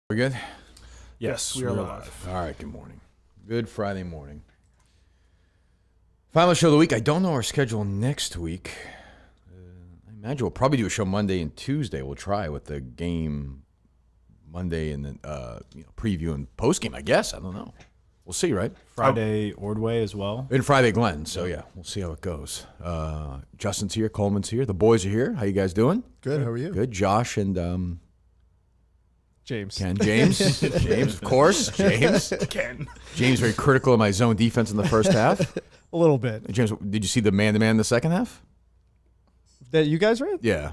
We good? Yes, we are live. All right, good morning. Good Friday morning. Final show of the week. I don't know our schedule next week. I imagine we'll probably do a show Monday and Tuesday. We'll try with the game Monday and then preview and post game, I guess. I don't know. We'll see, right? Friday Ordway as well. And Friday Glenn. So, yeah, we'll see how it goes. Justin's here. Coleman's here. The boys are here. How you guys doing? Good. How are you? Good. Josh and James. James, of course. James. James very critical of my zone defense in the first half. A little bit. James, did you see the man-to-man in the second half? That you guys read? Yeah.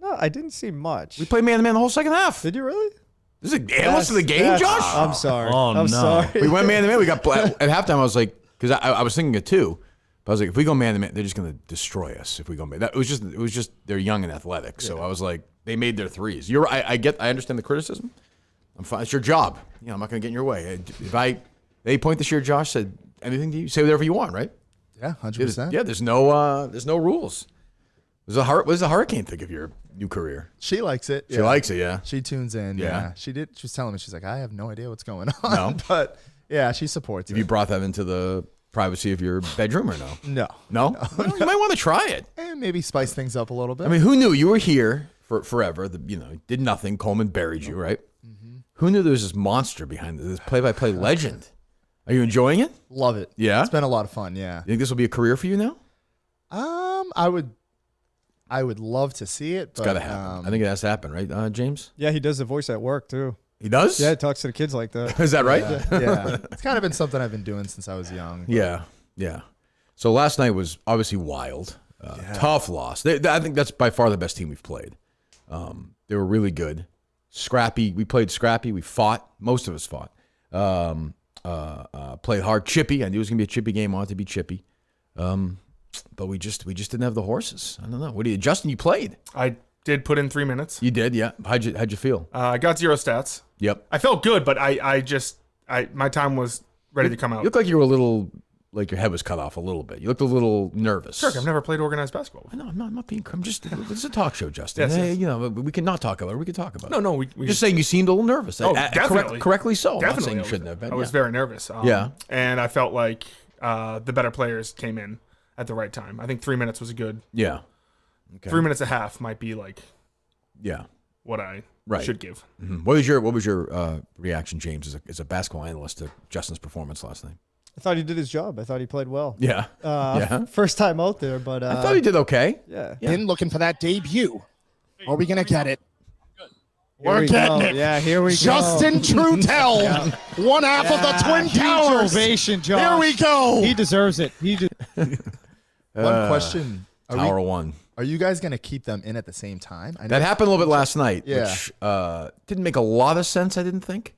No, I didn't see much. We played man-to-man the whole second half. Did you really? This is a analyst of the game, Josh? I'm sorry. Oh, I'm sorry. We went man-to-man. We got at halftime, I was like, because I was thinking it too, but I was like, if we go man-to-man, they're just going to destroy us if we go man. It was just they're young and athletic. So I was like, they made their threes. I understand the criticism. I'm fine. It's your job. I'm not going to get in your way. At any point this year, Josh said anything to you, say whatever you want, right? Yeah, 100%. Yeah, there's no rules. What does the Hurricane think of your new career? She likes it. She likes it, yeah. She tunes in. Yeah. She was telling me, she's like, I have no idea what's going on. No. But yeah, she supports Have it. you brought that into the privacy of your bedroom or no? No. No? Well, you might want to try it. And maybe spice things up a little bit. I mean, who knew you were here for forever? Did nothing. Coleman buried you, right? Mm-hmm. Who knew there was this monster behind this play-by-play legend? Are you enjoying it? Love it. Yeah? It's been a lot of fun, yeah. You think this will be a career for you now? I would love to see it. It's got to happen. I think it has to happen, right, James? Yeah, he does the voice at work, too. He does? Yeah, he talks to the kids like that. Is that right? Yeah. It's kind of been something I've been doing since I was young. Yeah. So last night was obviously wild. Tough loss. I think that's by far the best team we've played. They were really good. Scrappy. We played scrappy. We fought. Most of us fought. Played hard. Chippy. I knew it was going to be a chippy game. I wanted to be chippy. But we just didn't have the horses. I don't know. Justin, you played. I did put in 3 minutes. You did, yeah. How'd you feel? I got 0 stats. Yep. I felt good, but my time was ready to come out. You looked like you were a little, like your head was cut off a little bit. You looked a little nervous. Kirk, I've never played organized basketball before. No, I'm not being. This is a talk show, Justin. Yes. We can not talk about it. We can talk about it. No, we just saying you seemed a little nervous. Oh, definitely. Correctly so. I'm not Definitely. saying you shouldn't have been. I was very nervous. Yeah. And I felt like the better players came in at the right time. I think 3 minutes was a good. Yeah. Okay. 3 minutes a half might be like. Yeah. What I should give. Mm-hmm. What was your reaction, James, as a basketball analyst to Justin's performance last night? I thought he did his job. I thought he played well. Yeah. First time out there, but I thought he did okay. Yeah. Been looking for that debut. Are we gonna get it? We're getting it. Yeah, here we go. Justin Trutel, one half of the Twin Towers. Ovation, Josh. Here we go. He deserves it. One question. Tower 1. Are you guys going to keep them in at the same time? That happened a little bit last night, Yeah. which didn't make a lot of sense, I didn't think.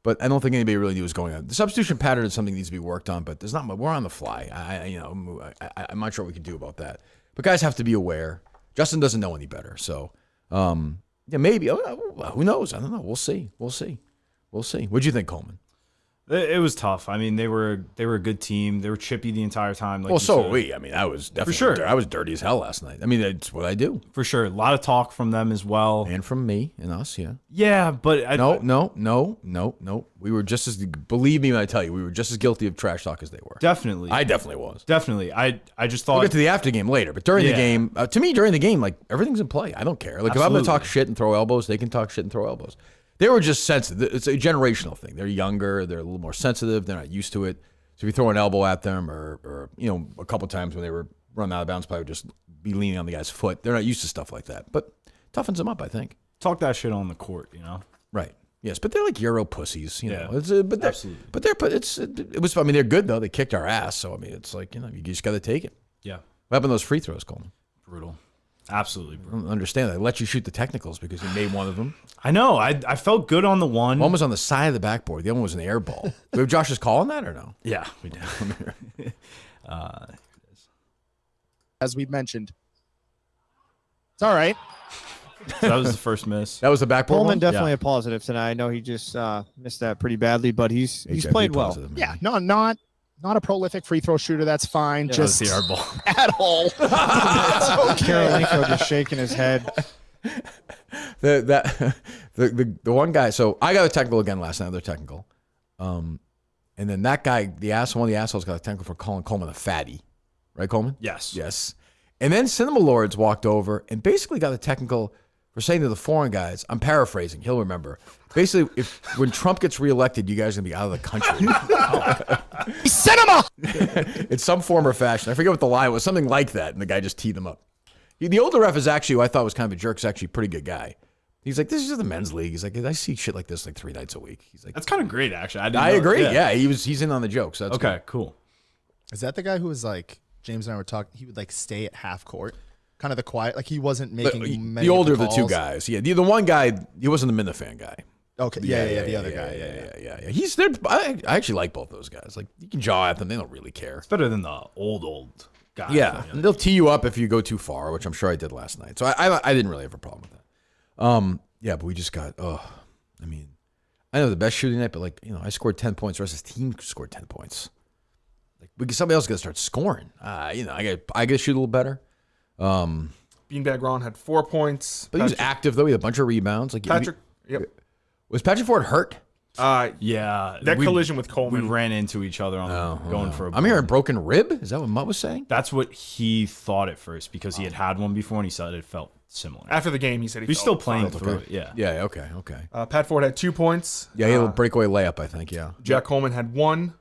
But I don't think anybody really knew what was going on. The substitution pattern is something that needs to be worked on, but there's not. We're on the fly. I'm not sure what we can do about that. But guys have to be aware. Justin doesn't know any better, so maybe. Who knows? I don't know. We'll see. What'd you think, Coleman? It was tough. I mean, they were a good team. They were chippy the entire time. Like So were we. I mean, I was definitely. For sure. I was dirty as hell last night. I mean, that's what I do. For sure. A lot of talk from them as well. And from me and us, yeah. Yeah, but No. We were just as, believe me when I tell you, we were just as guilty of trash talk as they were. Definitely. I definitely was. Definitely. I just thought. We'll get to the after game later, but during the game, to me, during the game, like everything's in play. I don't care. Like if I'm going to talk shit and throw elbows, they can talk shit and throw elbows. They were just sensitive. It's a generational thing. They're younger. They're a little more sensitive. They're not used to it. So if you throw an elbow at them or a couple times when they were running out of bounds, probably would just be leaning on the guy's foot. They're not used to stuff like that. But toughens them up, I think. Talk that shit on the court, Right. Yes, but they're like Euro pussies, know. Absolutely. It was. I mean, they're good though. They kicked our ass. So I mean, it's like you just got to take it. Yeah. What happened to those free throws, Coleman? Brutal. Absolutely I brutal. don't understand that. They let you shoot the technicals because you made one of them. I know. I felt good on the one. One was on the side of the backboard. The other one was an air ball. Do we have Josh's call on that or no? Yeah, we did. As we mentioned. It's all right. So that was the first miss. That was the backboard Coleman one? definitely a positive tonight. I know he just missed that pretty badly, but he's played well. Positive, man. Yeah, no, not a prolific free throw shooter. That's fine. Just the air ball. at all. Karolinko just shaking his head. That the one guy. So I got a technical again last night. Another technical. And then that guy, one of the assholes, got a technical for calling Coleman a fatty. Right, Coleman? Yes. Yes. And then Cinema Lords walked over and basically got a technical for saying to the foreign guys, I'm paraphrasing, he'll remember. Basically, when Trump gets reelected, you guys are going to be out of the country. Cinema! In some form or fashion. I forget what the line was. Something like that. And the guy just teed them up. The older ref is actually, who I thought was kind of a jerk, is actually a pretty good guy. He's like, this is just the men's league. He's like, I see shit like this like 3 nights a week. He's like, That's kind of great, actually. I agree. Yeah, he's in on the joke. So that's Okay, good. cool. Is that the guy who was like, James and I were talking, he would like stay at half court? Kind of the quiet, like he wasn't making many the older of the two calls. guys. Yeah, the one guy, he wasn't the Minifan guy. Okay, the other guy. Yeah. He's there. I actually like both those guys. Like, you can jaw at them. They don't really care. It's better than the old guy. Yeah, and they'll tee you up if you go too far, which I'm sure I did last night. So I didn't really have a problem with that. Yeah, but we just got, I mean, I know the best shooting night, but like, I scored 10 points. The rest of the team scored 10 points. Like, because somebody else got to start scoring. I got to shoot a little better. Beanbag Ron had 4 points. But he was active, though. He had a bunch of rebounds. Like Patrick, yep. Was Patrick Ford hurt? Yeah. That collision with Coleman. We ran into each other on going for a I'm hearing broken rib. Is that what Mut was saying? That's what he thought at first because he had one before and he said it felt similar. After the game, he said He's still playing through it. Yeah. Yeah, okay. Pat Ford had 2 points. Yeah, he had a breakaway layup, I think, yeah. Jack Coleman had 1.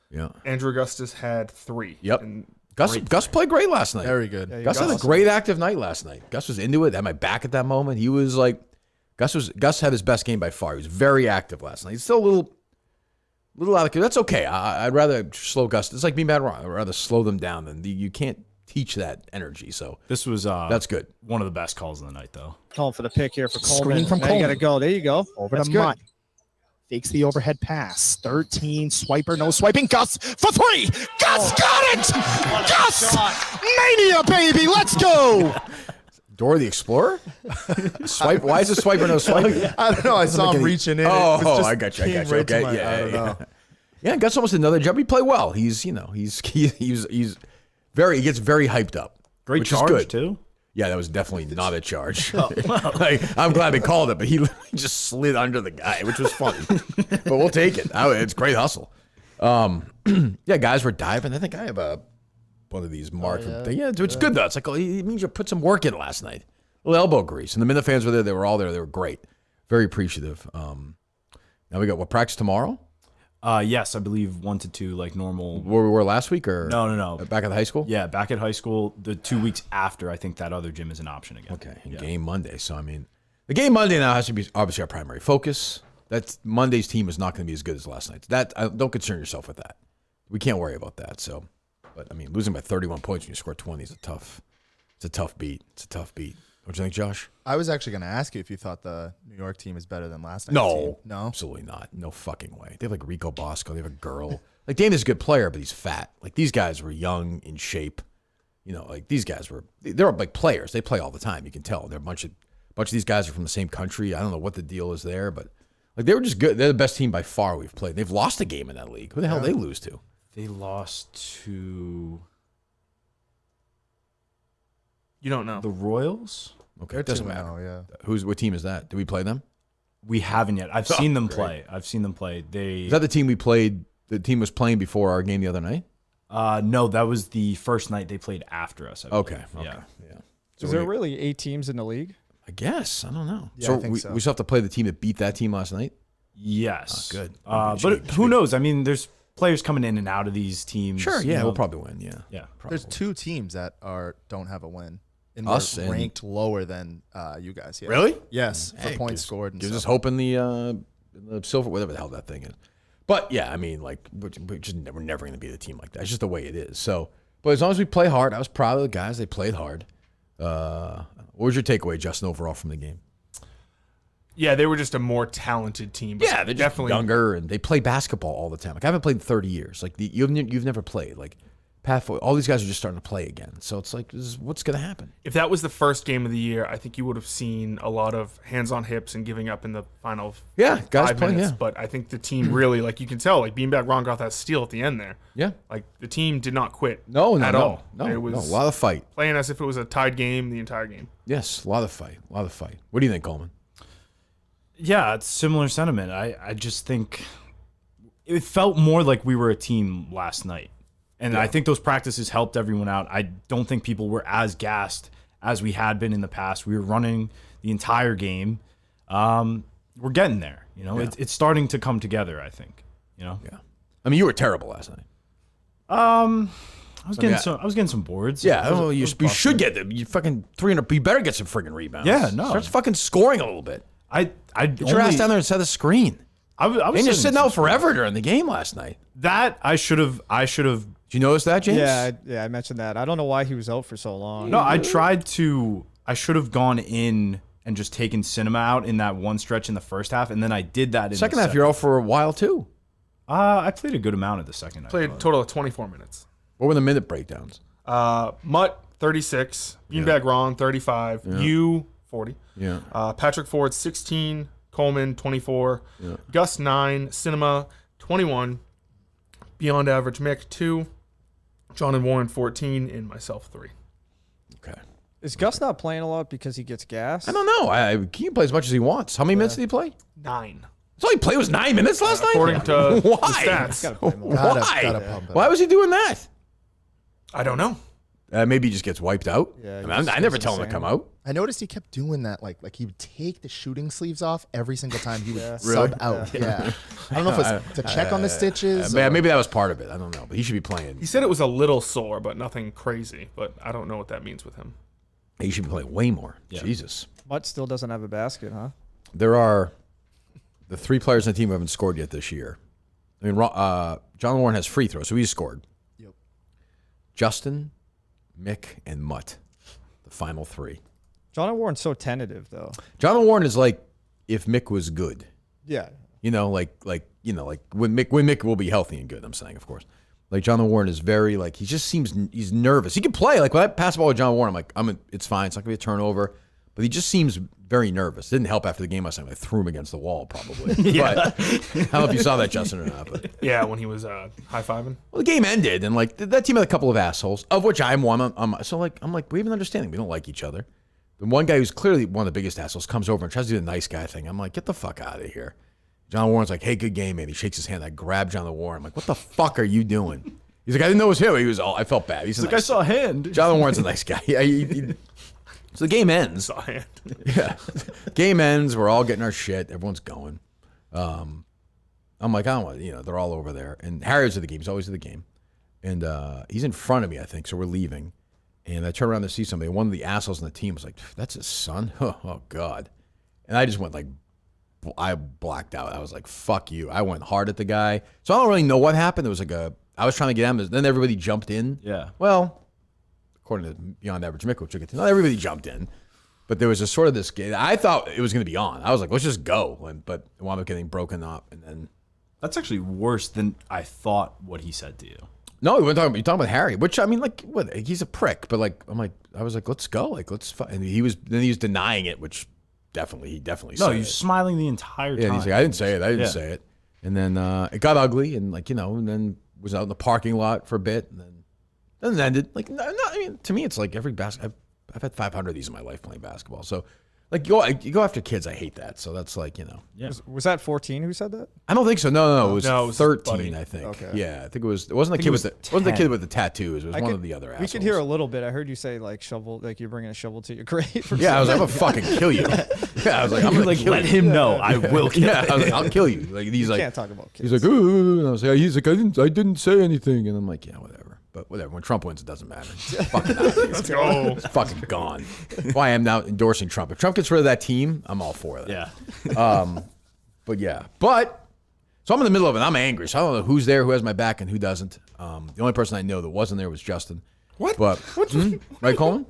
Yeah. Andrew Augustus had 3. Yep. And Gus played great last night. Very good. Yeah, Gus had a great active night last night. Gus was into it. Had my back at that moment. He was like, Gus had his best game by far. He was very active last night. He's still a little out of control. That's okay. I'd rather slow Gus. It's like being bad wrong. I'd rather slow them down than you can't teach that energy. So This was that's good. one of the best calls of the night, though. Calling for the pick here for Coleman. Screen from Now you got to Coleman. go. There you go. Over That's to good. Mut. Fakes the overhead pass. 13, swiper, no swiping. Gus for 3. Gus got it! Gus! Mania, baby, let's go! Dora the Explorer? Swipe. Why is it swipe or no swipe? I don't know. I saw him reaching in. I got you. came right to Okay. my- I Yeah, don't know. Yeah, Gus almost did another job. He played well. He's very, he gets very hyped up. Great which charge, is good. too. Yeah, that was definitely not a charge. Like, I'm glad they called it, but he just slid under the guy, which was funny. But we'll take it. It's great hustle. Yeah, guys were diving. I think I have one of these marked. Yeah, it's good though. It's like, it means you put some work in last night. A little elbow grease. And the Minute fans were there. They were all there. They were great. Very appreciative. Now we got practice tomorrow? Yes, I believe 1 to 2, like normal. Where we were last week, or No. back at the high school? Yeah, back at high school. The 2 weeks after, I think that other gym is an option again. Okay, and Yeah. game Monday. So I mean, the game Monday now has to be obviously our primary focus. That's Monday's team is not going to be as good as last night's. Don't concern yourself with that. We can't worry about that. So, but I mean, losing by 31 points when you score 20 is a tough beat. It's a tough beat. What do you think, Josh? I was actually going to ask you if you thought the New York team is better than last night's team. No? Absolutely not. No fucking way. They have like Rico Bosco. They have a girl. Like, Damian's a good player, but he's fat. Like, these guys were young, in shape. Like, these guys they're like players. They play all the time. You can tell. They're a bunch of these guys are from the same country. I don't know what the deal is there, but like, they were just good. They're the best team by far we've played. They've lost a game in that league. Who the hell did they lose to? They lost to You don't know. the Royals. Okay, it doesn't matter. Oh, yeah. What team is that? Do we play them? We haven't yet. I've seen them play. Is that the team we played? The team was playing before our game the other night. No, that was the first night they played after us. I believe. Okay. Yeah. Is there really 8 teams in the league? I guess I don't know. Yeah, I think so. We still have to play the team that beat that team last night. Yes. good. But who knows? I mean, there's players coming in and out of these teams. Sure. you Yeah, know. we'll probably win. Yeah. Yeah. There's 2 teams that don't have a win. And Us we're and- ranked lower than you guys. Yeah. Really? Yes, for Hey, points scored and Gives us stuff. hope in the silver, whatever the hell that thing is. But yeah, I mean, like, we're never going to be the team like that. It's just the way it is. So, but as long as we play hard, I was proud of the guys. They played hard. What was your takeaway, Justin, overall from the game? Yeah, they were just a more talented team. But Yeah, they're definitely just younger and they play basketball all the time. Like, I haven't played in 30 years. Like, you've never played. Like, all these guys are just starting to play again. So it's like, what's going to happen? If that was the first game of the year, I think you would have seen a lot of hands on hips and giving up in the final Yeah, guys 5 playing. minutes. Yeah, But I think the team really, like, you can tell, like, Beanbag Ron got that steal at the end there. yeah. Like, the team did not quit At at all. No, It was a lot of fight. playing as if it was a tied game the entire game. Yes, a lot of fight. What do you think, Coleman? Yeah, it's similar sentiment. I just think it felt more like we were a team last night. And I think those practices helped everyone out. I don't think people were as gassed as we had been in the past. We were running the entire game. We're getting there. You know, it's starting to come together, I think. You know? Yeah. I mean, you were terrible last night. I was getting some boards. Yeah, you should get them. You fucking 300. You better get some friggin' rebounds. Yeah, no. Start fucking scoring a little bit. I Get your ass down there and set the screen. I was And you're sitting out forever during the game last night. That I should have. Did you notice that, James? Yeah, I mentioned that. I don't know why he was out for so long. No, I should have gone in and just taken Cinema out in that one stretch in the first half, and then I did that in Second the half, you're out for a while too. I played a good amount of the second half. Played a total of 24 minutes. What were the minute breakdowns? Mutt 36, Beanbag Ron 35, you 40. Yeah. Patrick Ford 16, Coleman 24, Gus 9, Cinema 21, Beyond Average Mick 2, John and Warren 14, and myself 3. Okay. Is Gus not playing a lot because he gets gas? I don't know. He can play as much as he wants. How many minutes did he play? 9. That's all he played was 9 minutes last night? According to the Why? stats. Gotta play more. Why? Gotta pump it. Why was he doing that? I don't know. Maybe he just gets wiped out. Yeah, he I just never goes tell him to insane. come out. I noticed he kept doing that. Like he would take the shooting sleeves off every single time he would Really? sub out. Yeah. I don't know if it was to check on the stitches. Yeah, or- maybe that was part of it. I don't know. But he should be playing. He said it was a little sore, but nothing crazy. But I don't know what that means with him. He should be playing way more. Yeah. Jesus. Mutt still doesn't have a basket, huh? There are the 3 players on the team who haven't scored yet this year. I mean, John Warren has free throws, so he's scored. Yep. Justin, Mick, and Mutt, the final 3. John Warren's so tentative, though. John Warren is like if Mick was good. Yeah. You know, like when Mick will be healthy and good. I'm saying, of course. Like John Warren is very he just seems he's nervous. He can play when I pass the ball with John Warren. I'm like it's fine. It's not gonna be a turnover. But he just seems very nervous. Didn't help after the game last night. I threw him against the wall probably. But I don't know if you saw that, Justin, or not. But Yeah, when he was high-fiving. well, the game ended, and that team had a couple of assholes, of which I'm one. So I'm like, we have an understanding. We don't like each other. The one guy who's clearly one of the biggest assholes comes over and tries to do the nice guy thing. I'm like, get the fuck out of here. John Warren's like, hey, good game, man. He shakes his hand. I grab John Warren. I'm like, what the fuck are you doing? He's like, I didn't know it was him. I felt bad. He's like, I saw a hand. John Warren's a nice guy. So the game ends. Saw a hand. Yeah. Game ends. We're all getting our shit. Everyone's going. I'm like, I don't want, they're all over there. And Harry's at the game. He's always at the game. And he's in front of me, I think. So we're leaving. And I turn around to see somebody. One of the assholes on the team was like, that's his son? Oh, God. And I just went I blacked out. I was like, fuck you. I went hard at the guy. So I don't really know what happened. There was I was trying to get him. Then everybody jumped in. Yeah. Well, according to Beyond Average Mick, which we'll get to, not everybody jumped in. But there was just sort of this game. I thought it was going to be on. I was like, let's just go. But it wound up getting broken up. And then. That's actually worse than I thought what he said to you. No, you're talking about Harry, which I mean, what? He's a prick. But I was like, let's go. Let's. And he was denying it, which he definitely. No, said he was smiling the entire time. Yeah, and he's like, I didn't say it. I didn't say it. And then it got ugly, and and then was out in the parking lot for a bit, and then it ended. I mean, to me, it's like every I've had 500 of these in my life playing basketball. So, you go after kids. I hate that. So that's Yeah. Was that 14 who said that? I don't think so. No, it was No, it was 13. Buddy. I think. Okay. Yeah, I think it was. It wasn't the kid with the. It wasn't the kid with the tattoos. It was one of the other assholes. We could hear a little bit. I heard you say shovel, you're bringing a shovel to your grave. Yeah, I was like, I'm gonna fucking kill you. Yeah, I was like, I'm gonna kill let you. him know. I will kill Yeah, him. I was like, I'll kill you. He's like, Can't talk about kids. he's like, ooh. And I was like, I didn't say anything. And I'm like, yeah, whatever. But whatever. When Trump wins, it doesn't matter. It's fucking out of here. Let's go. It's fucking gone. That's why I'm now endorsing Trump. If Trump gets rid of that team, I'm all for that. Yeah. But yeah. So I'm in the middle of it. I'm angry. So I don't know who's there, who has my back, and who doesn't. The only person I know that wasn't there was Justin. What? But right, Coleman?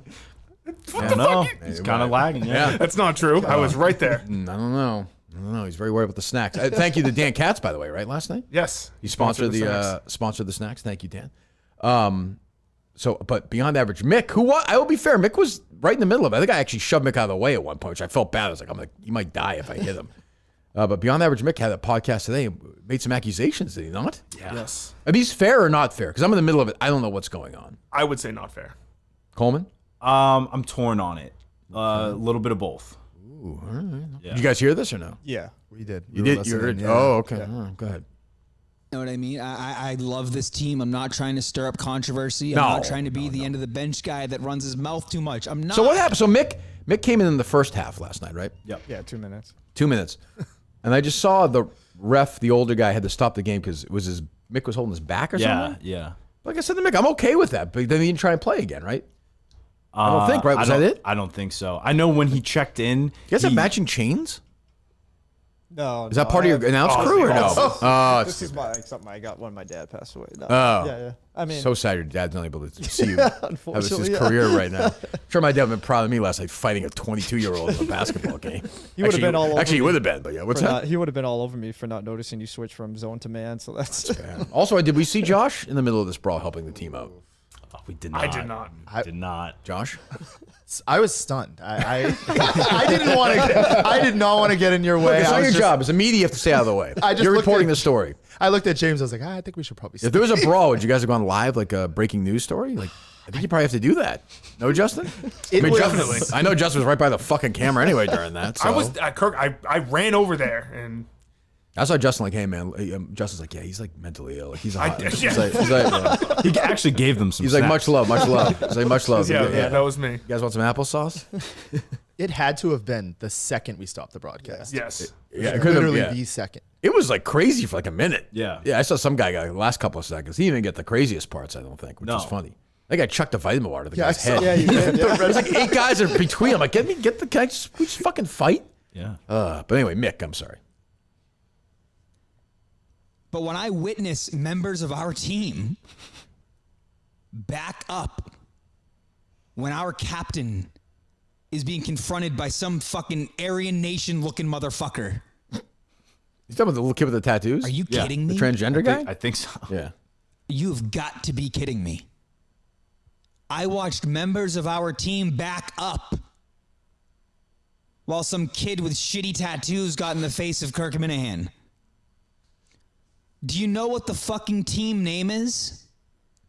I don't know. He's kind of lagging. Yeah. That's not true. I was right there. I don't know. He's very worried about the snacks. Thank you to Dan Katz, by the way, right? Last night? Yes. He sponsored the snacks. Thank you, Dan. But Beyond Average Mick, I will be fair, Mick was right in the middle of it. I think I actually shoved Mick out of the way at one point, which I felt bad. I was like, he might die if I hit him. But Beyond Average Mick had a podcast today, made some accusations, did he not? Yeah. Yes. I mean, he's fair or not fair? Because I'm in the middle of it. I don't know what's going on. I would say not fair. Coleman? I'm torn on it. A little bit of both. Ooh, all right. Yeah. Did you guys hear this or no? Yeah. We did. You We were did? You listening, heard? yeah. Oh, okay. Yeah. All right, go ahead. You know what I mean? I love this team. I'm not trying to stir up controversy. No, I'm not trying to be the end of the bench guy that runs his mouth too much. I'm not. So what happened? So Mick came in the first half last night, right? Yep. Yeah, 2 minutes. 2 minutes. And I just saw the ref, the older guy, had to stop the game because Mick was holding his back or something. Yeah. Like I said to Mick, I'm okay with that, but then he didn't try and play again, right? I don't think, right? Was that it? I don't think so. I know when he checked in. You guys have matching chains? No. Is that part of your announce crew or no? Oh, This is something I got when my dad passed away. No. Oh. Yeah. I mean, so sad your dad's not able to see you have unfortunately, his yeah. career right now. I'm sure my dad would have been proud of me last night fighting a 22-year-old in a basketball game. He would have been all over Actually, he me would have been, but yeah. What's for that? not- he would have been all over me for not noticing you switch from zone to man. So that's Also, did we see Josh in the middle of this brawl helping the team out? Oh, we did not. I did not. Did not. Josh? I was stunned. I did not want to get in your way. It's I not was your just- job. It's a media. You have to stay out of the way. I just You're looked reporting at- the story. I looked at James. I was like, I think we should probably. If there was a brawl, would you guys have gone live like a breaking news story? Like, I think you probably have to do that. No, Justin? Definitely. I know Justin was right by the fucking camera anyway during that. So. I was at Kirk. I ran over there and I saw Justin like, hey man, Justin's like, yeah, he's like mentally ill. Like he's I- he's yeah. like, yeah. He actually gave them some. He's like, snacks. much love, much love. He's like, much love. yeah, Yeah. that was me. You guys want some applesauce? It had to have been the second we stopped the broadcast. Yes. Yeah, it could have Literally been. the second. It was like crazy for like a minute. Yeah. Yeah, I saw some guy got the last couple of seconds. He didn't even get the craziest parts, I don't think, which No. is funny. That guy chucked a vitamin water to the Yeah, I guy's saw- head. yeah, you did, yeah. There's like 8 guys in between. I'm like, can we just fucking fight? Yeah. But anyway, Mick, I'm sorry. But when I witness members of our team back up when our captain is being confronted by some fucking Aryan Nation looking motherfucker. You talking about the little kid with the tattoos? Are you Yeah, kidding the me? transgender guy? I think so. Yeah. You've got to be kidding me. I watched members of our team back up while some kid with shitty tattoos got in the face of Kirk Minahan. Do you know what the fucking team name is?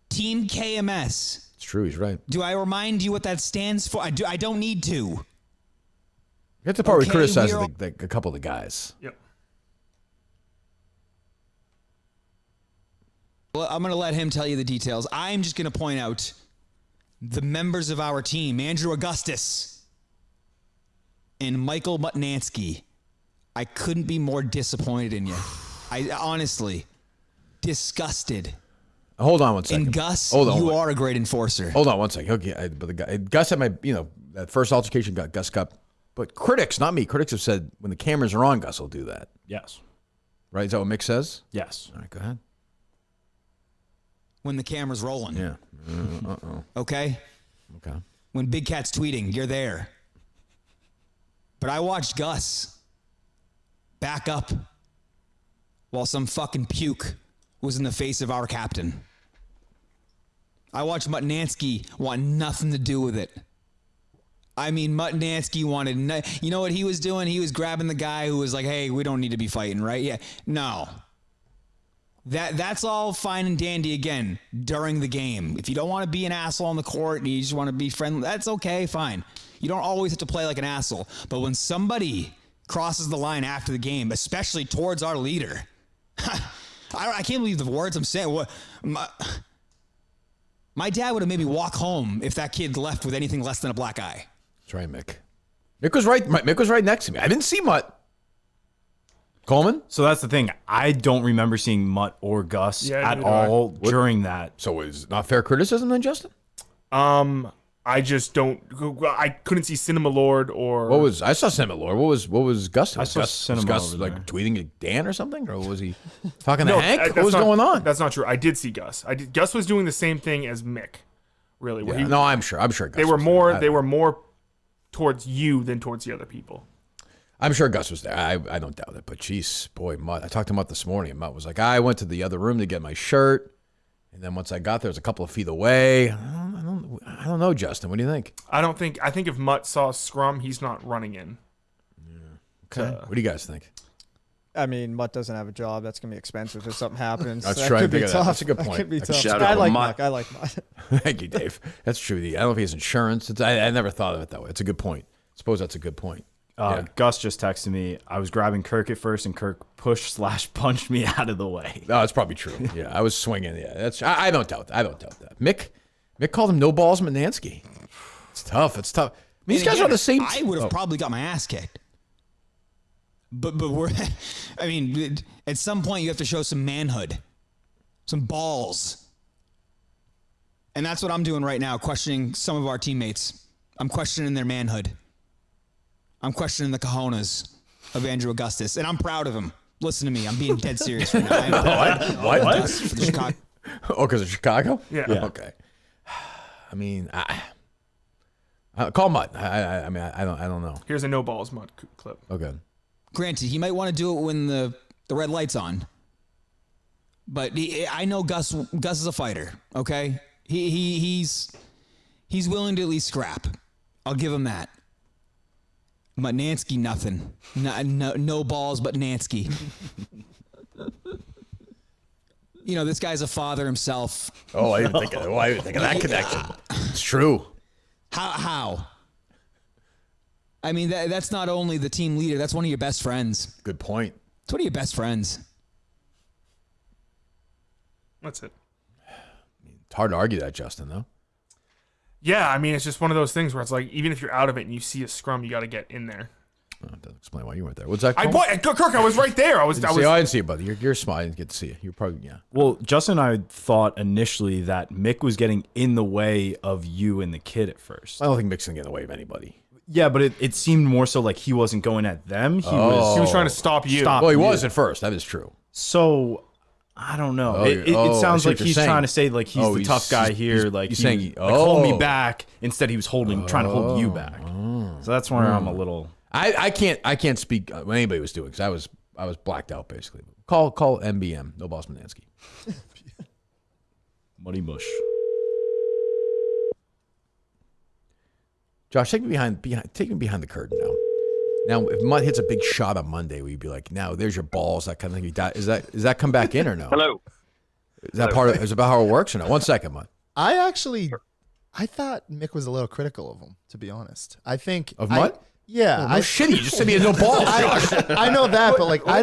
Team KMS. It's true. He's right. Do I remind you what that stands for? I don't need to. That's the part where we Okay, criticize we're all- a couple of the guys. Yep. Well, I'm going to let him tell you the details. I'm just going to point out the members of our team, Andrew Augustus and Michael Mutnansky. I couldn't be more disappointed in you. I honestly, disgusted. Hold on one second. And Gus, Hold on. you are a great enforcer. Hold on one second. Okay, but the guy, Gus had my, that first altercation got Gus got. But critics, not me, critics have said when the cameras are on, Gus will do that. Yes. Right? Is that what Mick says? Yes. All right, go ahead. When the camera's rolling. Yeah. Uh-oh. Okay? Okay. When Big Cat's tweeting, you're there. But I watched Gus back up while some fucking puke was in the face of our captain. I watched Mutnansky want nothing to do with it. I mean, Mutnansky wanted, you know what he was doing? He was grabbing the guy who was like, hey, we don't need to be fighting, right? Yeah. No. That's all fine and dandy again during the game. If you don't want to be an asshole on the court and you just want to be friendly, that's okay, fine. You don't always have to play like an asshole. But when somebody crosses the line after the game, especially towards our leader, I can't believe the words I'm saying. What my dad would have made me walk home if that kid left with anything less than a black eye. That's right, Mick. Mick was right. Mick was right next to me. I didn't see Mutt. Coleman? So that's the thing. I don't remember seeing Mutt or Gus Yeah, at neither do I. all during that. So is not fair criticism then, Justin? I just don't. I couldn't see Cinema Lord or. I saw Cinema Lord. What was Gus doing? I saw Was Cinema Gus over like there. tweeting at Dan or something? Or was he talking to No, Hank? that's What was not- going on? That's not true. I did see Gus. Gus was doing the same thing as Mick. Really, where Yeah, no, I'm sure. Gus they were was more. there. They were more towards you than towards the other people. I'm sure Gus was there. I don't doubt it. But jeez, boy, Mutt. I talked to Mutt this morning, and Mutt was like, I went to the other room to get my shirt, and then once I got there, it was a couple of feet away. I don't know, Justin. What do you think? I think if Mutt saw scrum, he's not running in. Okay. What do you guys think? I mean, Mutt doesn't have a job. That's gonna be expensive if something happens. That's that true. I could be think of that. tough. That's a good That point. could be tough. Shout I out to like Mutt. Mutt. I like Mutt. Thank you, Dave. That's true. I don't know if he has insurance. I never thought of it that way. It's a good point. I suppose that's a good point. Gus just texted me. I was grabbing Kirk at first, and Kirk punched me out of the way. No, that's probably true. Yeah, I was swinging. Yeah, that's. I don't doubt that. I don't doubt that. Mick called him no balls Mutnansky. It's tough. It's tough. I mean, these guys are on the same. I would have probably got my ass kicked. But we're. I mean, at some point you have to show some manhood, some balls. And that's what I'm doing right now, questioning some of our teammates. I'm questioning their manhood. I'm questioning the cojones of Andrew Augustus, and I'm proud of him. Listen to me. I'm being dead serious right now. What? For the Chicago. Oh, because of Chicago? Yeah. Okay. I mean, call Mut. I mean, I don't know. Here's a no balls Mut clip. Okay. Granted, he might want to do it when the red light's on. But I know Gus is a fighter, okay? He's willing to at least scrap. I'll give him that. Mutnansky, nothing. No balls, but Nansky. You know, this guy's a father himself. Oh, I didn't think of that connection. It's true. How? I mean, that's not only the team leader. That's one of your best friends. Good point. It's one of your best friends. That's it. It's hard to argue that, Justin, though. Yeah, I mean, it's just one of those things where it's like, even if you're out of it and you see a scrum, you got to get in there. Oh, that doesn't explain why you weren't there. What's that? Kirk, I was right there. I didn't see you, buddy. You're smart. I didn't get to see you. You're probably, yeah. Well, Justin and I thought initially that Mick was getting in the way of you and the kid at first. I don't think Mick's going to get in the way of anybody. Yeah, but it seemed more so like he wasn't going at them. He He was trying to stop you. Well, he was at first. That is true. So I don't know. Oh, It sounds like he's saying. trying to say like he's the tough guy here. Like he's saying, hold me back. Instead, he was trying to hold you back. So that's where I'm a little. I can't speak what anybody was doing because I was blacked out basically. Call MBM. No balls Mutnansky. Muddy mush. Josh, take me behind the curtain now. Now, if Mut hits a big shot on Monday, will you be like, "Now, there's your balls," that kind of thing? Does that come back in or no? Hello. Is that part of? Is it about how it works or no? 1 second, Mut. I thought Mick was a little critical of him, to be honest. I think Of Mut? Yeah. No shit. You just said he had no balls, Josh. I know that, but like I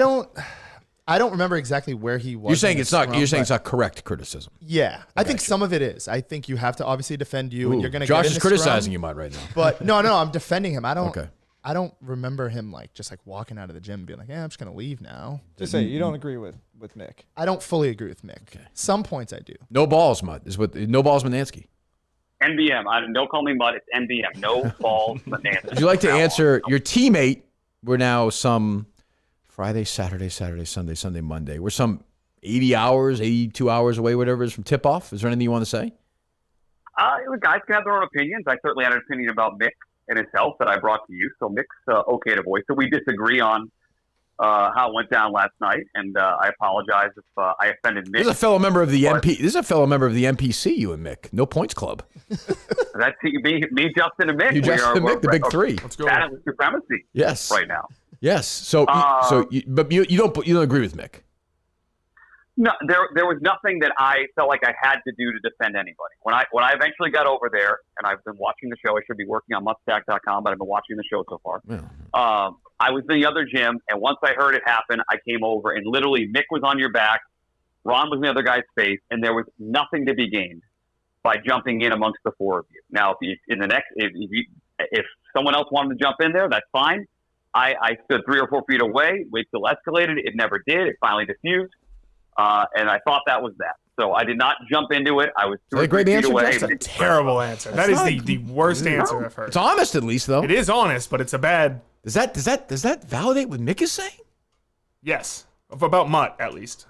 don't remember exactly where he was. You're saying in the it's not. scrum, You're saying but- it's not correct criticism. Yeah, I think some of it is. I think you have to obviously defend you, and you're going to. Josh get in is the criticizing scrum, you, Mut, right now. But no, I'm defending him. Okay. I don't remember him like just like walking out of the gym and being like, "Yeah, I'm just going to leave now." Just say you don't agree with Mick. I don't fully agree with Mick. Okay. Some points I do. No balls, Mut. Is what no balls Mutnansky. NBM. Don't call me Mud. It's NBM. No balls. Would you like to answer your teammate? We're now some Friday, Saturday, Sunday, Monday. We're some 80 hours, 82 hours away, whatever it is from tip off. Is there anything you want to say? Guys can have their own opinions. I certainly had an opinion about Mick and his health that I brought to you. So Mick's okay to voice. So we disagree on how it went down last night, and I apologize if I offended Mick. This is a fellow member of the MP. This is a fellow member of the MPC. You and Mick, no points club. That's me, Justin, and Mick. You, Justin, and Mick, the big three. Let's go. Battling supremacy. Yes. Right now. Yes. So, but you don't agree with Mick. No, there was nothing that I felt like I had to do to defend anybody. When I eventually got over there, and I've been watching the show. I should be working on mutstack.com, but I've been watching the show so far. Yeah. I was in the other gym, and once I heard it happen, I came over, and literally Mick was on your back, Ron was in the other guy's face, and there was nothing to be gained by jumping in amongst the four of you. Now, if someone else wanted to jump in there, that's fine. I stood 3 or 4 feet away, wait till it escalated. It never did. It finally diffused. And I thought that was that. So I did not jump into it. I was 2 or 3 feet away. Justin? That's a terrible answer. That is the worst answer I've heard. It's honest, at least, though. It is honest, but it's a bad. Does that validate what Mick is saying? Yes, about Mut at least.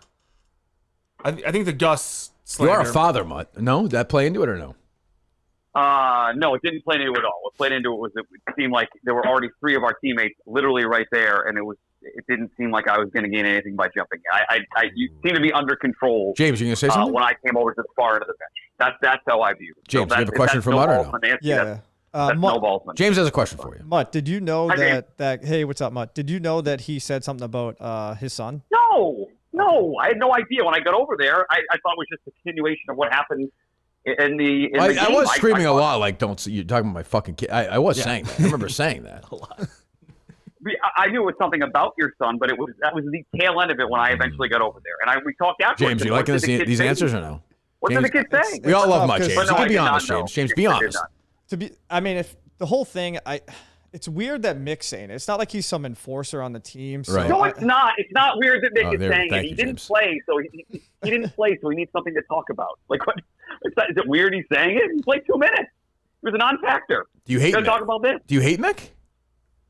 I think the Gus. You slander, are a father, Mut. No, did that play into it or no? No, it didn't play into it at all. What played into it was it seemed like there were already 3 of our teammates literally right there, and it didn't seem like I was going to gain anything by jumping in. You seem to be under control. James, you going to say something? When I came over to the far end of the bench. That's how I view it. James, you have a question for Mut or no? Yeah. That's Mutt, no balls. James has a question for you. Mutt, did you know Hi, that hey, what's up, Mutt? Did you know that he said something about his son? No, I had no idea. When I got over there, I thought it was just a continuation of what happened in the game. I was screaming a lot, like, don't see, you're talking about my fucking kid. I was saying that. I remember saying that. I knew it was something about your son, but that was the tail end of it when I eventually got over there. And we talked afterwards. James, you liking these answers or no? What did the kid say? We all love Mut, tough, James. 'cause- You No, can I be did not honest, know. James. James, be I did honest. not. I mean, if the whole thing, it's weird that Mick's saying it. It's not like he's some enforcer on the team. So Right. No, it's not. It's not weird that Mick is there- saying it. thank He you, didn't James. play, so he didn't play, so he needs something to talk about. Like, what? Is it weird he's saying it? He played 2 minutes. He was a non-factor. Do you hate Gonna talk Mick? about this? Do you hate Mick?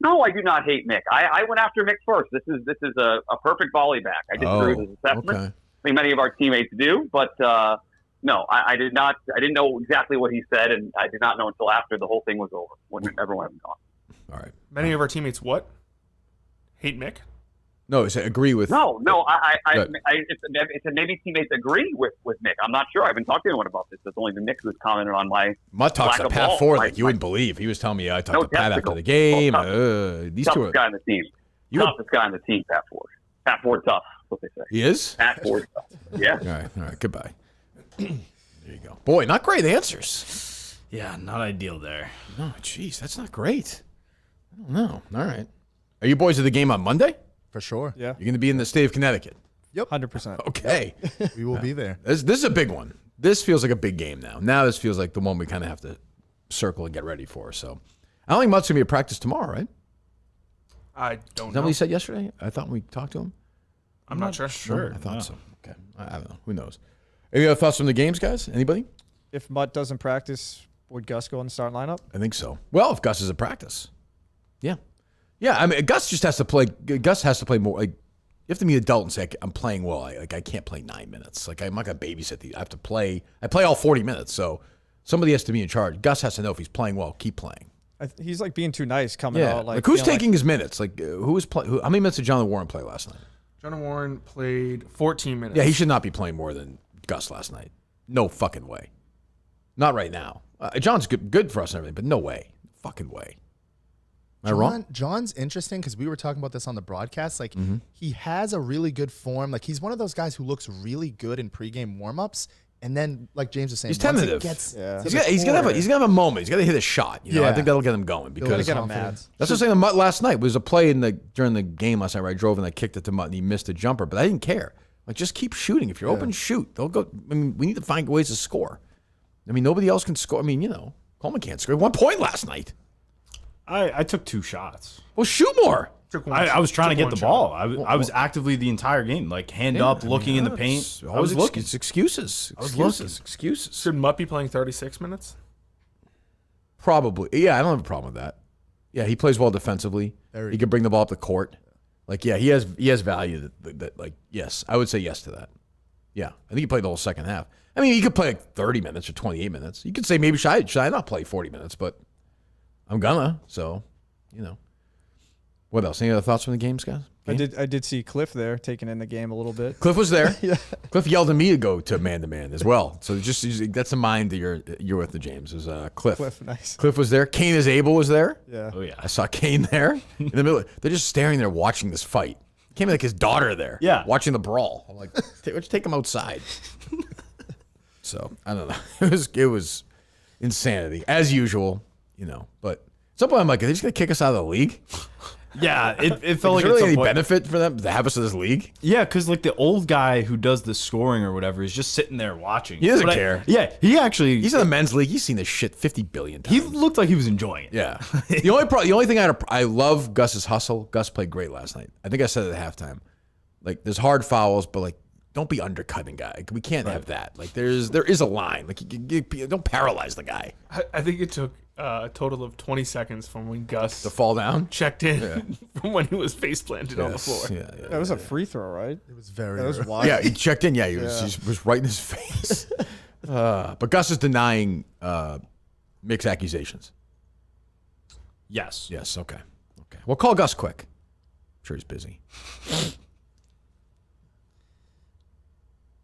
No, I do not hate Mick. I went after Mick first. This is a perfect volley back. I disagree with his assessment. Okay. I think many of our teammates do, but no, I did not. I didn't know exactly what he said, and I did not know until after the whole thing was over, when everyone had gone. All right. Many of our teammates what? Hate Mick? No, I said agree with. No, Good. it's maybe teammates agree with Mick. I'm not sure. I haven't talked to anyone about this. It's only the Mick who's commented on my Mut talks lack to of Pat ball. Ford My- like you wouldn't believe. He was telling me I talked No to Pat after testicle. the game. Oh, These two toughest are. guy on the team. You- Toughest guy on the team, Pat Ford. Pat Ford tough. That's what they say. He is. Pat Ford tough. Yeah. All right. Goodbye. There you go. Boy, not great answers. Yeah, not ideal there. No, jeez, that's not great. I don't know. All right. Are you boys at the game on Monday? For sure. yeah, You're going to be in the state of Connecticut. 100%. Okay. We will be there. This is a big one. This feels like a big game now. Now this feels like the one we kind of have to circle and get ready for. So I don't think Mut's going to be at practice tomorrow, right? I don't Is that know. what he said yesterday? I thought when we talked to him. I'm not sure. Sure. I thought so. Okay. I don't know. Who knows? Any other thoughts from the games, guys? Anybody? If Mut doesn't practice, would Gus go in the starting lineup? I think so. Well, if Gus is at practice. Yeah. Yeah, I mean, Gus just has to play. Gus has to play more. Like, you have to be an adult and say, I'm playing well. I can't play 9 minutes. Like, I'm not going to babysit these. I have to play. I play all 40 minutes. So somebody has to be in charge. Gus has to know if he's playing well, keep playing. He's like being too nice coming Yeah. out. Like who's feeling taking his minutes? Like, who was playing? How many minutes did John Warren play last night? John Warren played 14 minutes. Yeah, he should not be playing more than Gus last night. No fucking way. Not right now. John's good for us and everything, but no way. Fucking way. Am I wrong? John's interesting because we were talking about this on the broadcast. Like, he has a really good form. Like, he's one of those guys who looks really good in pregame warmups. And then, like James was saying, He's once it tentative. gets Yeah. to He's the gonna core- have a moment. He's got to hit a shot. You know, I Yeah. think that'll get him going gotta because get him confidence. mad. that's what I'm saying. The Mut last night was a play during the game last night where I drove and I kicked it to Mut and he missed a jumper, but I didn't care. Like, just keep shooting. If you're open, shoot. They'll go. I mean, we need to find ways to score. I mean, nobody else can score. I mean, you know, Coleman can't score. 1 point last night. I took 2 shots. Well, shoot more. I was trying to Took get the one ball. shot. I was actively the entire game, like hand up, looking in the paint. It's I was looking. It's excuses. I was Excuses. looking. Excuses. Should Mut be playing 36 minutes? Probably. Yeah, I don't have a problem with that. Yeah, he plays well defensively. Very He can bring the ball up the court. Like, yeah, he has value. That like, yes, I would say yes to that. Yeah, I think he played the whole second half. I mean, he could play like 30 minutes or 28 minutes. You could say maybe should I not play 40 minutes, but I'm gonna. So, you know. What else? Any other thoughts from the games, guys? I did see Cliff there taking in the game a little bit. Cliff was there. Yeah. Cliff yelled at me to go to man as well. So just that's a mind that you're with the James. Is Cliff. Cliff, nice. Cliff was there. Kane is Abel was there. Yeah. Oh yeah. I saw Kane there in the middle. They're just staring there watching this fight. Came like his daughter there. Yeah. Watching the brawl. I'm like, let's take him outside. So I don't know. It was insanity as usual, you know. But at some point I'm like, are they just gonna kick us out of the league? Yeah, it felt Is like there at really some any point- benefit for them to have us in this league? Yeah, because like the old guy who does the scoring or whatever is just sitting there watching. He doesn't But care. Yeah, he actually He's in the men's league. He's seen this shit 50 billion times. he looked like he was enjoying it. Yeah. The only thing I love Gus's hustle. Gus played great last night. I think I said it at halftime. Like, there's hard fouls, but like, don't be undercutting guy. We can't have that. Like, there is a line. Like, you don't paralyze the guy I think it took a total of 20 seconds from when Gus to fall down. checked in from when he was face planted on the floor. Yeah, That was a free throw, right? It was very. That was early. wild. yeah. He checked in. Yeah, he was right in his face. But Gus is denying Mick's accusations. Yes. Yes. Okay. Well, call Gus quick. I'm sure he's busy.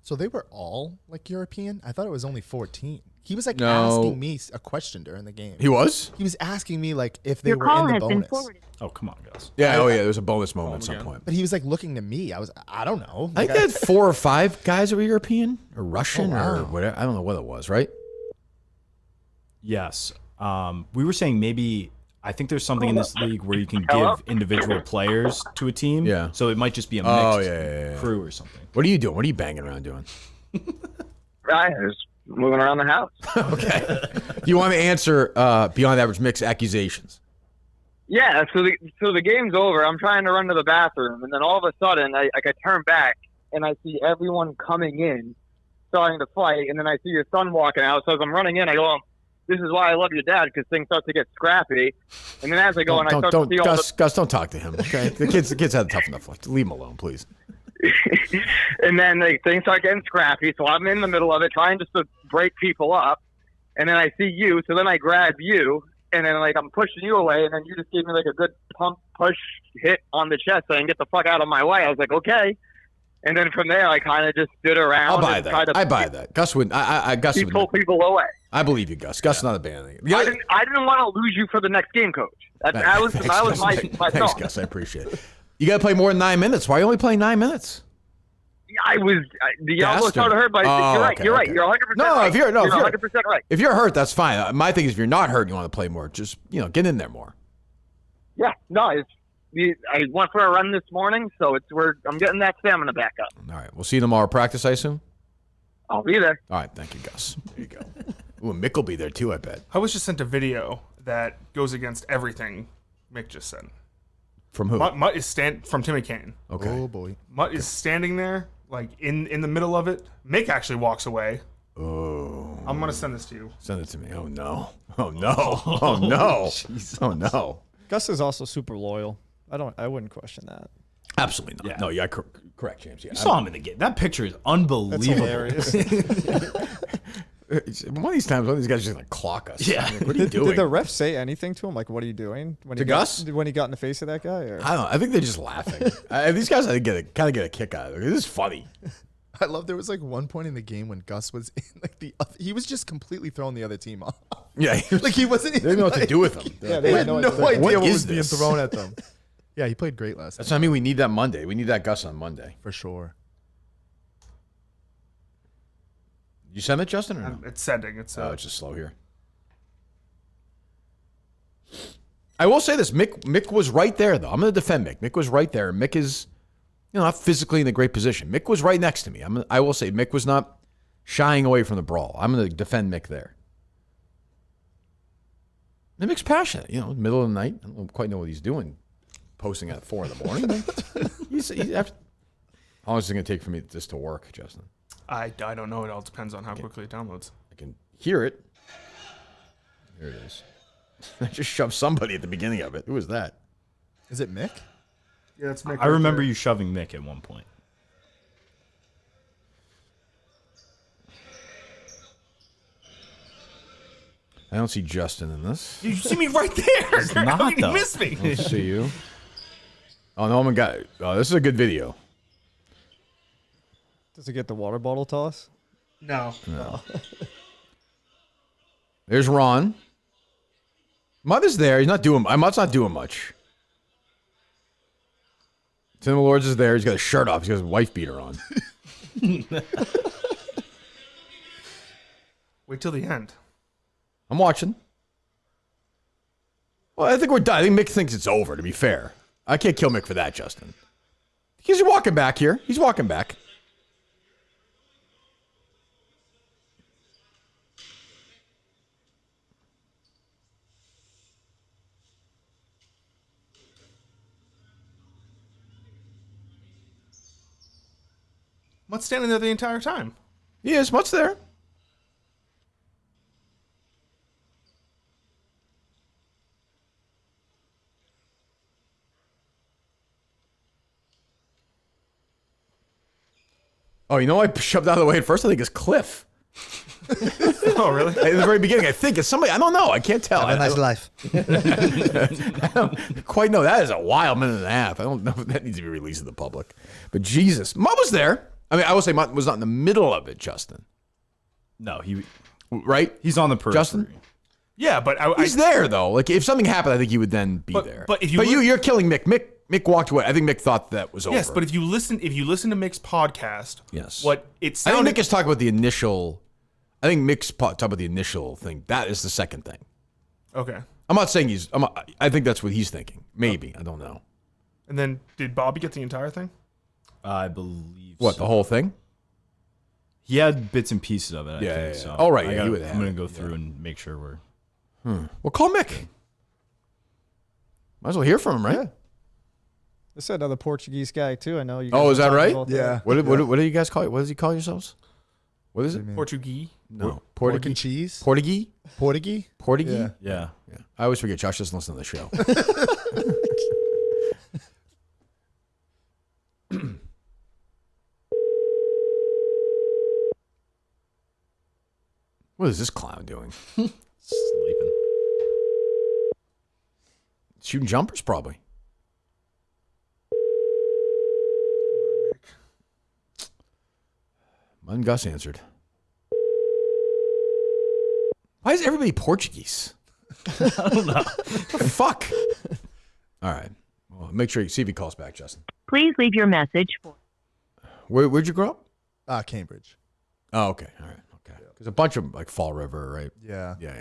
So they were all like European. I thought it was only 14. He was like No. asking me a question during the game. He was. He was asking me like if they Your were call in the has been bonus. forwarded. Oh come on, Gus. Yeah. Oh yeah. There was a bonus moment at some again. point. But he was like looking to me. I don't know. I think Like, they had 4 or 5 guys that were European or Russian Oh, wow. or whatever. I don't know what it was, right? Yes. We were saying maybe I think there's something in this league where you can give individual players to a team. Yeah. So it might just be a mixed crew or something. What are you doing? What are you banging around doing? I was moving around the house. Okay. Do you want to answer beyond average mix accusations? Yeah, so the game's over. I'm trying to run to the bathroom, and then all of a sudden, I turn back, and I see everyone coming in, starting to fight, and then I see your son walking out. So as I'm running in, I go, this is why I love your dad, because things start to get scrappy. And then as I go, I start to see all Gus, don't talk to him, okay? The kids had a tough enough life. Leave him alone, please. And then things start getting scrappy, so I'm in the middle of it, trying just to break people up. And then I see you, so then I grab you, and then I'm pushing you away, and then you just gave me a good pump push hit on the chest saying, get the fuck out of my way. I was like, okay. And then from there, I kind of just stood around. I'll buy that. I buy that. Gus would. Gus would pull people away. I believe you, Gus. Gus is not a bad thing. I didn't want to lose you for the next game, coach. That was my Thanks, thought. Gus. I appreciate it. You got to play more than 9 minutes. Why are you only playing 9 minutes? The elbow started hurt, but you're right. You're 100% right. You're 100% right. If you're hurt, that's fine. My thing is, if you're not hurt, and you want to play more. Just get in there more. Yeah, no, I went for a run this morning, so I'm getting that stamina back up. All right, we'll see you tomorrow. Practice, I assume. I'll be there. All right, thank you, Gus. There you go. Ooh, Mick will be there too, I bet. I was just sent a video that goes against everything Mick just said. From who? Mut is from Timmy Kane. Okay. Oh boy. Mut is standing there, in the middle of it. Mick actually walks away. Oh. I'm gonna send this to you. Send it to me. Oh no. Oh no. Oh no. Oh no. Gus is also super loyal. I wouldn't question that. Absolutely not. Yeah. No, yeah, correct, James. Yeah, You saw him in the game. That picture is That's unbelievable. hilarious. One of these times, one of these guys just clock us. Yeah. What are you doing? Did the ref say anything to him? What are you doing? Gus? When he got in the face of that guy? Or? I don't know. I think they're just laughing. These guys, I think, kind of get a kick out of it. This is funny. I love there was one point in the game when Gus was in he was just completely throwing the other team off. Yeah. He wasn't. They didn't know what to do with them. Yeah, They had no idea what is was being this? thrown at them. Yeah, he played great last night. That's what I mean. We need that Monday. We need that Gus on Monday. For sure. You send it, Justin, or no? It's sending. It's It's just slow here. I will say this. Mick was right there, though. I'm going to defend Mick. Mick was right there. Mick is, not physically in a great position. Mick was right next to me. I will say Mick was not shying away from the brawl. I'm going to defend Mick there. And Mick's passionate. Middle of the night. I don't quite know what he's doing, posting at 4 in the morning. How long is it going to take for me this to work, Justin? I don't know. It all depends on how quickly it downloads. I can hear it. Here it is. I just shoved somebody at the beginning of it. Who was that? Is it Mick? Yeah, that's Mick. I remember you shoving Mick at one point. I don't see Justin in this. You see me right there. It's not, How did you though. miss me? I don't see you. Oh, no one got. Oh, this is a good video. Does it get the water bottle toss? No. There's Ron. Mutt is there. Mutt's not doing much. Tim Lords is there. He's got his shirt off. He's got his wife beater on. Wait till the end. I'm watching. Well, I think we're done. I think Mick thinks it's over, to be fair. I can't kill Mick for that, Justin. He's walking back here. He's walking back. Mutt's standing there the entire time. He is. Mutt's there. Oh, you know I shoved out of the way at first? I think it's Cliff. Oh, really? At the very beginning, I think it's somebody. I don't know. I can't tell. Have a nice life. I don't quite know. That is a wild minute and a half. I don't know if that needs to be released to the public. But Jesus. Mutt was there. I mean, I will say Mutt was not in the middle of it, Justin. No, Right? he's on the periphery. Justin? Yeah, but He's there, though. Like, if something happened, I think he would then be there. But if you're killing Mick. Mick walked away. I think Mick thought that was over. yes, but if you listen to Mick's podcast, yes, what it I sounded. think Mick is talking about the initial. I think Mick's talking about the initial thing. That is the second thing. Okay. I'm not saying I think that's what he's thinking. Maybe. I don't know. And then did Bobby get the entire thing? I believe. What, so. the whole thing? He had bits and pieces of it. I think, yeah. So Oh, right, yeah, he would I'm have going it, to go through and make sure we're. Well, call Mick. Might as well hear from him, right? Yeah. This is another Portuguese guy too. I know you. Oh, guys is were that talking right? about that. Yeah. What do you guys call it? What does he call yourselves? What is it? Portuguese. No. Pork and cheese. Portuguese? Portuguese. Portuguese? Yeah. Yeah. I always forget. Josh doesn't listen to the show. What is this clown doing? Sleeping. Shooting jumpers, probably. Mut and Gus answered. Why is everybody Portuguese? I don't know. What the fuck? All right. Well, make sure you see if he calls back, Justin. Please leave your message for. Where'd you grow up? Cambridge. Oh, okay. All right. Okay. There's a bunch of like Fall River, right? Yeah. Yeah.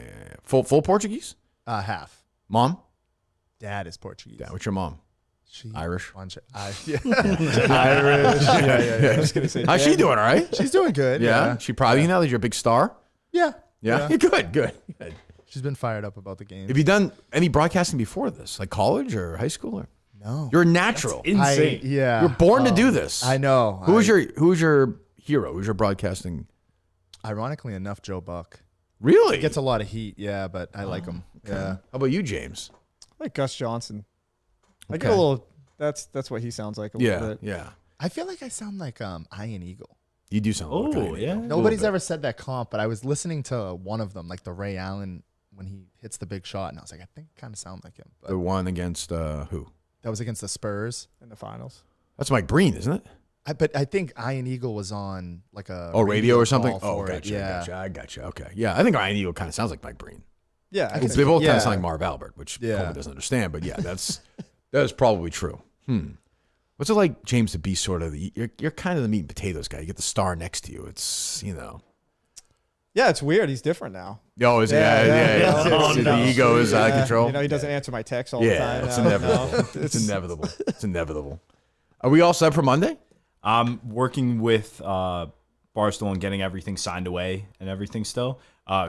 Full Portuguese? Half. Mom? Dad is Portuguese. Yeah. What's your mom? She Irish? Yeah. Irish. Yeah. I was gonna say. How's she doing? All right. She's doing good. Yeah. She proud of you now that you're a big star? Yeah. Yeah. Good. She's been fired up about the game. Have you done any broadcasting before this, like college or high school? Or? No. You're a natural. Insane. Yeah. You're born to do this. I know. Who's your hero? Who's your broadcasting? Ironically enough, Joe Buck. Really? He gets a lot of heat, yeah, but I like him. Okay. Yeah. How about you, James? I like Gus Johnson. I get Okay. a little. That's what he sounds like a little bit. Yeah. I feel like I sound like Iron Eagle. You do sound. Oh, like Iron yeah. Eagle. Nobody's ever said that comp, but I was listening to one of them, like the Ray Allen when he hits the big shot, and I was like, I think I kind of sound like him. But The one against who? that was against the Spurs. In the finals. That's Mike Breen, isn't it? But I think Iron Eagle was on like a Radio or something. call Oh, for it. gotcha. Yeah. I gotcha. Okay. Yeah, I think Iron Eagle kind of sounds like Mike Breen. Yeah, I They can both kind yeah. of sound like Marv Albert, which Yeah. Coleman doesn't understand. But yeah, that is probably true. What's it like, James, to be sort of you're kind of the meat and potatoes guy. You get the star next to you. It's Yeah, it's weird. He's different now. Oh, is yeah. Oh, The no. ego is out of Yeah, control. You know, he doesn't answer my texts all the Yeah, time. it's now. inevitable. No, It's inevitable. It's inevitable. Are we all set for Monday? I'm working with Barstool and getting everything signed away and everything still.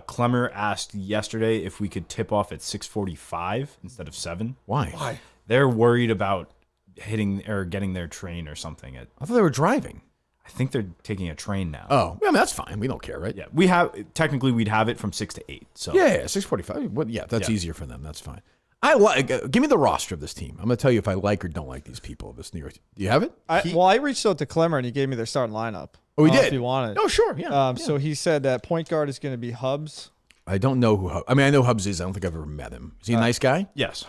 Clemer asked yesterday if we could tip off at 6:45 instead of 7. Why? They're worried about hitting or getting their train or something. I thought they were driving. I think they're taking a train now. Oh, I mean, that's fine. We don't care, right? Yeah, we have technically we'd have it from 6 to 8. So Yeah, 6:45. Well, yeah, that's easier for them. That's fine. I like. Give me the roster of this team. I'm going to tell you if I like or don't like these people. This New York. Do you have it? I reached out to Klemmer and he gave me their starting lineup. Oh, he I don't know did? If you wanted. Oh, sure. Yeah. So he said that point guard is going to be Hubs. I don't know who. I mean, I know Hubs is. I don't think I've ever met him. Is he a nice guy? yes,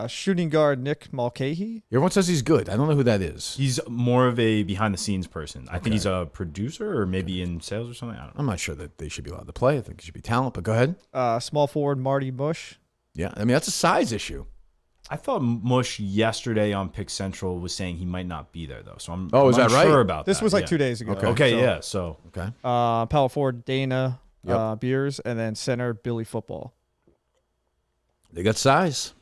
Shooting guard Nick Mulcahy. Everyone says he's good. I don't know who that is. he's more of a behind the scenes person. I think he's a producer or maybe in sales or something. I don't know. I'm not sure that they should be allowed to play. I think it should be talent. But go ahead. Small forward Marty Bush. Yeah. I mean, that's a size issue. I thought Mush yesterday on Pick Central was saying he might not be there though. So I'm Oh, is that right? unsure about This that. was like Yeah. 2 days ago. Okay, So, yeah. So Okay. Power forward Dana Yep. Beers, and then center Billy Football. They got size.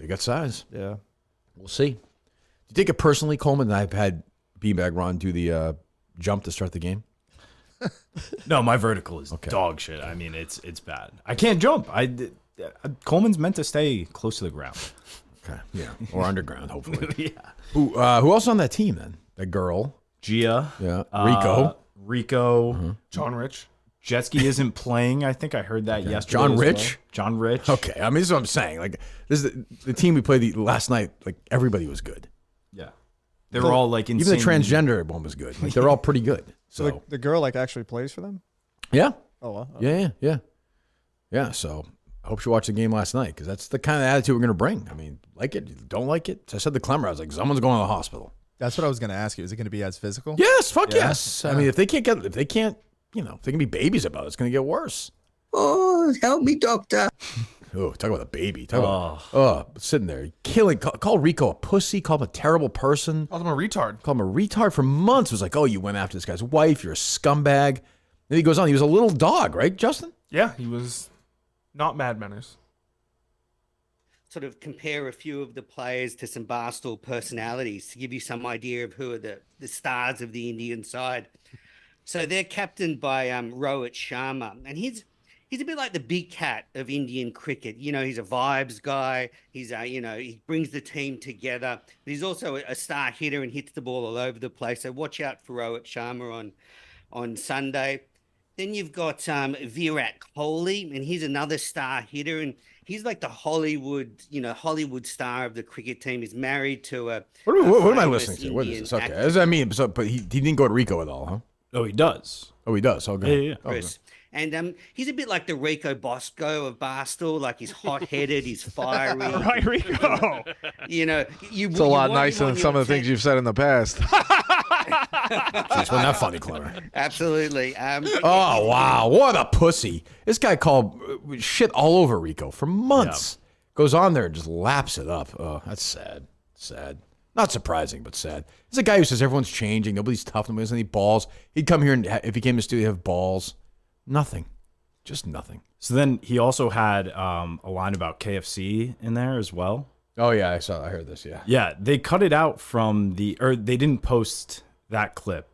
Yeah. We'll see. Do you take it personally, Coleman, that I've had Beanbag Ron do the jump to start the game? no, my vertical is dog shit. I mean, it's bad. I can't jump. Coleman's meant to stay close to the ground. Okay. Yeah. Or underground, hopefully. Yeah. Who else on that team then? That girl. Gia. Yeah. Rico. John Rich. Jetski isn't playing. I think I heard that yesterday. John as Rich? well. John Rich. Okay. I mean, this is what I'm saying. Like, this is the team we played last night. Like, everybody was good. Yeah. They were all like insane. Even the transgender one was good. Like, they're all pretty good. So, The girl actually plays for them. yeah. Oh, wow. Yeah. So, I hope you watched the game last night because that's the kind of attitude we're going to bring. I mean, like it, don't like it. So I said to Clemer, I was like, someone's going to the hospital. That's what I was going to ask you. Is it going to be as physical? Yes. Fuck yes. I mean, if they can be babies about it, it's going to get worse. Oh, help me, doctor. Oh, talk about a baby. Talk about sitting there killing. Call Rico a pussy. Call him a terrible person. Called him a retard. Call him a retard for months. It was like, oh, you went after this guy's wife. You're a scumbag. Then he goes on. He was a little dog, right, Justin? Yeah, he was not Mad Manners. sort of compare a few of the players to some Barstool personalities to give you some idea of who are the stars of the Indian side. So they're captained by Rohit Sharma, and he's a bit like the big cat of Indian cricket. You know, he's a vibes guy. He's he brings the team together. But he's also a star hitter and hits the ball all over the place. So watch out for Rohit Sharma on Sunday. Then you've got Virat Kohli, and he's another star hitter, and he's like the Hollywood star of the cricket team. He's married to a. What am I listening to? What is this? Okay, as I mean, but he didn't go to Rico at all, huh? Oh, he does. Oh, he does. Okay. Yeah. Okay. And he's a bit like the Rico Bosco of Barstool. Like he's hot-headed, he's fiery. Right, Rico. You know, it's a lot nicer than some of the things you've said in the past. Jeez, wasn't that funny, Clemer? Absolutely. Oh, wow. What a pussy. This guy called shit all over Rico for months. Yeah. Goes on there and just laps it up. Oh, that's sad. Sad. Not surprising, but sad. He's a guy who says everyone's changing. Nobody's tough. Nobody has any balls. He'd come here and if he came to the studio, have balls. Nothing. Just nothing. So then he also had a line about KFC in there as well. Oh, yeah. I heard this, yeah. Yeah. They cut it out from they didn't post that clip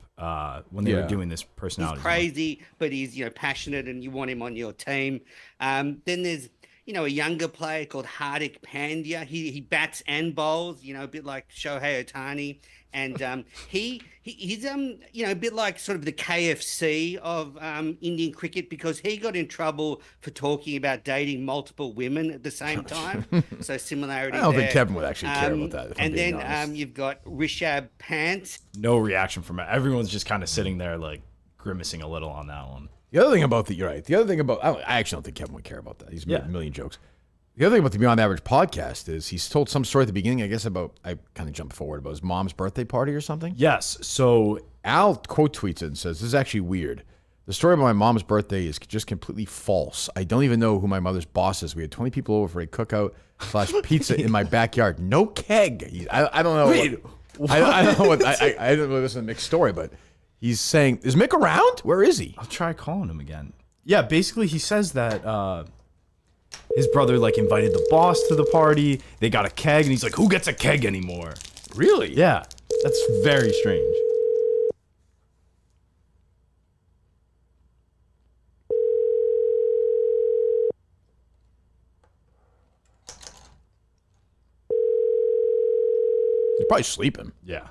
when they were doing this personality. He's crazy, but he's passionate, and you want him on your team. Then there's a younger player called Hardik Pandya. He bats and bowls. A bit like Shohei Ohtani, and he's a bit like sort of the KFC of Indian cricket, because he got in trouble for talking about dating multiple women at the same time. So similarity. I don't there. think Kevin would actually care about that. And then you've got Rishabh Pant. No reaction from it. Everyone's just kind of sitting there like grimacing a little on that one. The other thing about you're right. The other thing about I actually don't think Kevin would care about that. He's made a million jokes. The other thing about the Beyond Average podcast is he's told some story at the beginning, I guess I kind of jumped forward, about his mom's birthday party or something. Yes. So Al quote tweets it and says, "This is actually weird. The story about my mom's birthday is just completely false. I don't even know who my mother's boss is. We had 20 people over for a cookout / pizza in my backyard. No keg." I don't know. Wait, I don't know what I don't know this is a mixed story, but he's saying, is Mick around? Where is he? I'll try calling him again. Yeah, basically he says that his brother invited the boss to the party. They got a keg, and he's like, "Who gets a keg anymore?" Really? Yeah, that's very strange. He's probably sleeping. Yeah.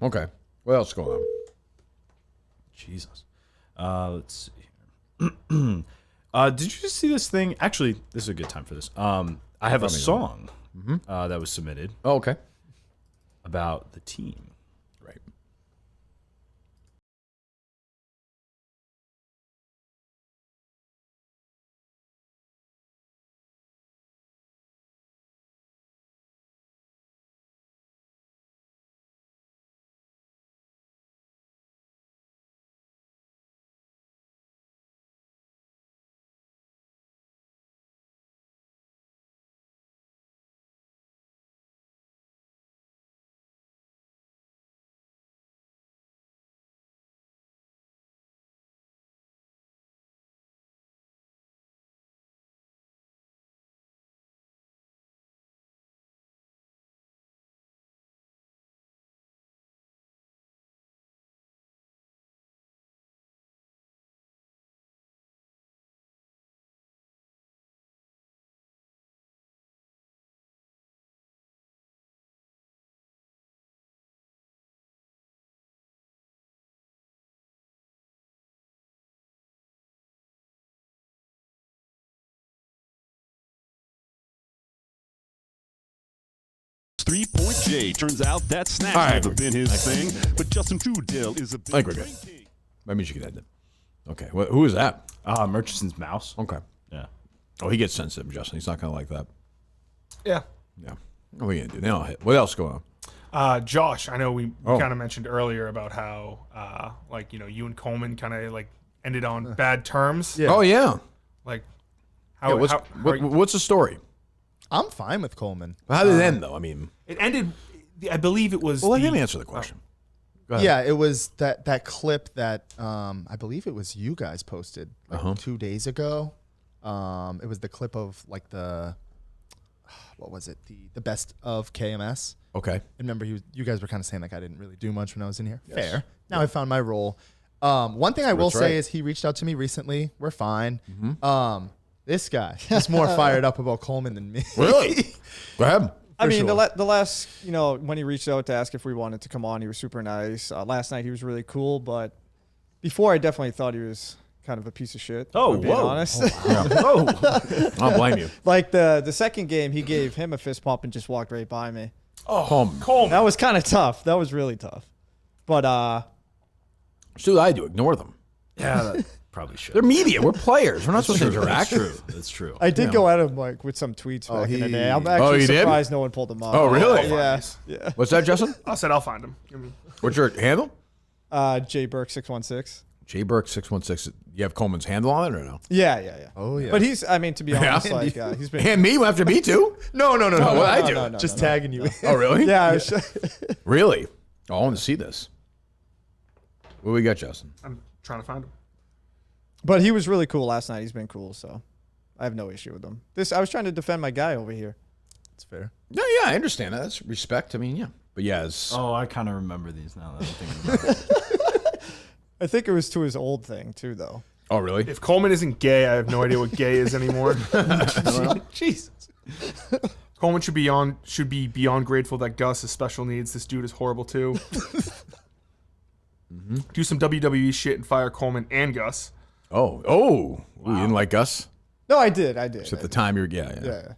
Okay. What else is going on? Jesus. Let's see here. Did you just see this thing? Actually, this is a good time for this. I have a song that was submitted. Oh, okay. About the team. Right. Three-point J. Turns out that snatch never been his thing, but Justin Trudell is a big. I think we're good. That means you can end it. Okay. Who is that? Murchison's mouse. Okay. Yeah. Oh, he gets sensitive, Justin. He's not going to like that. Yeah. Yeah. What are you going to do? They don't hit. What else going on? Josh, I know we kind of mentioned earlier about how, you and Coleman kind of ended on bad terms. Yeah. Oh, yeah. What's the story? I'm fine with Coleman. How did it end, though? I mean, it ended. I believe it was. Well, let him answer the question. Yeah, it was that clip that I believe it was you guys posted 2 days ago. It was the clip of like what was it? The best of KMS. Okay. And remember, you guys were kind of saying like I didn't really do much when I was in here. Yes. Fair. Now I found my role. One thing I will say is he reached out to me recently. We're fine. Mm-hmm. This guy is more fired up about Coleman than me. Really? Go ahead. I mean, the last, when he reached out to ask if we wanted to come on, he was super nice. Last night he was really cool, but before I definitely thought he was kind of a piece of shit. Oh, being honest. Oh, wow. I'll blame you. Like the second game, he gave him a fist pump and just walked right by me. Oh, Coleman. That was kind of tough. That was really tough. But so I do ignore them. Yeah, probably should. They're media. We're players. We're not supposed to interact. That's true. I did go at him like with some tweets back in the day. I'm actually surprised no one pulled him up. Oh, really? Yeah. What's that, Justin? I said I'll find him. What's your handle? J Burke 616. J Burke 616. You have Coleman's handle on it or no? Yeah. Oh yeah. But to be honest, he's been. And me after me too? No. What I do? No, just tagging you. Oh really? Yeah. Really? Oh, I want to see this. What we got, Justin? I'm trying to find him. But he was really cool last night. He's been cool, so I have no issue with him. I was trying to defend my guy over here. That's fair. Yeah, I understand that. That's respect. I mean, yeah. But yeah, I kind of remember these now that I'm thinking about it. I think it was to his old thing too, though. Oh, really? If Coleman isn't gay, I have no idea what gay is anymore. Jesus. Coleman should be beyond grateful that Gus has special needs. This dude is horrible too. Do some WWE shit and fire Coleman and Gus. Oh. Wow. You didn't like Gus? No, I did. Just at the time you were, yeah.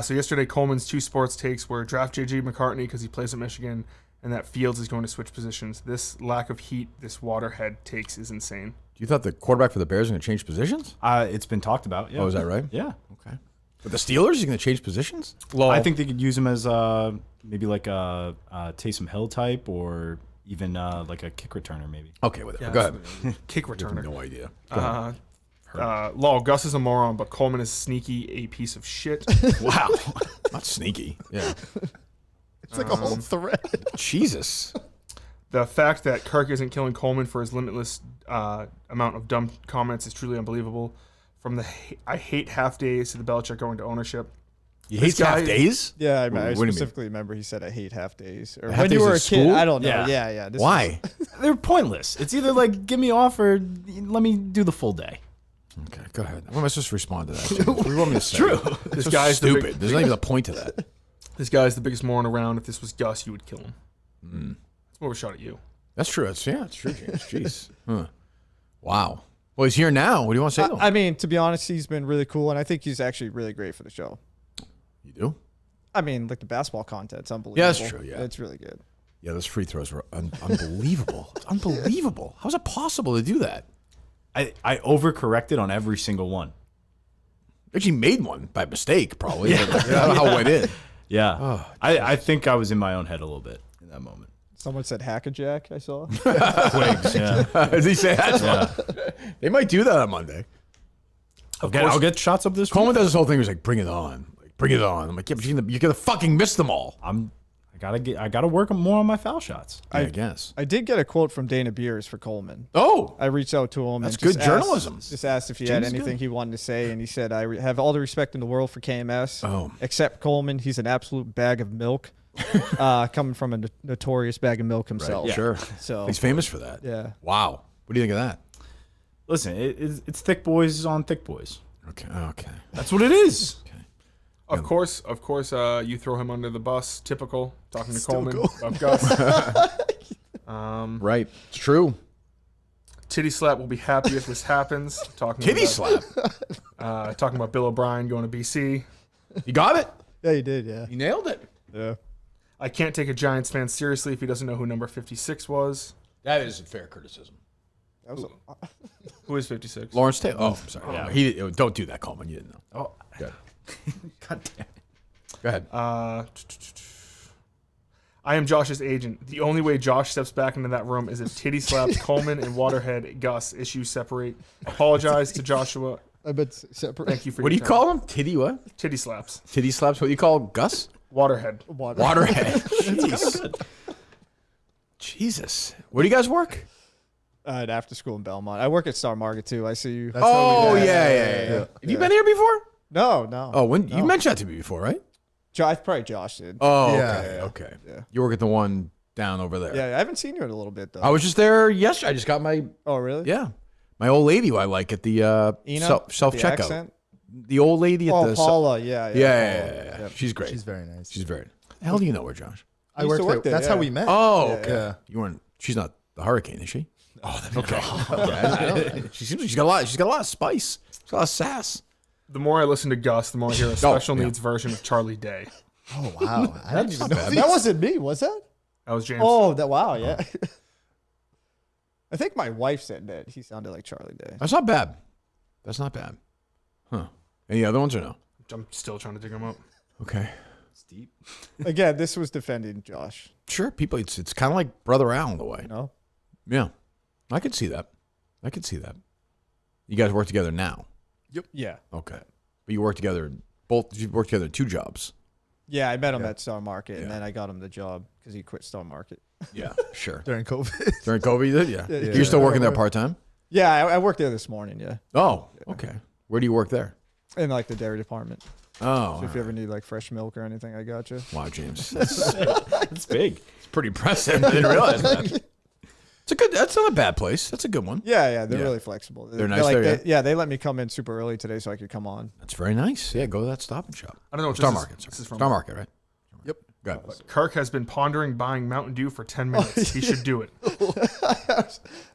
So yesterday, Coleman's two sports takes were draft J.J. McCartney because he plays at Michigan, and that Fields is going to switch positions. This lack of heat, this waterhead takes is insane. You thought the quarterback for the Bears was going to change positions? It's been talked about. Yeah. Oh, is that right? Yeah. Okay. But the Steelers, he's going to change positions? Well, I think they could use him as maybe like a Taysom Hill type or even like a kick returner maybe. Okay, whatever. Go ahead. Kick returner. No idea. Lol, Gus is a moron, but Coleman is sneaky, a piece of shit. Wow. Not sneaky. Yeah. It's like a whole thread. Jesus. The fact that Kirk isn't killing Coleman for his limitless amount of dumb comments is truly unbelievable. From the I hate half days to the Belichick going to ownership. You hate half days? Yeah, I specifically remember he said I hate half days. Or when you were a kid, I don't know. Yeah. Why? They're pointless. It's either like get me off or let me do the full day. Okay, go ahead. What am I supposed to respond to that? What do you want me to say? True. This so guy's stupid. There's not even a point to that. This guy's the biggest moron around. If this was Gus, you would kill him. It's more of a shot at you. That's true. It's true, James. Jeez. Huh. Wow. Well, he's here now. What do you want to say to him? I mean, to be honest, he's been really cool, and I think he's actually really great for the show. You do? I mean, like the basketball content's unbelievable. Yeah, that's true. Yeah, it's really good. Yeah, those free throws were unbelievable. It's unbelievable. How's it possible to do that? I overcorrected on every single one. Actually made one by mistake, probably. Yeah. I don't know how it went in. Yeah. Oh, I think I was in my own head a little bit in that moment. Someone said hack-a-jack, I saw. Twigs, yeah. Does he say that? Yeah. They might do that on Monday. I'll get shots up this Coleman week. does this whole thing. He's like, bring it on. Bring it on. I'm like, yeah, but you're gonna fucking miss them all. I gotta work more on my foul shots. I guess. I did get a quote from Dana Beers for Coleman. Oh, I reached out to him. That's and good journalism. Just asked if he had anything he wanted to say, and he said, "I have all the respect in the world for KMS, except Coleman. He's an absolute bag of milk, coming from a notorious bag of milk himself. Right, sure. So he's famous for that. Yeah. Wow. What do you think of that? Listen, it's thick boys on thick boys. Okay. That's what it is. Of course, you throw him under the bus. Typical. Talking to Coleman of Gus. Right. It's true. Titty Slap will be happy if this happens. Titty Slap? Talking about Bill O'Brien going to BC. You got it? Yeah, you did, yeah. You nailed it. Yeah. I can't take a Giants fan seriously if he doesn't know who number 56 was. That is a fair criticism. Who is 56? Lawrence Taylor. Oh, I'm sorry. Yeah. Don't do that, Coleman. You didn't know. Oh. Good. God damn it. Go ahead. I am Josh's agent. The only way Josh steps back into that room is if Titty slaps Coleman and Waterhead Gus. Issues separate. Apologize to Joshua. I bet separate. Thank you for What do you call him? Titty what? Titty slaps. Titty slaps. What do you call Gus? Waterhead. Waterhead. Jeez. Jesus. Where do you guys work? At after school in Belmont. I work at Star Market too. I see you. Yeah. Have you been here before? No. Oh, you mentioned that to me before, right? Probably Josh did. Oh, Yeah. okay. Yeah. You work at the one down over there. Yeah, I haven't seen you in a little bit though. I was just there yesterday. I just got my. Oh, really? Yeah, my old lady who I like at the self The checkout. accent? The old lady at the Paula. Yeah. Yeah. She's great. She's very nice. She's very. The hell do you know her, Josh? I worked there. That's how we met. Oh, okay. Yeah. You weren't. She's not the hurricane, is she? Oh, okay. She's got a lot. She's got a lot of spice. She's got a lot of sass. The more I listen to Gus, the more I hear a special needs version of Charlie Day. Oh wow! I didn't even know that wasn't me, was that? That was James. Oh, wow, yeah. I think my wife said that he sounded like Charlie Day. That's not bad. Huh? Any other ones or no? I'm still trying to dig them up. Okay. It's deep. Again, this was defending Josh. Sure, people. It's kind of like Brother Al in a way. No. Yeah, I could see that. You guys work together now. Yep. Yeah. Okay, but you work together. You work together in 2 jobs. Yeah, I met him at Star Market, and then I got him the job because he quit Star Market. Yeah, sure. During COVID. During COVID, you did? Yeah. You're still working there part time? Yeah, I worked there this morning. Yeah. Oh, okay. Where do you work there? In like the dairy department. Oh. So if you ever need like fresh milk or anything, I got you. Wow, James, that's big. It's pretty impressive. I didn't realize that. That's not a bad place. That's a good one. Yeah, they're really flexible. They're nice there, they let me come in super early today so I could come on. That's very nice. Yeah, go to that Stop and Shop. I don't know what Star this Market. This is from. Star Market, right? Yep. Go ahead. Kirk has been pondering buying Mountain Dew for 10 minutes. He should do it.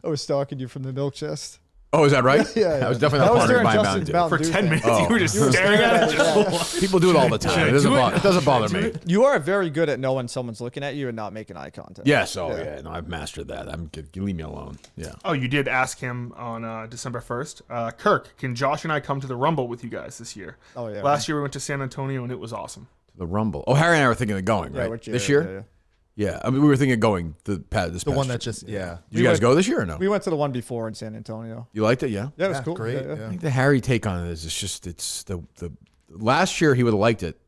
I was stalking you from the milk chest. Oh, is that right? Yeah. I was definitely not pondering buying Mountain Dew. For 10 minutes, you were just staring at it. People do it all the time. It doesn't bother me. You are very good at knowing someone's looking at you and not making eye contact. Yes. Oh, yeah. No, I've mastered that. You leave me alone. Yeah. Oh, you did ask him on December 1st. Kirk, can Josh and I come to the Rumble with you guys this year? Oh, yeah. Last year we went to San Antonio and it was awesome. The Rumble. Oh, Harry and I were thinking of going, right? This year? Yeah. I mean, we were thinking of going this past one that year. just, yeah. Did you guys go this year or no? We went to the one before in San Antonio. You liked it? Yeah. Yeah, it was cool. Great. Yeah. I think the Harry take on it is it's the last year he would have liked it,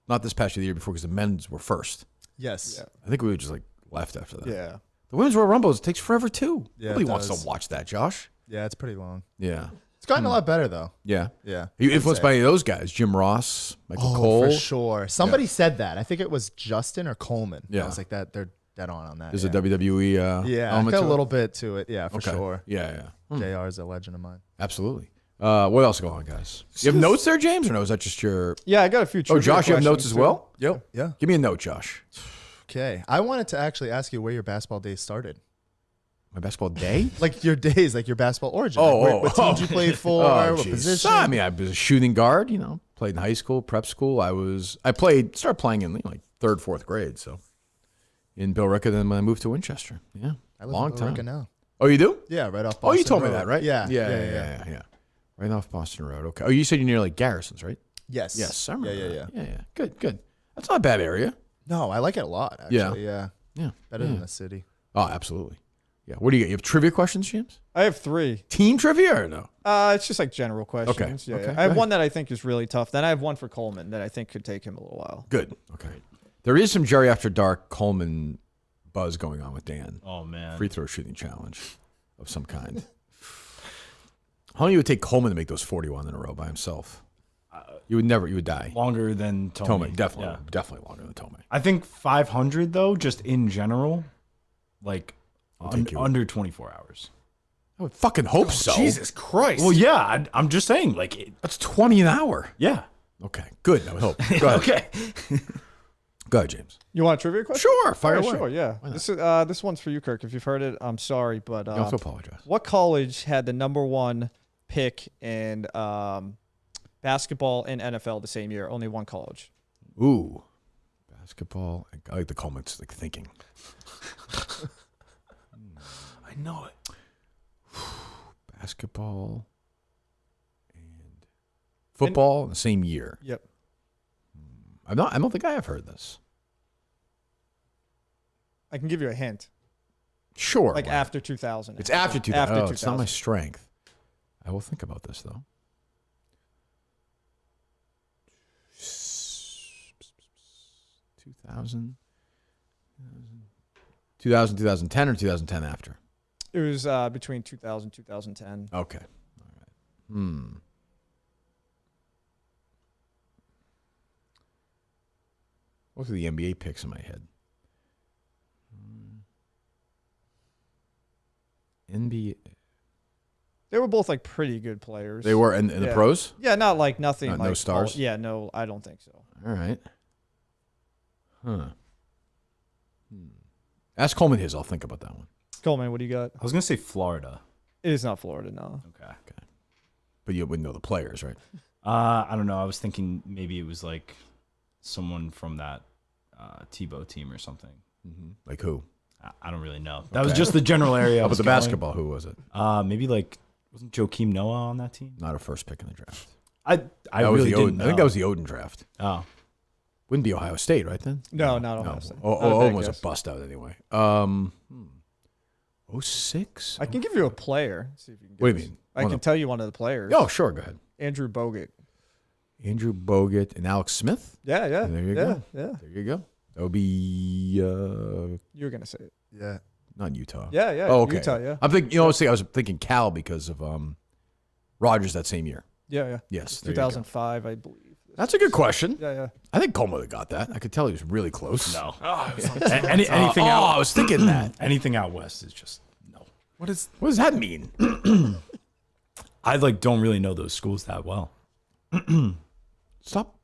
not this past year, the year before, because the men's were first. Yes. Yeah. I think we were just like left after that. Yeah. The women's Royal Rumble takes forever too. Yeah, Nobody it wants does. to watch that, Josh. Yeah, it's pretty long. Yeah. It's gotten a lot better though. Yeah. Yeah. Are you influenced by any of those guys? Jim Ross, Michael Cole. For sure. Somebody said that. I think it was Justin or Coleman. Yeah. I was like that. They're dead on that. There's a WWE yeah, element got to a little bit to it. Yeah, for Okay. sure. Yeah. JR is a legend of mine. Absolutely. What else going on, guys? You have notes there, James, or no? Is that just your? Yeah, I got a few. Oh, Josh, you have notes as well? Yep. Yeah. Give me a note, Josh. Okay. I wanted to actually ask you where your basketball days started. My basketball day? Like your days, like your basketball origin. Oh, like what teams you played for, what geez. position? I mean, I was a shooting guard. Played in high school, prep school. Started playing in like 3rd, 4th grade. So in Billerica, then when I moved to Winchester. Yeah, I live long in time Billerica now. Oh, you do? Yeah, right off. Boston Oh, you told me Road. that, right? Yeah. Right off Boston Road. Okay. Oh, you said you're near like Garrison's, right? Yes. Yes. I remember Yeah. that. Yeah. Good. That's not a bad area. No, I like it a lot. Actually. Yeah. Yeah. Better than the city. Oh, absolutely. Yeah. What do you got? You have trivia questions, James? I have 3. Team trivia or no? It's just like general questions. Okay. Yeah. I have one that I think is really tough. Then I have one for Coleman that I think could take him a little while. Good. Okay. There is some Jerry After Dark Coleman buzz going on with Dan. Oh, man. Free throw shooting challenge of some kind. How long you would take Coleman to make those 41 in a row by himself? You would die. Longer than Tomei. Definitely longer than Tomei. I think 500 though, just in general, like take you. under 24 hours. I would fucking hope so. Jesus Christ. Well, yeah, I'm just saying, like, that's 20 an hour. Yeah. Okay, good. I would hope. Go ahead. Okay. Go ahead, James. You want a trivia question? Sure, fire away. Sure, yeah. This one's for you, Kirk. If you've heard it, I'm sorry, but You don't have to apologize. what college had the #1 pick in basketball and NFL the same year? Only one college. Ooh, basketball. I like the Coleman's like thinking. I know it. Basketball and football in the same year. Yep. I don't think I have heard this. I can give you a hint. Sure. Like after 2000. It's after 2000. After 2000. It's not my strength. I will think about this though. 2000, 2010 or 2010 after? It was between 2000 and 2010. Okay. All right. What are the NBA picks in my head? NBA. They were both like pretty good players. They were in the pros? Yeah, not like nothing. Not, like no stars? Yeah, no, I don't think so. All right. Huh. Ask Coleman his. I'll think about that one. Coleman, what do you got? I was gonna say Florida. It is not Florida, no. Okay. But you wouldn't know the players, right? I don't know. I was thinking maybe it was like someone from that Tebow team or something. Like who? I don't really know. That was just the general area. How about the basketball? Who was it? Maybe like wasn't Joakim Noah on that team? Not a first pick in the draft. I really didn't know. I think that was the Oden draft. Oh. Wouldn't be Ohio State, right then? No, not Ohio State. Owen was a bust out anyway. 06? I can give you a player. See if you can What do you mean? I can tell you one of the players. Oh, sure. Go ahead. Andrew Bogut. Andrew Bogut and Alex Smith? Yeah. There you go. Yeah. There you go. That would be... You were going to say it. Yeah. Not Utah. Yeah. Oh, okay. Utah, yeah. I'm thinking, I was thinking Cal because of Rodgers that same year. Yeah. Yes. 2005, I believe. That's a good question. Yeah. I think Coleman would have got that. I could tell he was really close. No. Anything out. I was thinking that. Anything out west is just no. What does that mean? I don't really know those schools that well. Stop.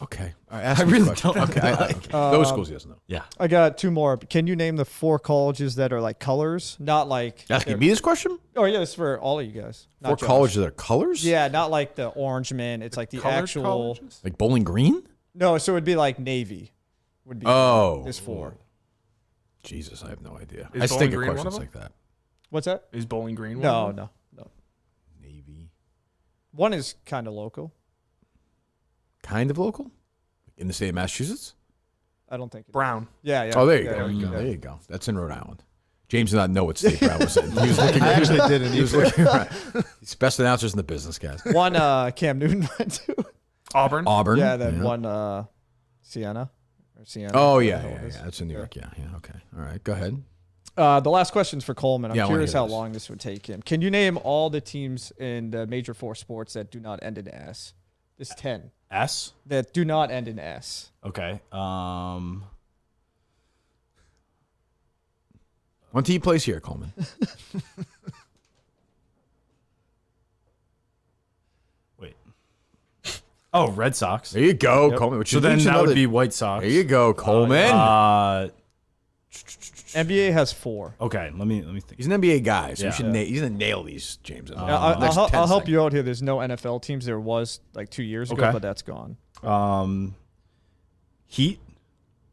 Okay. All right, I really don't. Okay. Those schools he doesn't know. Yeah. I got two more. Can you name the 4 colleges that are like colors? Not like... Asking me this question? Oh, yeah. It's for all of you guys. 4 colleges that are colors? Yeah, not like the orange man. It's like the actual... colleges? Like Bowling Green? No, so it would be like Navy. Would be this 4. Jesus, I have no idea. Is I Bowling stink at Green one questions of like that. What's that? Is Bowling Green one? No. Navy. One is kind of local. Kind of local? In the state of Massachusetts? I don't think. Brown. Yeah. Oh, there you go. There you go. That's in Rhode Island. James did not know what state Brown was in. He was looking. I actually didn't. He was looking. Right. He's best announcers in the business, guys. One Cam Newton went to. Auburn. Yeah, then one Siena. Oh, yeah. That's in New York. Yeah. Okay. All right. Go ahead. The last question's for Coleman. I'm Yeah, I wanna curious hear how this. long this would take him. Can you name all the teams in the major 4 sports that do not end in S? There's 10. S? That do not end in S. Okay. One team plays here, Coleman. Wait. Oh, Red Sox. There you go, Yep. Coleman. Which So is then that another- would be White Sox. There you go, Coleman. NBA has 4. Okay, let me think. He's an NBA guy, so Yeah. he's gonna nail these, James. in the I'll next 10 help seconds. you out here. There's no NFL teams. There was like 2 years ago, Okay. but that's gone. Heat.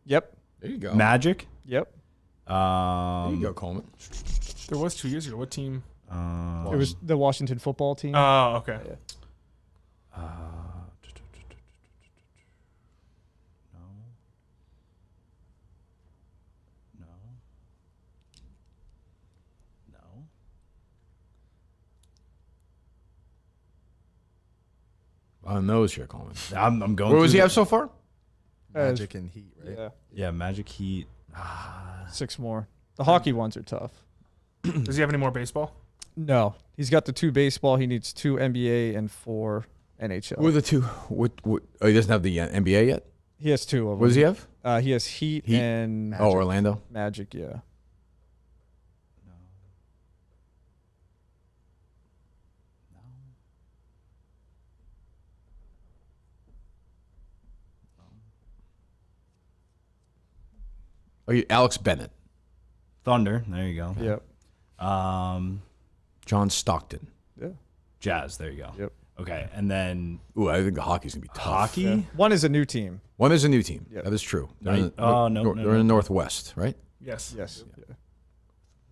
Yep. There you go. Magic. Yep. There you go, Coleman. There was 2 years ago. What team? It was the Washington football team. Oh, okay. No. On those here, Coleman. I'm going. What does through he have the- so far? Magic and Heat, right? Yeah. Yeah, Magic, Heat. 6 more. The hockey ones are tough. Does he have any more baseball? No, he's got the 2 baseball. He needs 2 NBA and 4 NHL. Who are the two? What? Oh, he doesn't have the NBA yet. He has 2 of them. What does he have? He has Heat and Oh, Orlando. Magic. Yeah. Oh, Alex Bennett. Thunder. There you go. Yep. John Stockton. Yeah. Jazz. There you go. Yep. Okay, and then Ooh, I think the hockey's gonna be tough. hockey. Yeah. One is a new team. One is a new team. Yep. That is true. They're Right. in the, Oh, no, they're in the Northwest, right? Yes. Yes. Yeah.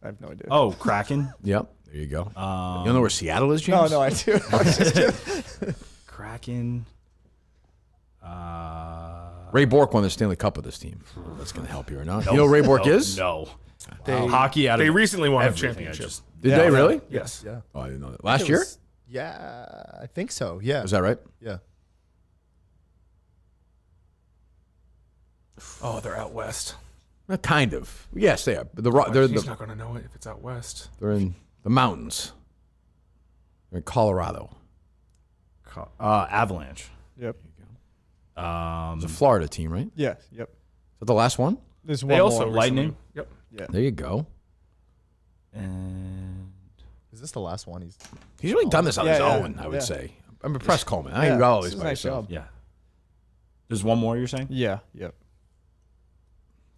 I have no idea. Oh, Kraken. Yep. There you go. You don't know where Seattle is, James? No, I do. I was just kidding. Kraken. Ray Bork won the Stanley Cup with this team. That's gonna help you or not? You know who Ray Bork is? No. They, Hockey out of They recently won a everything. championship. Did they really? Yes. Yeah. Oh, I didn't know that. I think Last it year? was- yeah, I think so. Yeah. Was that right? Yeah. Oh, they're out west. Kind of. Yes, they are. But He's not going to know it if it's out west. They're in the mountains. They're in Colorado. Avalanche. Yep. It's a Florida team, right? Yeah. Yep. Is that the last one? There's They one also more. Lightning. Yep. Yeah. There you go. And Is this the last one? He's really done this on his own, I would Yeah. say. I'm impressed, Coleman. I Yeah, think you got all this these is a by nice yourself. job. yeah. There's one more you're saying? Yeah. Yep.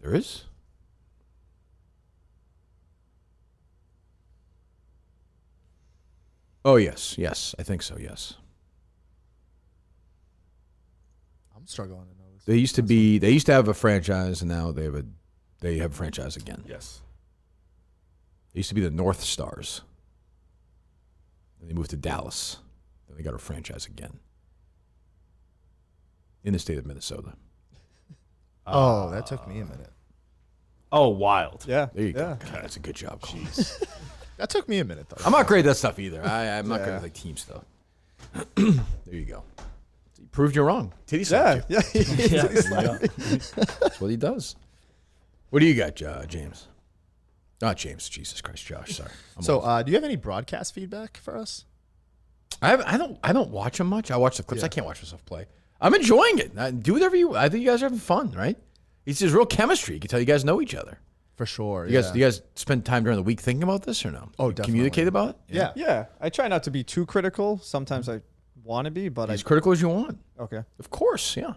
There is? Oh, yes. Yes. I think so, yes. I'm struggling to know this. They used to have a franchise, and now they have a franchise again. Yes. They used to be the North Stars. Then they moved to Dallas. Then they got a franchise again. In the state of Minnesota. Oh, that took me a minute. Oh, Wild. Yeah. There you yeah. go. God, that's a good job, Coleman. That took me a minute, though. I'm not great at that stuff either. I'm not great at like team stuff. There you go. You proved you're wrong. Titty slapped you. That's what he does. What do you got, James? Not James. Jesus Christ, Josh. Sorry. So, do you have any broadcast feedback for us? I don't watch them much. I watch the clips. I can't watch myself play. I'm enjoying it. Do whatever you. I think you guys are having fun, right? It's just real chemistry. You can tell you guys know each other. For sure. You guys spend time during the week thinking about this or no? Oh, You definitely. communicate about it. Yeah. Yeah. I try not to be too critical. Sometimes I want to be, but As critical as you want. Okay. Of course. Yeah.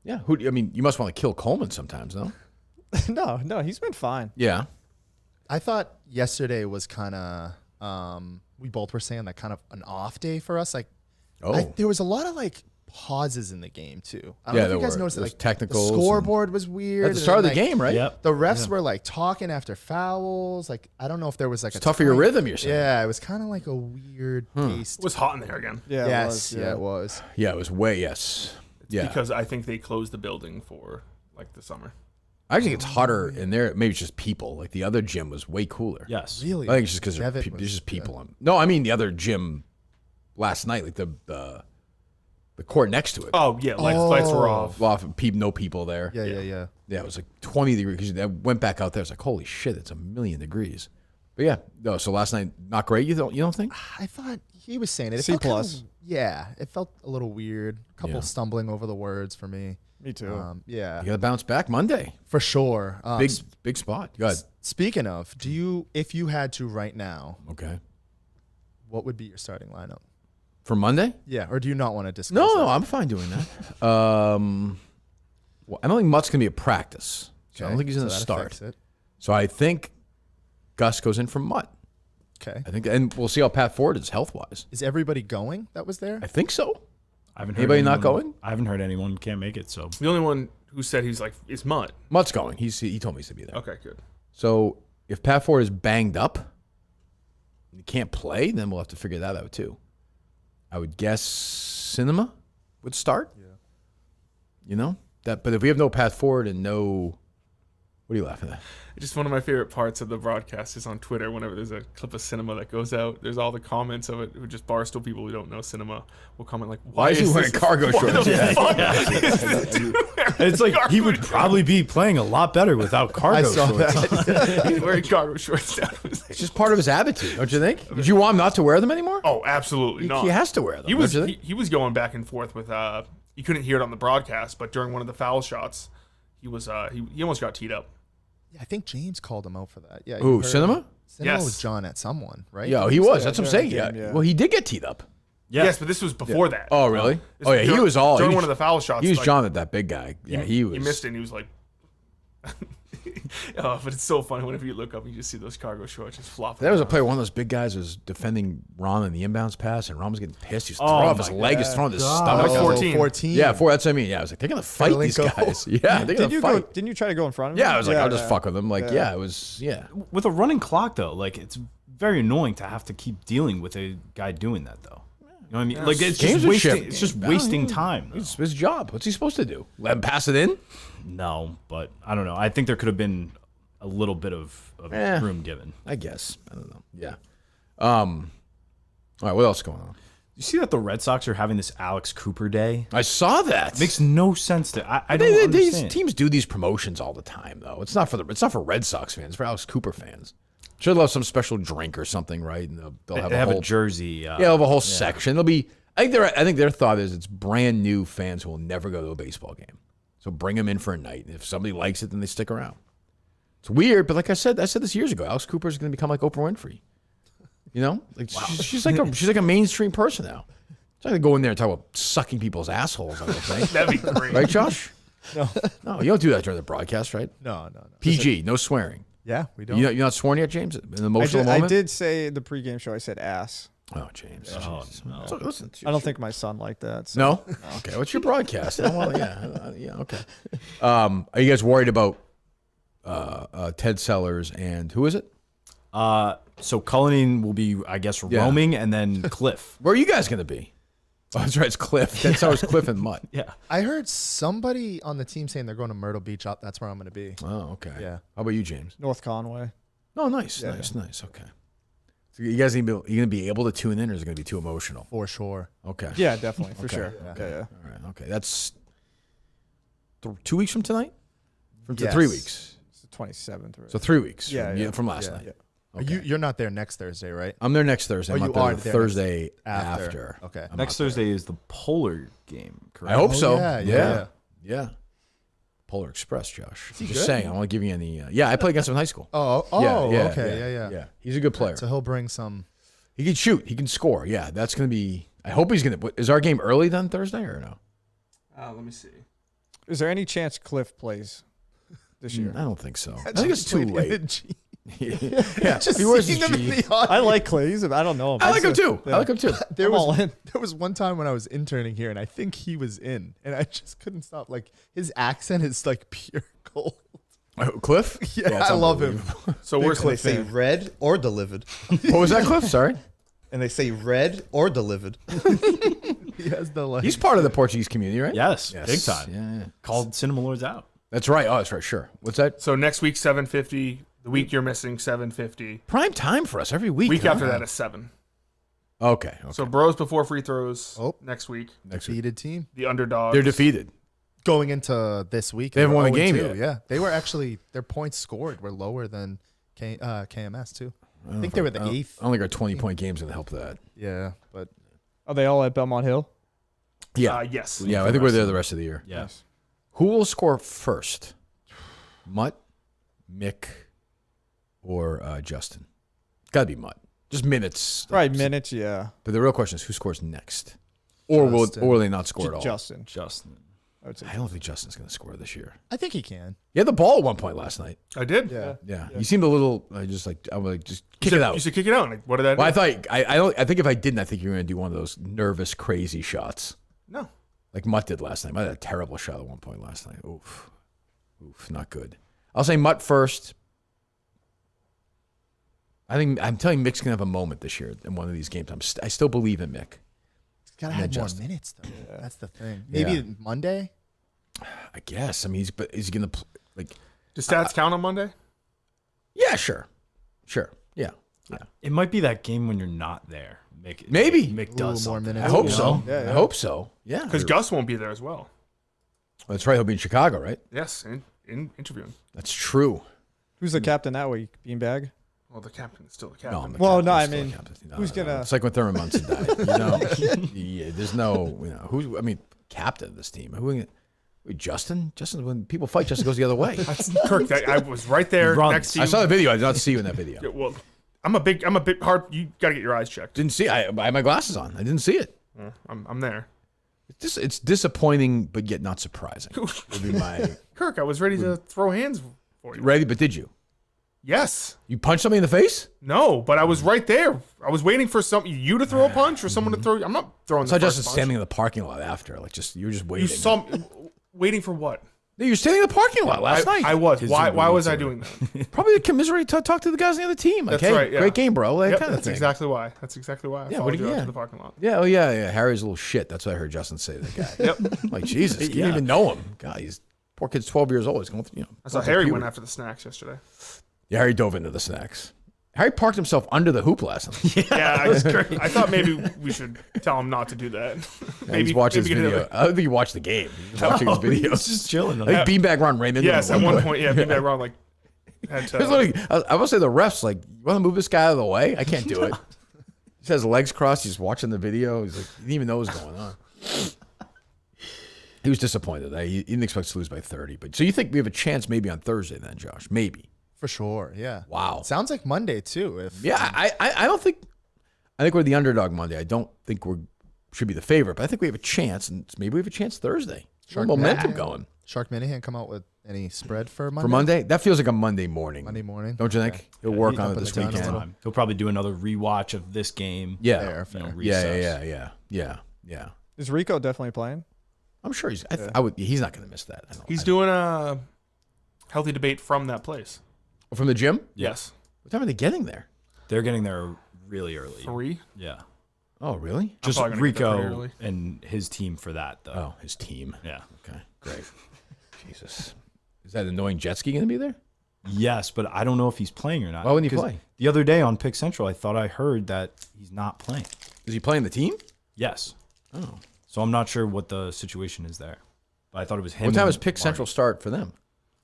Yeah. You must want to kill Coleman sometimes, no? No, he's been fine. Yeah. I thought yesterday was kind of, we both were saying that kind of an off day for us. Like, there was a lot of like pauses in the game too. I don't know if you guys noticed that, like technicals. the scoreboard was weird. At the start of the and then, game, right? Yep. The refs were like talking after fouls. Like, I don't know if there was like It's tough for your rhythm, you're saying. Yeah, it was kind of like a weird pace. It was hot in there again. Yeah. Yes, it it was. Yeah, it was way, yes. Yeah. Because I think they closed the building for like the summer. I think it's hotter in there. Maybe it's just people. Like the other gym was way cooler. Yes. Really? I think it's just because Devitt there's just was- people. No, I mean the other gym last night, like the court next to it. Oh yeah, lights were off. No people there. Yeah. Yeah, it was like 20 degrees. I went back out there. It's like, holy shit, it's 1,000,000 degrees. But yeah, no. So last night, not great. You don't think? I thought he was saying it. It C felt kinda- plus. yeah, it felt a little weird. A couple Yeah. stumbling over the words for me. Me too. Yeah, You got to bounce back Monday. for sure. Big spot. Go ahead. Speaking of, if you had to right now, Okay. what would be your starting lineup? For Monday? Yeah, or do you not want to discuss? No, that? I'm fine doing that. Well, I don't think Mutt's gonna be a practice, so I don't Okay, think he's gonna so that start. affects it. So I think Gus goes in for Mutt. Okay. I think, and we'll see how Pat Ford is health wise. Is everybody going that was there? I think so. I haven't heard Anybody not anyone- going? I haven't heard anyone can't make it. So The only one who said he's like is Mutt. Mutt's going. He told me he's to be there. Okay, good. So if Pat Ford is banged up, and he can't play, then we'll have to figure that out too. I would guess Cinema would start. Yeah. You know that, but if we have no Pat Ford and no, what are you laughing at? Just one of my favorite parts of the broadcast is on Twitter. Whenever there's a clip of Cinema that goes out, there's all the comments of it who just barstool people who don't know Cinema will comment like, Why is he wearing cargo shorts? Why the Yeah. fuck is this dude wearing it's like he would cargo probably be playing a lot better without cargo I saw shorts. shorts? He's wearing cargo shorts down to his It's just part of his attitude, don't you think? Did you want him not to wear them anymore? Oh, absolutely not. He has to wear them. He was don't you think? he was going back and forth with you couldn't hear it on the broadcast, but during one of the foul shots, he was he almost got teed up. Yeah, I think James called him out for that. Yeah. Ooh, you heard Cinema? him. Cinema Yes. was John at someone, right? Yeah, he was. That's what I'm saying. during the Yeah. game, Well, he did get teed up. Yeah. Yes, but this was before that. Oh, really? This Oh, yeah. He during- was all. during he one was- of the foul shots. He was like, John, that big guy. Yeah, he was. He missed it. And he was like, oh, but it's so funny whenever you look up and you just see those cargo shorts just flopping. There was a around. player, one of those big guys was defending Ron in the inbounds pass, and Ron was getting pissed. He was Oh throwing off my his leg, he's throwing his God. stomach. Like I was 14. 14. Yeah, that's what I mean. Yeah, I was like, they're going to fight these Kalinko. guys. Yeah, they're going to fight. Didn't you try to go in front of him? Yeah, I was like, I'll just fuck with them. Like, Yeah. it was, yeah. With a running clock though, like it's very annoying to have to keep dealing with a guy doing that though. You know what I mean? Like it's Games just are wasting. shit. It's just Yeah, wasting yeah. time. though. It's his job. What's he supposed to do? Let him pass it in? No, but I don't know. I think there could have been a little bit of room given. I guess. I don't know. Yeah. All right, what else is going on? You see that the Red Sox are having this Alex Cooper Day? I saw that. Makes no sense to. I don't understand. These teams do these promotions all the time, though. It's not for Red Sox fans. It's for Alex Cooper fans. Should have some special drink or something, right? And they'll have a whole jersey. They'll have a whole section. They'll be. I think their thought is it's brand new fans who will never go to a baseball game. So bring them in for a night. And if somebody likes it, then they stick around. It's weird, but like I said this years ago. Alex Cooper is going to become like Oprah Winfrey. You know, like she's like a mainstream person now. She's not going to go in there and talk about sucking people's assholes. I don't think. That'd be great, right, Josh? No, you don't do that during the broadcast, right? No. PG, no swearing. Yeah, we don't. You're not sworn yet, James? In an emotional moment? I did say in the pregame show, I said ass. Oh, James. Oh, no. So, listen, I don't think my son liked that. So. No? Okay. What's your broadcast? Yeah, okay. Are you guys worried about Ted Sellers and who is it? So Cullinane will be, I guess, roaming, and then Cliff. Where are you guys going to be? Oh, that's right. It's Cliff. Ted Sellers, Cliff, and Mut. Yeah. I heard somebody on the team saying they're going to Myrtle Beach. That's where I'm going to be. Oh, okay. Yeah. How about you, James? North Conway. Oh, nice. Nice. Okay. So you guys are going to be able to tune in, or is it going to be too emotional? For sure. Okay. Yeah, definitely. For sure. Okay. Yeah. All right. Okay. That's 2 weeks from tonight? From Yes. 3 weeks. It's the 27th. Right? So 3 weeks Yeah, from last Yeah. night. Yeah. Okay. You're not there next Thursday, right? I'm there next Thursday. I'm you not there are the there Thursday after. after. Okay. I'm Next not there. Thursday is the Polar game, correct? I hope so. Yeah. Polar Express, Josh. he Just good? saying. I want to give you any. I played against him in high school. Okay. Yeah. He's a good player. So he'll bring some. He can shoot. He can score. Yeah, that's going to be. I hope he's going to. Is our game early then Thursday or no? Let me see. Is there any chance Cliff plays this year? I don't think so. I think it's too late. Just he wears seeing his him in jeans. the audience. I like Cliff. I don't know him. I like him too. Yeah. I like him too. There all in. was one time when I was interning here, and I think he was in, and I just couldn't stop. Like his accent is like pure gold. Cliff? Yeah, I love him. So we're They say read or delivered. What was that, Cliff? Sorry. And they say read or delivered. He has the like. He's part of the Portuguese community, right? Yes, big time. Yeah. Called Cinema Lords out. That's right. Oh, that's right. Sure. What's that? So next week 7:50. The week you're missing 7:50. Prime time for us every week. Week huh? after that is 7. Okay. So Bros before free throws next week. Defeated team. The underdogs. They're defeated. Going into this week, They haven't won a game 0-2. yet. Yeah, they were actually their points scored were lower than KMS too. I think they were the 8th. I don't think our 20-point game's going to help that. Yeah, but Are they all at Belmont Hill? Yeah. Yes. Yeah, I think we're there the rest of the year. Yes. Who will score first? Mut, Mick, or Justin? Got to be Mut. Just minutes. Right, minutes, yeah. But the real question is who scores next? Or will they not score at all? Justin. I don't think Justin's going to score this year. I think he can. He had the ball at one point last night. I did. Yeah. You seemed a little just like I'm like just kick it out. You should kick it out. Like, what did I do? Well, I thought I think if I didn't, I think you were going to do one of those nervous, crazy shots. No. Like Mutt did last night. Mutt had a terrible shot at one point last night. Oof, not good. I'll say Mutt first. I'm telling you, Mick's gonna have a moment this year in one of these games. I still believe in Mick. He's got to have more Justin. minutes though. That's the thing. Maybe Monday. I guess. I mean, he's gonna like. Do stats count on Monday? Yeah, sure. Yeah. It might be that game when you're not there. Maybe Mick does more something. minutes. I hope You so. know? I hope so. Yeah. Because Gus won't be there as well. That's right. He'll be in Chicago, right? Yes, in interviewing. That's true. Who's the captain that week? Beanbag? Well, the captain is still the No, captain. I'm the Well, captain. no, I'm I still the mean, captain. who's gonna- It's like when Thurman Munson died. You know, yeah, there's no, who's. I mean, captain of this team. Justin. When people fight, Justin goes the other way. Kirk, I was right there next to you. I saw the video. I did not see you in that video. Yeah, well, I'm a bit hard. You got to get your eyes checked. Didn't see. I had my glasses on. I didn't see it. I'm there. It's disappointing, but yet not surprising. Would be my Kirk, I was ready to throw hands for you. ready, but did you? Yes. You punched somebody in the face? No, but I was right there. I was waiting for you to throw a punch or someone to throw. I'm not throwing. I saw the first Justin punch. standing in the parking lot after. You were just waiting. You saw me waiting for what? No, you were standing in the parking lot last night. I was. Why was I doing that? Probably to commiserate, to talk to the guys on the other team. Like, That's hey, right. Yeah. great game, bro. That Yep, kind of that's thing. exactly why. That's exactly why I followed you out to the parking lot. Yeah, oh yeah. Harry's a little shit. That's what I heard Justin say to the guy. Yep. Like, Jesus, you didn't even know him. God, poor kid's 12 years old. He's going through, I saw Harry went after the snacks yesterday. Yeah, Harry dove into the snacks. Harry parked himself under the hoop last night. Yeah, I thought maybe we should tell him not to do that. Maybe he's watching his video. I don't think he watched the game. He's watching his video. He's just chilling. I think Beanbag Ron Raymond. Yes, at one point, Beanbag Ron had to. I will say the refs like, you want to move this guy out of the way? I can't do it. He has legs crossed. He's watching the video. He's like, he didn't even know what was going on. He was disappointed. He didn't expect us to lose by 30. But so you think we have a chance maybe on Thursday then, Josh? Maybe. For sure, yeah. Wow. Sounds like Monday too. I don't think. I think we're the underdog Monday. I don't think we should be the favorite, but I think we have a chance, and maybe we have a chance Thursday. Momentum going. Shark Minahan come out with any spread for Monday? For Monday, that feels like a Monday morning. Monday morning, don't you think? He'll work on it this weekend. He'll probably do another rewatch of this game. Yeah, fair. Yeah. Is Rico definitely playing? I'm sure he's. He's not going to miss that. He's doing a healthy debate from that place. From the gym? Yes. What time are they getting there? They're getting there really early. 3? Yeah. Oh, really? Just Rico and his team for that, though. Oh, his team. Yeah. Okay, great. Jesus. Is that annoying jet ski going to be there? Yes, but I don't know if he's playing or not. Why wouldn't he play? The other day on Pick Central, I thought I heard that he's not playing. Is he playing the team? Yes. Oh. So I'm not sure what the situation is there. But I thought it was him. What time does Pick Central start for them?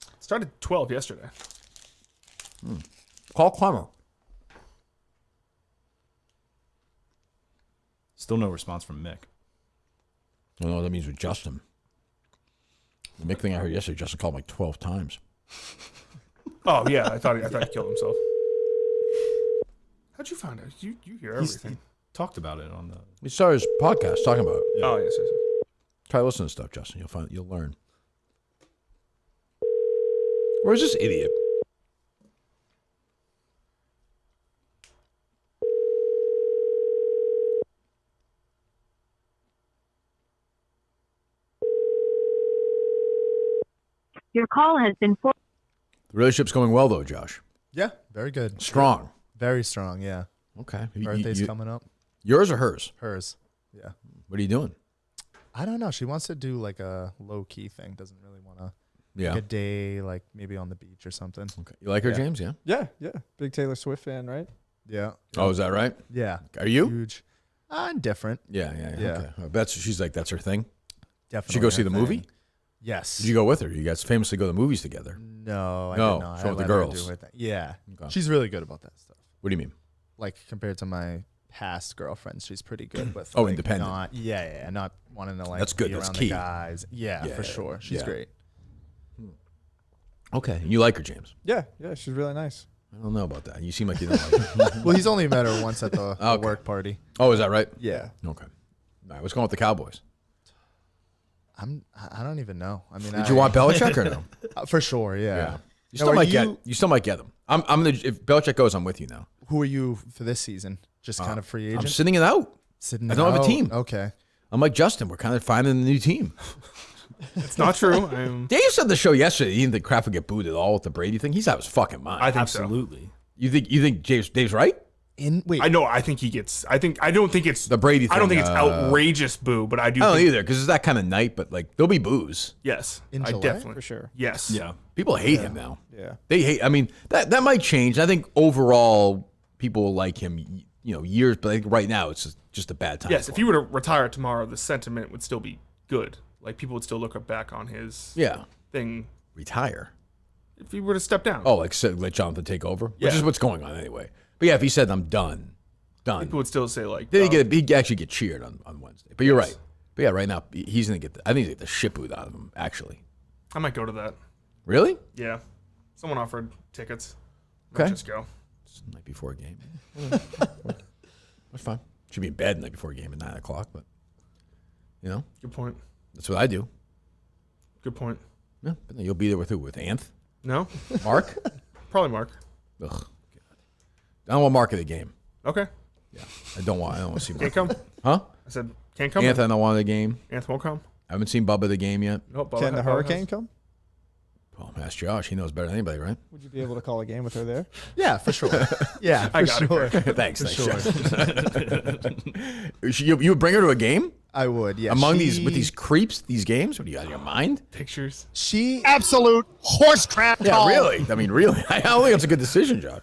It started 12 yesterday. Call Clemer. Still no response from Mick. I don't know what that means with Justin. The Mick thing I heard yesterday, Justin called him like 12 times. Oh, yeah. I thought he killed himself. How'd you find out? You hear everything. He talked about it on the... He started his podcast talking about it. Yeah. Oh, yes. Try listening to stuff, Justin. You'll learn. Where's this idiot? Your call has been for. The relationship's going well, though, Josh. Yeah, very good. Strong. Very strong, yeah. Okay. Birthday's coming up. Yours or hers? Hers, yeah. What are you doing? I don't know. She wants to do like a low-key thing. Doesn't really want to. Yeah. Like a day, like maybe on the beach or something. Okay. You like her, James? Yeah? Yeah. Big Taylor Swift fan, right? Yeah. Oh, is that right? Yeah. Are you? Huge. Okay. Yeah. Okay. She's like, that's her thing? Definitely. Did you go see the movie? Yes. Did you go with her? You guys famously go to the movies together. No, I did not. Show with the girls. Yeah. Okay. She's really good about that stuff. What do you mean? Like compared to my past girlfriends, she's pretty good with independent. Not wanting to like that's good. be That's around key. the guys. Yeah, for sure. She's great. Okay. You like her, James? Yeah, she's really nice. I don't know about that. You seem like you don't like her. Well, he's only met her once at the work party. Oh, is that right? Yeah. Okay. All right. What's going on with the Cowboys? I don't even know. I mean, did you want Belichick or no? For sure, yeah. You still might get them. I'm gonna if Belichick goes, I'm with you now. Who are you for this season? Just kind of free agent. I'm sitting it out. I don't have a team. Okay. I'm like Justin. We're kind of finding a new team. It's not true. Dave said on the show yesterday he didn't think Kraft would get booed at all with the Brady thing. He's out of his fucking mind. I think absolutely. So. You think Dave's right? I know. I think he gets. I don't think it's the Brady thing. I don't think it's outrageous boo, but I do. I don't either because it's that kind of night. But like there'll be boos. Yes, in I July? definitely For sure. Yes. Yeah. People hate him now. Yeah. They hate. I mean that might change. I think overall people will like him. Years, but I think right now it's just a bad time. Yes. If he were to retire tomorrow, the sentiment would still be good. Like people would still look back on his thing. Retire. If he were to step down. Oh, like let Jonathan take over, Yeah. which is what's going on anyway. But yeah, if he said I'm done. People would still say like. Then he'd actually get cheered on Wednesday. But you're right. But yeah, right now he's gonna get. I think he's gonna get the shit booed out of him. Actually. I might go to that. Really? Yeah. Someone offered tickets. Okay. Might just go. It's the night before a game. That's fine. Should be in bed the night before a game at 9 o'clock, but Good point. That's what I do. Good point. Yeah, but then you'll be there with who? With Anth? No. Mark? Probably Mark. Ugh. God. I don't want Mark at the game. Okay. Yeah. I don't want to see Mark. Can't come. Huh? I said can't come. Anth, I don't want the game. Anth won't come. I haven't seen Bubba at the game yet. Nope. Can the hurricane come? Well, ask Josh. He knows better than anybody, right? Would you be able to call a game with her there? Yeah, for sure. Yeah, I for got sure. Thanks. For sure. You would bring her to a game? I would, yeah. With these creeps, these games? What do you got in your mind? Pictures. She Absolute horse crap. Yeah, call. really. I mean, really. I don't think it's a good decision, Josh.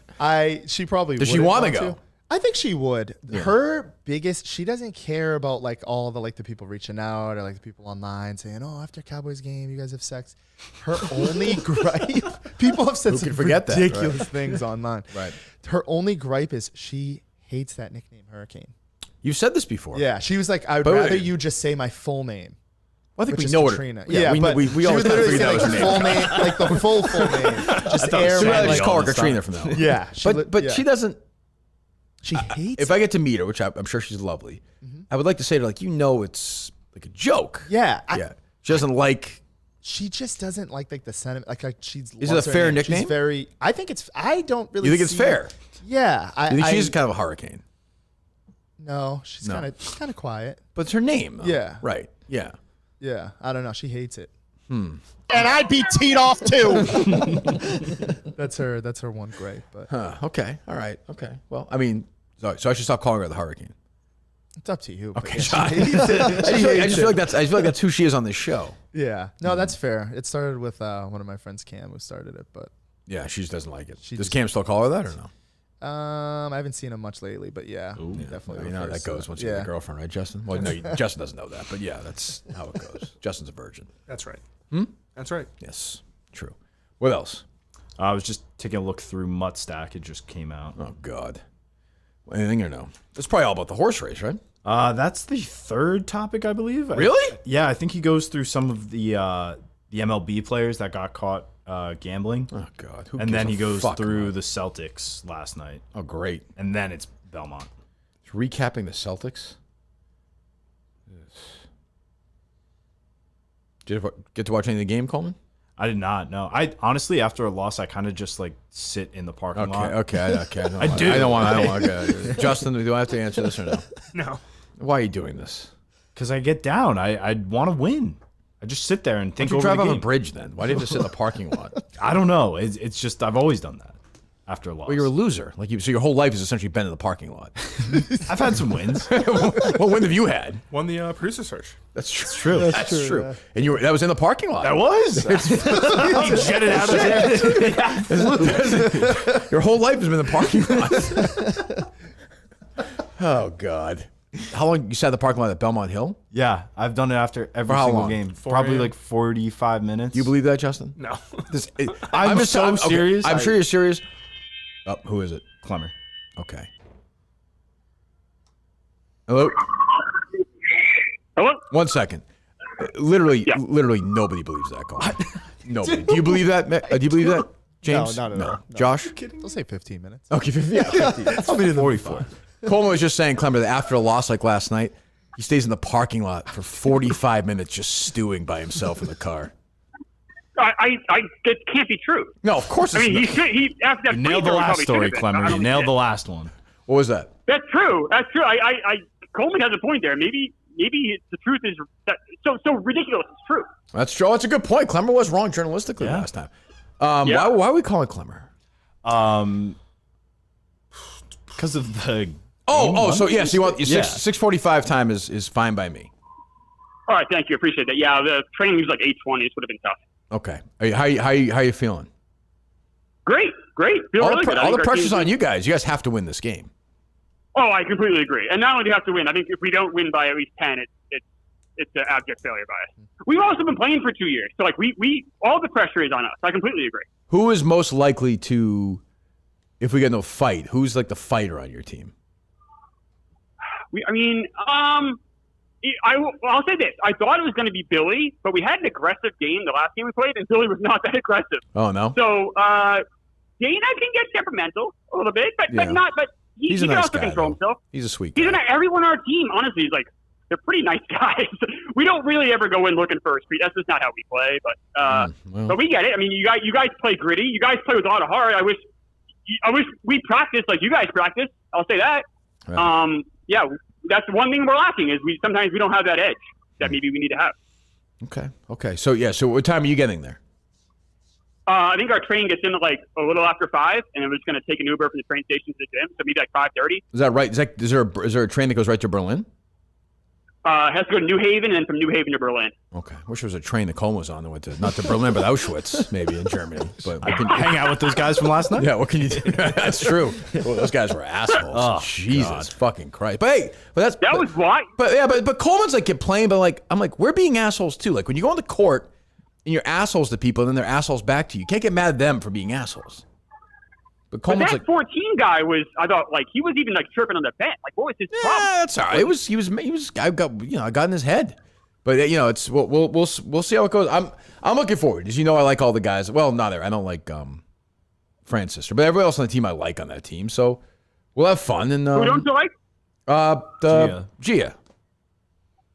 She probably Does she wouldn't wanna want go? to. I think she would. Yeah. Her biggest, she doesn't care about like all the like the people reaching out or like the people online saying, "Oh, after Cowboys game, you guys have sex." Her only gripe, people have said Who some can forget that, ridiculous right? things online. Right. Her only gripe is she hates that nickname Hurricane. You've said this before. Yeah, she was like, "I'd But- rather you just say my full name." Well, I think which we is know what. Katrina. Yeah, we but we she always would literally figured say that was like her full name. name, like the full name. Just air So my just call her all the Katrina time. from now on. Yeah, But yeah. she doesn't. She hates. If I get to meet her, which I'm sure she's lovely, I would like to say to her, like, it's like a joke. Yeah, She doesn't like. She just doesn't like the sentiment. Like she's. Is it loves a her fair name. nickname? She's very. I think it's. I don't really. You think it's see- fair? Yeah, You think she's kind of a hurricane? No, she's No. kind of quiet. But it's her name. Though. Yeah. Right. Yeah. Yeah, I don't know. She hates it. And I'd be teed off too. That's her one gripe. But Huh. Okay. All right. Okay. Well, I mean, so I should stop calling her the hurricane. it's up to you. but Okay. yeah, she I hates it. just feel like that's who she is on this show. Yeah. No, that's fair. It started with one of my friends, Cam, who started it. But Yeah, she just doesn't like it. She Does just- Cam still call her that or no? I haven't seen him much lately. But yeah, definitely. You know how that goes once you have a girlfriend, right, Justin? Well, no, Justin doesn't know that, but yeah, that's how it goes. Justin's a virgin. That's right. Hmm? That's right. Yes, true. What else? I was just taking a look through Mut Stack. It just came out. Oh God. Anything or no? It's probably all about the horse race, right? That's the third topic, I believe. Really? Yeah, I think he goes through some of the MLB players that got caught gambling. Oh God. And then he goes fuck, through man? the Celtics last night. Oh, great. And then it's Belmont. It's recapping the Celtics. Did you get to watch any of the game, Coleman? I did not know. I honestly, after a loss, I kind of just like sit in the parking lot. Okay. I do. I don't want. Okay. Justin, do I have to answer this or no? No. Why are you doing this? Because I get down. I want to win. I just sit there and think Why don't you over drive the on game. the bridge then? Why did you just sit in the parking lot? I don't know. It's just I've always done that after a loss. Well, you're a loser. So your whole life has essentially been in the parking lot. I've had some wins. What win have you had? Won the producer search. That's true. That's true. yeah. And that was in the parking lot. That was. He jetted out of there. Your whole life has been in the parking lot. Oh God. How long you sat in the parking lot at Belmont Hill? Yeah, I've done it after every For how single long? game. 4 Probably a.m. like 45 minutes. Do you believe that, Justin? No. I'm so serious. I'm sure you're serious. Oh, who is it? Clemer. Okay. Hello? Hello? 1 second. Literally nobody believes that call. Nobody. Do you believe that? Do you believe that, James? No, not at all. No. Josh? I'll say 15 minutes. Okay, 15. I'll be in 44. Coleman was just saying, Clemmer, that after a loss like last night, he stays in the parking lot for 45 minutes just stewing by himself in the car. That can't be true. No, of course it's I mean, not. he after that You free nailed the throw, he last probably story, should've been. Clemer. I You don't nailed get the it. last one. What was that? That's true. That's true. Coleman has a point there. Maybe the truth is that, so ridiculous. It's true. That's true. That's a good point. Clemmer was wrong journalistically last time. Yeah. Why are we calling Clemmer? Because of the. So yes, you want Yeah. 6:45 time is fine by me. All right, thank you. Appreciate that. Yeah, the training was like 8:20. This would have been tough. Okay. How you feeling? Great. Feel really good. I All think the our pressure's team- on you guys. You guys have to win this game. Oh, I completely agree. And not only do you have to win, I think if we don't win by at least 10, it's an abject failure by us. We've also been playing for 2 years, so like we all the pressure is on us. I completely agree. Who is most likely to, if we get into a fight, who's like the fighter on your team? I'll say this. I thought it was going to be Billy, but we had an aggressive game the last game we played, and Billy was not that aggressive. Oh no. So Dana can get temperamental a little bit, but he He's a can nice also guy, control though. himself. He's a sweet He's guy. everyone on our team, honestly, is like they're pretty nice guys. We don't really ever go in looking for a street. That's just not how we play. But we get it. I mean, you guys play gritty. You guys play with a lot of heart. I wish we practice like you guys practice. I'll say that. Right. Yeah, that's one thing we're lacking is sometimes we don't have that edge that maybe we need to have. Okay. So what time are you getting there? I think our train gets in at like a little after 5, and then we're just going to take an Uber from the train station to the gym. So maybe like 5:30. Is that right? Is there a train that goes right to Berlin? It has to go to New Haven, and then from New Haven to Berlin. Okay. I wish there was a train that Coleman was on that went to, not to Berlin, but Auschwitz, maybe in Germany. But I can hang out with those guys from last night. Yeah, what can you do? That's true. Well, those guys were assholes. Oh, Jesus fucking Christ. But hey, that was why. But Coleman's like complaining, but like I'm like, we're being assholes too. Like when you go on the court and you're assholes to people, and then they're assholes back to you. You can't get mad at them for being assholes. But Coleman's that 14 guy was, I thought, like he was even like chirping on the bench. Like, what was his problem? Yeah, that's all right. I got in his head. But we'll see how it goes. I'm looking forward. As you know, I like all the guys. Well, not there. I don't like Francis, but everybody else on the team I like on that team. So we'll have fun. And who don't you like? Gia.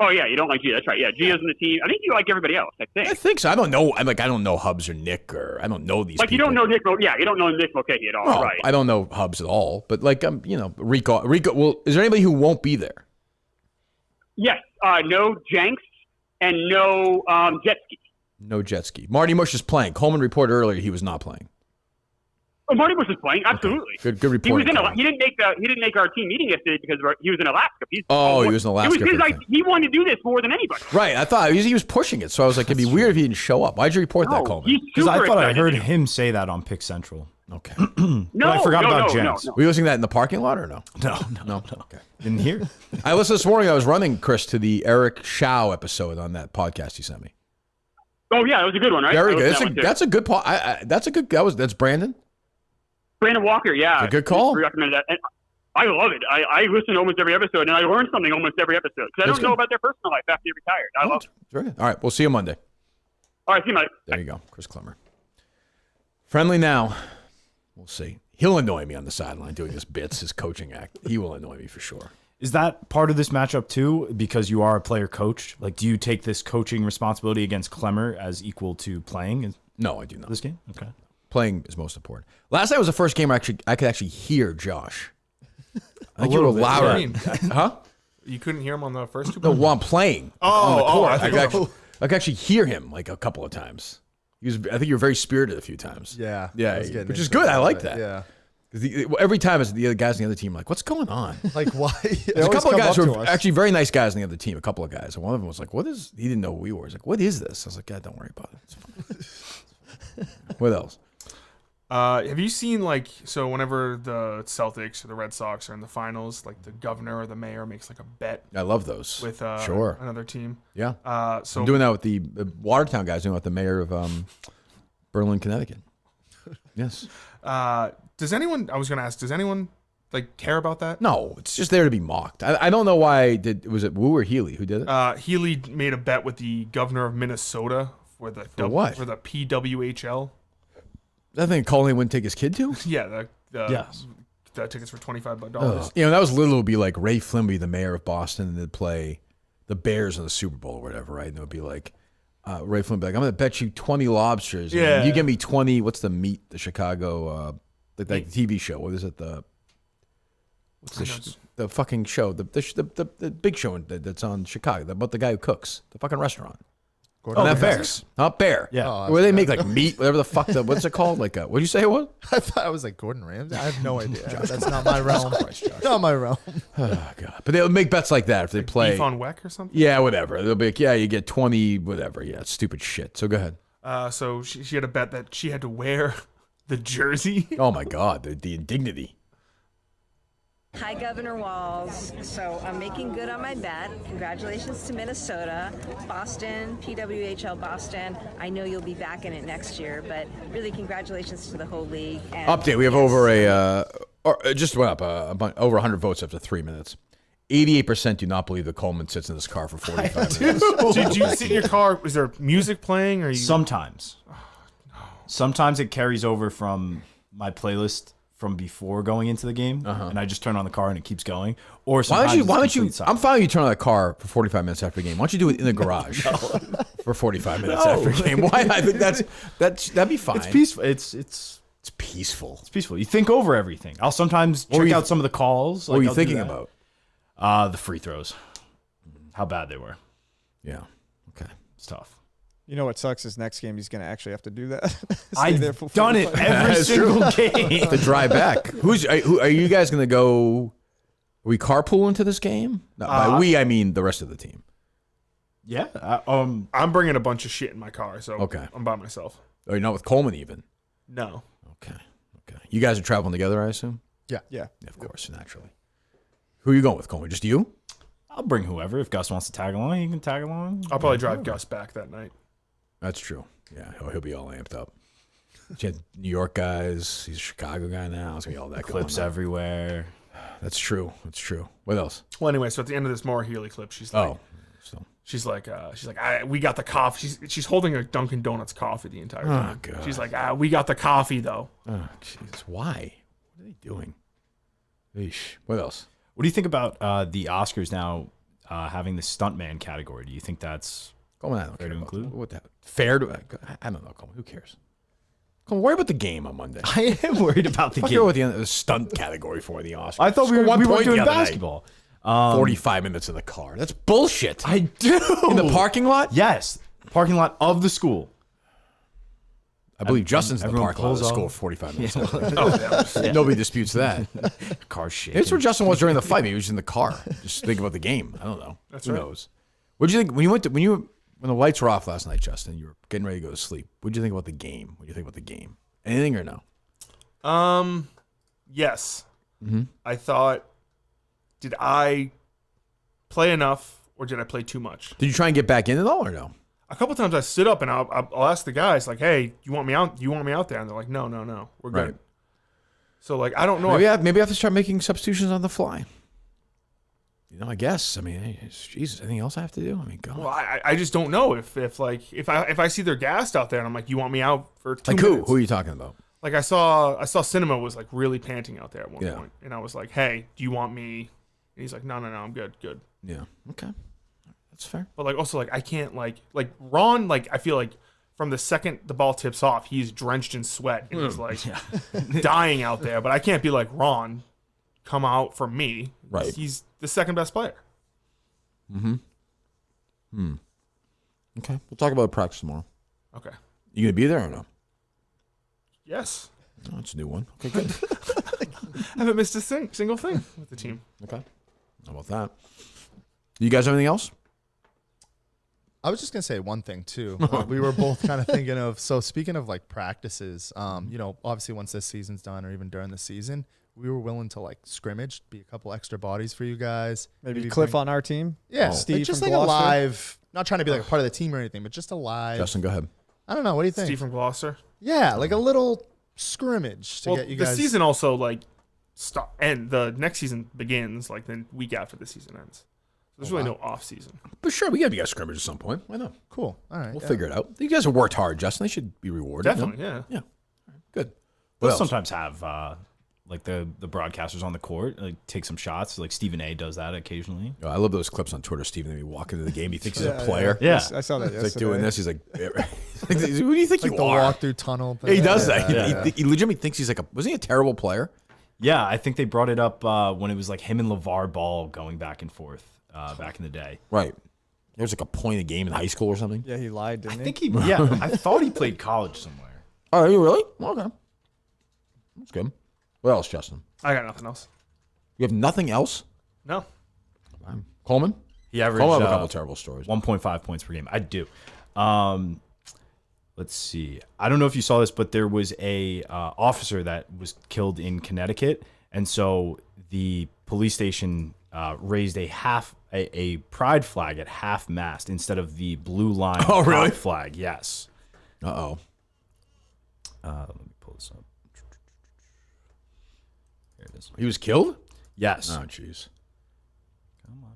Oh yeah, you don't like Gia. That's right. Yeah, Gia's in the team. I think you like everybody else. I think so. I don't know. I don't know Hubs or Nick, or I don't know these. Like people. You don't know Nick. Yeah, you don't know Nick Mulcahy at all. No, right? I don't know Hubs at all. But like Rico. Well, is there anybody who won't be there? Yes. No Jenks and no jet ski. No jet ski. Marty Mush is playing. Coleman reported earlier he was not playing. Oh, Marty Bush is playing. Absolutely. Okay. Good report. He didn't make our team meeting yesterday because he was in Alaska. He was in Alaska. It was he wanted to do this more than anybody. Right. I thought he was pushing it, so I was like, it'd be weird if he didn't show up. Why'd you report that, Coleman? Because I thought I heard him say that on Pick Central. Okay. No, I forgot about Jenks. Were you listening to that in the parking lot or no? No. Okay. Didn't hear. I listened this morning. I was running Chris to the Eric Shao episode on that podcast you sent me. Oh yeah, that was a good one, right? Very good. That's a good. That's Brandon. Brandon Walker, yeah. It's a good call. Recommend that. And I love it. I listen to almost every episode, and I learn something almost every episode because I don't know about their personal life after they retired. I love it. Very good. All right, we'll see you Monday. All right, see you Monday. There you go, Chris Clemer. Friendly now. We'll see. He'll annoy me on the sideline doing his bits, his coaching act. He will annoy me for sure. Is that part of this matchup too? Because you are a player coach. Like, do you take this coaching responsibility against Clemer as equal to playing? No, I do not. This game? Okay. Playing is most important. Last night was the first game I could actually hear Josh. I think you were little bit. louder. What do you mean? Huh? You couldn't hear him on the first two? No, while I'm playing. On the court. I could actually hear him like a couple of times. I think you were very spirited a few times. Yeah. Yeah, which is good. I like that. Yeah. Because every time it's the other guys on the other team, like, what's going on? Like, why? There's a couple of guys who are actually very nice guys on the other team. A couple of guys, and one of them was like, "What is?" He didn't know who we were. He's like, "What is this?" I was like, "God, don't worry about it. It's fine." What else? Have you seen whenever the Celtics or the Red Sox are in the finals, like the governor or the mayor makes like a bet? I love those. With another team. Yeah. So I'm doing that with the Watertown guys. Doing it with the mayor of Berlin, Connecticut. Yes. Does anyone? I was going to ask. Does anyone care about that? No, it's just there to be mocked. I don't know why. Was it Wu or Healy who did it? Healy made a bet with the governor of Minnesota for the what? For the PWHL. That thing Colin wouldn't take his kid to? Yeah, the tickets for $25. That was literally would be like Ray Flynn would be the mayor of Boston, and they'd play the Bears in the Super Bowl or whatever, right? And it would be like Ray Flynn would be like, I'm going to bet you 20 lobsters. Yeah. You give me 20. What's the meat? The Chicago the TV show. What is it? The fucking show? The big show that's on Chicago about the guy who cooks the fucking restaurant. Not Bears. Not Bear. Yeah. Where they make like meat, whatever the fuck. What's it called? Like, what'd you say it was? I thought it was like Gordon Ramsay. I have no idea. That's not my realm. Not my realm. Oh god! But they'll make bets like that if they play beef on Weck or something. Yeah, whatever. They'll be like, yeah, you get 20, whatever. Yeah, it's stupid shit. So go ahead. So she had a bet that she had to wear the jersey. Oh my god, the indignity. Hi, Governor Walz. So I'm making good on my bet. Congratulations to Minnesota, Boston, PWHL Boston. I know you'll be back in it next year, but really congratulations to the whole league. And Update: we have over just went up over 100 votes after 3 minutes. 88% do not believe that Coleman sits in this car for 45 minutes. Did you sit in your car? Is there music playing? Or Sometimes. Sometimes it carries over from my playlist from before going into the game, and I just turn on the car and it keeps going. Or why don't you? I'm fine. You turn on the car for 45 minutes after the game. Why don't you do it in the garage for 45 minutes after the game? Why? I think that'd be fine. It's peaceful. It's peaceful. It's peaceful. You think over everything. I'll sometimes check out some of the calls. What were you thinking about? The free throws. How bad they were. Yeah. Okay. It's tough. You know what sucks is next game he's going to actually have to do that. I've done it every single game. To drive back. Who are you guys going to go? Are we carpooling to this game? No, by we I mean the rest of the team. Yeah. I'm bringing a bunch of shit in my car, so okay. I'm by myself. Oh, you're not with Coleman even? No. Okay. You guys are traveling together, I assume? Yeah. Of course, naturally. Who are you going with, Coleman? Just you? I'll bring whoever. If Gus wants to tag along, you can tag along. I'll probably drive Gus back that night. That's true. Yeah, he'll be all amped up. You had New York guys. He's a Chicago guy now. It's going to be all that clips everywhere. That's true. What else? Well, anyway, so at the end of this Maura Healey clip, she's like, she's like, we got the coffee. She's holding a Dunkin' Donuts coffee the entire time. God. She's like, we got the coffee though. Oh, jeez. Why? What are they doing? Eesh. What else? What do you think about the Oscars now having the stuntman category? Do you think that's Coleman, I don't fair care to about include? What the fair to? I don't know, Coleman. Who cares? Coleman, worry about the game on Monday. I am worried about the game. game. With the stunt category for the Oscars. I thought we were doing basketball. 45 minutes in the car. That's bullshit. I do. In the parking lot? Yes. Parking lot of the school. I believe Justin's in the parking lot of the school 45 minutes. Nobody disputes that. Car shit. It's where Justin was during the fight. Maybe he was in the car. Just thinking about the game. I don't know. Who knows? What did you think when the lights were off last night, Justin? You were getting ready to go to sleep. What did you think about the game? What do you think about the game? Anything or no? Yes. Mm-hmm. I thought, did I play enough or did I play too much? Did you try and get back in it all or no? A couple times I stood up and I'll ask the guys like, "Hey, you want me out? You want me out there?" And they're like, "No, we're good." Right. So like, I don't know. Maybe I have to start making substitutions on the fly. I guess. I mean, hey, Jesus, anything else I have to do? I mean, God. Well, I just don't know if I see they're gassed out there and I'm like, "You want me out for 2 like minutes?" Who are you talking about? Like I saw Cinema was like really panting out there at one point, and I was like, "Hey, do you want me?" And he's like, "No, I'm good." Yeah. Okay. That's fair. But like also like I can't like Ron, like I feel like from the second the ball tips off, he's drenched in sweat and he's like dying out there. But I can't be like, "Ron, come out for me." Right. He's the second best player. Mm-hmm. Okay. We'll talk about practice tomorrow. Okay. You gonna be there or no? Yes. Oh, that's a new one. Okay, good. I haven't missed a single thing with the team. Okay. How about that? You guys have anything else? I was just gonna say one thing too. We were both kind of thinking of. So speaking of like practices, obviously once this season's done or even during the season, we were willing to like scrimmage, be a couple extra bodies for you guys. Maybe Cliff on our team. Yeah, Steve just from like Gloucester. a live. Not trying to be like a part of the team or anything, but just a live. Justin, go ahead. I don't know. What do you think? Steve from Gloucester. Yeah, like a little scrimmage to get you guys. The season also like and the next season begins like the week after the season ends. There's really no off season. But sure, we gotta be a scrimmage at some point. Why not? Cool. All right. We'll figure it out. You guys have worked hard, Justin. They should be rewarded. Definitely, yeah. Yeah. Good. We'll sometimes have like the broadcasters on the court like take some shots. Like Stephen A does that occasionally. Oh, I love those clips on Twitter. Stephen, he walk into the game. He thinks he's a player. Yeah. I saw that He's yesterday. like doing this. He's like, who do you think Like you the are? walk through tunnel. Yeah, he does that. Yeah. He legitimately thinks he's like wasn't he a terrible player? Yeah, I think they brought it up when it was like him and LeVar Ball going back and forth back in the day. Right. There was like a point a game in high school or something. Yeah, he lied, didn't I think he. Yeah, I thought he played college somewhere. Oh, are you really? Okay. That's good. What else, Justin? I got nothing else. You have nothing else? No. Coleman? He averaged Coleman have a couple terrible stories. 1.5 points per game. I do. Let's see. I don't know if you saw this, but there was a officer that was killed in Connecticut, and so the police station raised a pride flag at half mast instead of the blue line pride flag. Yes. Uh-oh. Let me pull this up. Here it is. He was killed? Yes. Oh, jeez. Come on.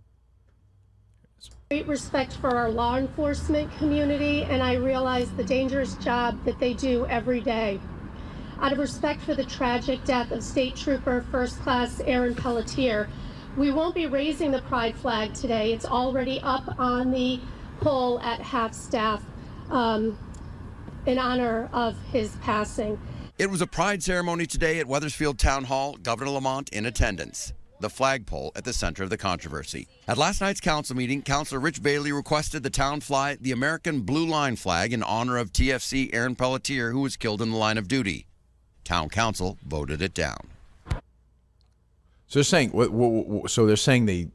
Great respect for our law enforcement community, and I realize the dangerous job that they do every day. Out of respect for the tragic death of State Trooper First Class Aaron Pelletier, we won't be raising the pride flag today. It's already up on the pole at half staff in honor of his passing. It was a pride ceremony today at Wethersfield Town Hall. Governor Lamont in attendance. the flagpole at the center of the controversy. At last night's council meeting, Councilor Rich Bailey requested the town fly the American Blue Line flag in honor of TFC Aaron Pelletier, who was killed in the line of duty. Town council voted it down. So they're saying,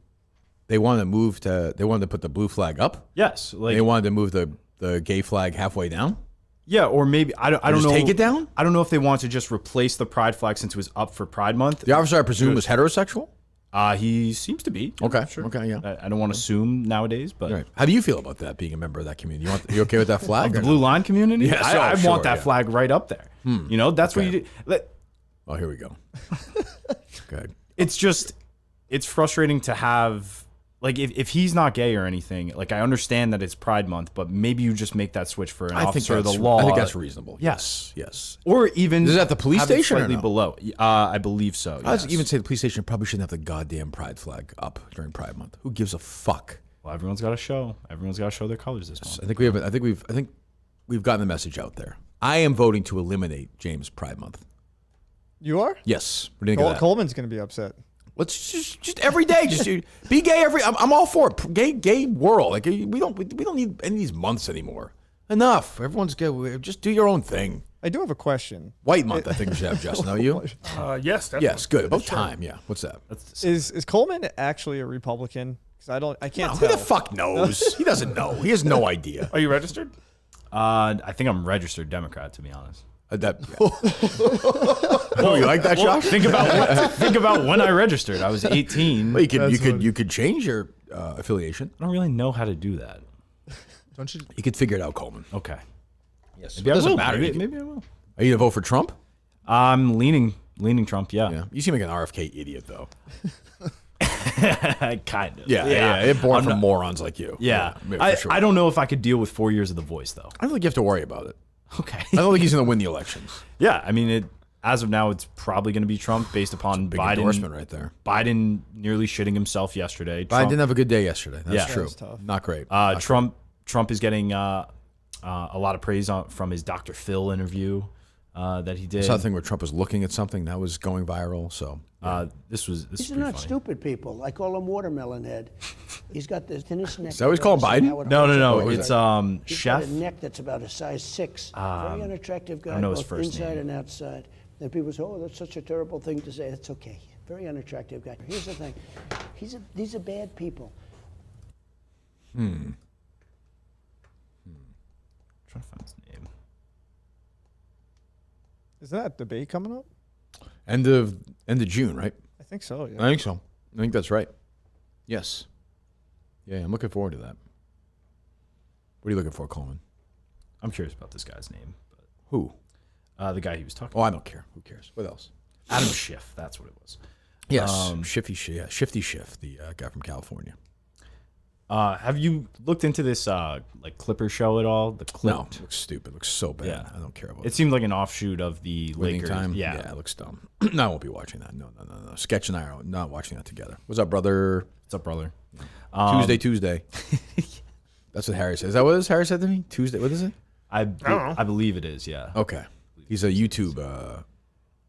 they wanted to put the blue flag up. Yes, they wanted to move the gay flag halfway down. Yeah, or maybe I don't know. Take it down. I don't know if they want to just replace the pride flag since it was up for Pride Month. The officer, I presume, was heterosexual. He seems to be. Okay, sure. Okay, yeah. I don't want to assume nowadays, but right. How do you feel about that? Being a member of that community, you okay with that flag? The Blue Line community? Yeah, I want that flag right up there. You know, that's what you do. Oh, here we go. Good. It's frustrating to have. Like, if he's not gay or anything, like, I understand that it's Pride Month, but maybe you just make that switch for an officer of the law. I think that's reasonable. Yes. Yes. Or even... Is it at the police station or slightly no? below? I believe so, I would even say the police station probably shouldn't have the goddamn Pride flag up during Pride Month. Who gives a fuck? Well, everyone's got to show. Everyone's got to show their colors this month. I think we've gotten the message out there. I am voting to eliminate James Pride Month. You are? Yes. What do you think of that? Coleman's going to be upset. Let's just every day, be gay I'm all for it. Gay world. Like we don't need any of these months anymore. Enough. Everyone's gay. Just do your own thing. I do have a question. White month, I think we should have, Justin. Are you? Yes. Definitely. Yes. Good. About time. Yeah. What's that? Is Coleman actually a Republican? Because I can't tell. Who the fuck knows? He doesn't know. He has no idea. Are you registered? I think I'm registered Democrat, to be honest. You like that, Josh? Think about when I registered. I was 18. Well, you could change your affiliation. I don't really know how to do that. Don't you? You could figure it out, Coleman. Okay. Yes. Maybe It doesn't I will. matter. Maybe I will. Are you gonna vote for Trump? I'm leaning Trump. Yeah. You seem like an RFK idiot, though. Kind of. Yeah. They're born from morons like you. Yeah. For sure. I don't know if I could deal with 4 years of The Voice, though. I don't think you have to worry about it. Okay. I don't think he's going to win the elections. Yeah, I mean, as of now, it's probably going to be Trump based upon Big Biden. endorsement right there. Biden nearly shitting himself yesterday. Biden didn't have a good day yesterday. That's true. Tough. Not great. Trump is getting a lot of praise from his Dr. Phil interview that he did. Something where Trump was looking at something that was going viral. So this was These are not stupid people. I call him Watermelon Head. He's got this thinnest neck. Is that what he's called, Biden? No. It's He's Chef. got a neck that's about a size 6. Very unattractive guy, I know his both first inside name. and outside. And people say, "Oh, that's such a terrible thing to say." That's okay. Very unattractive guy. Here's the thing. These are bad people. Trying to find his name. Is that debate coming up? End of June, right? I think so. Yeah. I think so. I think that's right. Yes. Yeah, I'm looking forward to that. What are you looking for, Coleman? I'm curious about this guy's name. But Who? the guy he was talking Oh, about. I don't care. Who cares? What else? Adam Schiff, that's what it was. Yes. Shifty Schiff, the guy from California. Have you looked into this like Clipper show at all? The Clip? No, it looks stupid. It looks so bad. Yeah. I don't care about it. It seemed like an offshoot of the Winning Lakers. Time? Yeah. It looks dumb. No, I won't be watching that. No. Sketch and I are not watching that together. What's up, brother? What's up, brother? Tuesday. That's what Harry says. Is that what Harry said to me? Tuesday. What is it? I believe it is, yeah. Okay. He's a YouTube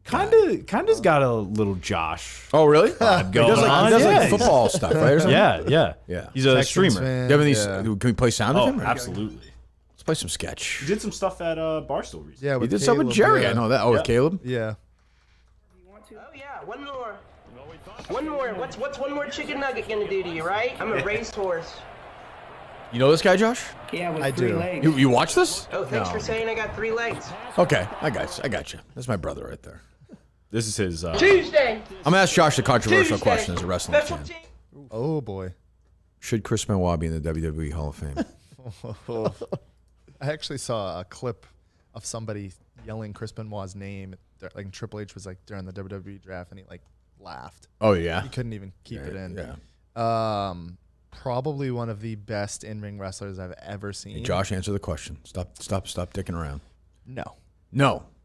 Kinda's got a little Josh. Oh, really? Going he does like football stuff, right? Or something? Yeah. He's a streamer. Do you have any, Can we play sound of him? Absolutely. Let's play some sketch. He did some stuff at Barstool recently. Yeah, he did something with Jerry. I know that. Oh, with Caleb? Yeah. Oh yeah, one more. One more. What's one more chicken nugget gonna do to you, right? I'm a racehorse. You know this guy, Josh? Yeah, with I three do. legs. You watch this? Oh, thanks for saying I got 3 legs. Okay, I got you. That's my brother right there. This is his. Tuesday. I'm gonna ask Josh the controversial question as a wrestling fan. Oh boy. Should Chris Benoit be in the WWE Hall of Fame? I actually saw a clip of somebody yelling Chris Benoit's name, like Triple H was like during the WWE draft, and he like laughed. Oh yeah. He couldn't even keep it in. Yeah. Probably one of the best in-ring wrestlers I've ever seen. Hey, Josh, answer the question. Stop dicking around. No.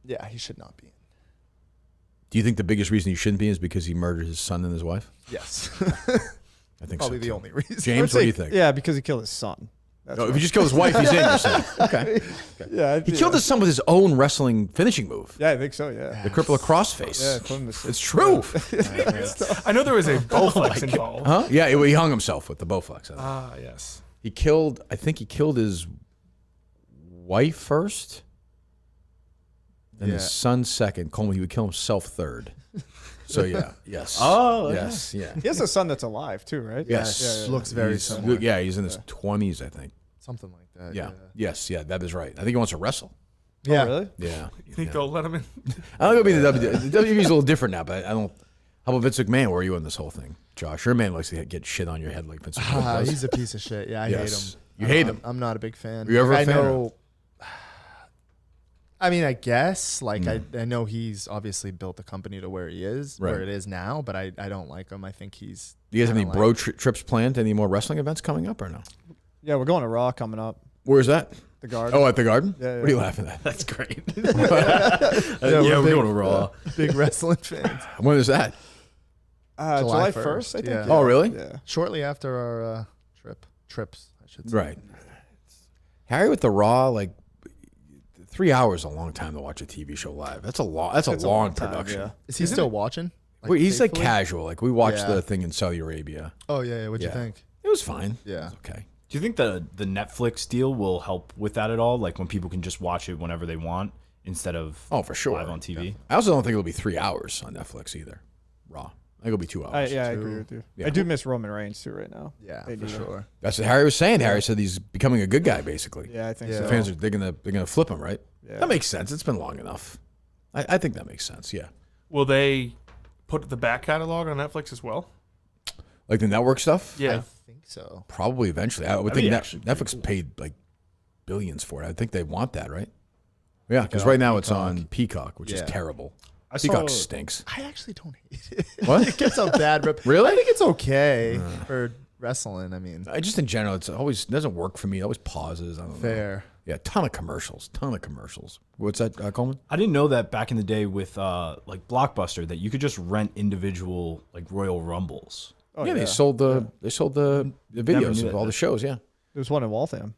Yeah, he should not be. Do you think the biggest reason he shouldn't be is because he murdered his son and his wife? Yes. I think probably so, the too. only reason. James, what do you think? Yeah, because he killed his son. Oh, if you just kill his wife, he's in. You're saying. Okay. Yeah, He killed his son with his own wrestling finishing move. Yeah, I think so. Yeah. The cripple crossface. Yeah, put him to It's true. I know there was a Bowflex involved. Huh? Yeah, he hung himself with the Bowflex. Yes. He killed. I think he killed his wife first, then his son second. Coleman, he would kill himself third. So yes. Oh, yes, yeah. He has a son that's alive too, right? Yes, Looks very similar. Yeah, he's in his 20s, I think. Something like that. Yeah. Yes. Yeah. That is right. I think he wants to wrestle. Yeah. Oh, really? Yeah. You think they'll let him in? I don't know. The WWE's a little different now, but I don't. How about Vince McMahon? Where are you in this whole thing, Josh? Your man likes to get shit on your head like Vince McMahon does. He's a piece of shit. Yeah, I hate him. You hate him. I'm not a big fan. Were you ever a I fan? know. I mean, I guess I know he's obviously built the company to where he is, where it is now, but I don't like him. I think he's. Do you guys have any bro trips planned? Any more wrestling events coming up or no? Yeah, we're going to Raw coming up. Where's that? The Garden. Oh, at the Garden? Yeah. What are you laughing at? That's great. We're going to Raw. Big wrestling fans. When is that? July 1st, I think. Yeah. Oh, really? Yeah. Shortly after our trips, I should say. Right. Harry with the Raw, like 3 hours is a long time to watch a TV show live. That's a long. That's a long time, production. yeah. Is he still watching? Wait, he's like faithfully? casual. Like we watched Yeah. the thing in Saudi Arabia. Oh yeah. What'd you think? It was fine. Yeah. It was okay. Do you think the Netflix deal will help with that at all? Like when people can just watch it whenever they want instead of for sure live on TV? Yeah. I also don't think it'll be 3 hours on Netflix either. Raw. I think it'll be 2 hours. I agree with you. Yeah. I do miss Roman Reigns too right now. Yeah, They for do. sure. That's what Harry was saying. Harry said he's becoming a good guy, basically. Yeah, I think The so. fans are they're gonna flip him, right? Yeah. That makes sense. It's been long enough. I think that makes sense. Yeah. Will they put the back catalog on Netflix as well? Like the network stuff. Yeah. I think so. Probably eventually. I would That'd think be actually pretty Netflix paid like billions for it. I think they want that, right? Yeah, because right now it's on Peacock, which is terrible. Peacock stinks. I actually don't hate it. What? It gets a bad rep. Really? I think it's okay for wrestling. I mean, I just in general, it doesn't work for me. It always pauses. I don't know. fair. Yeah, ton of commercials. What's that, Coleman? I didn't know that back in the day with like Blockbuster that you could just rent individual like Royal Rumbles. Oh, yeah, they sold the videos knew of that. all the shows. Yeah, There's one in Waltham.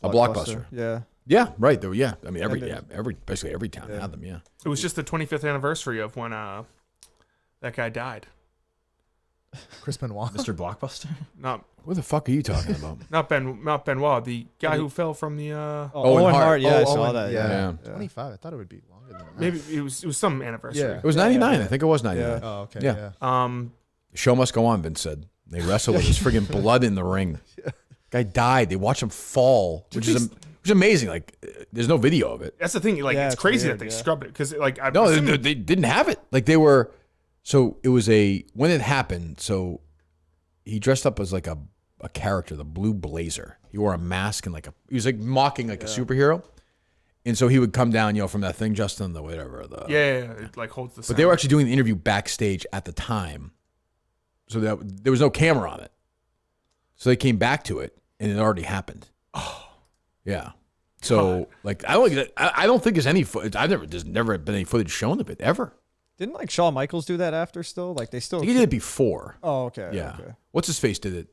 a Blockbuster. Yeah. Yeah, right. There, yeah, I mean And basically every town had them. Yeah. It was just the 25th anniversary of when that guy died. Chris Benoit. Mr. Blockbuster? Not What the fuck are you talking about? not Benoit, the guy who fell from the Owen Hart. Yeah, I Oh, saw Owen, that. yeah. Yeah. 25. I thot it would be longer than that. maybe it was some anniversary. Yeah. It was 99. I think it was 99. Oh, okay. Yeah. Yeah. The show must go on. Vince said they wrestled with his friggin' blood in the ring. Guy died. They watched him fall, which is amazing. Like, there's no video of it. That's the thing. Like, Yeah, it's it's crazy weird, that they yeah. scrubbed it because, like, I'm No, assuming- they didn't have it. Like they were. So it was when it happened. So he dressed up as like a character, the Blue Blazer. He wore a mask and he was like mocking like a superhero. And so he would come down, from that thing, Justin, the whatever. yeah, it like holds the. But they were actually doing the interview backstage at the time, so that there was no camera on it. So they came back to it, and it already happened. Oh, yeah. So I don't think there's any footage. There's never been any footage shown of it ever. Didn't like Shawn Michaels do that after still? Like they still. He did it before. Oh, okay. Yeah. Okay. What's his face did it?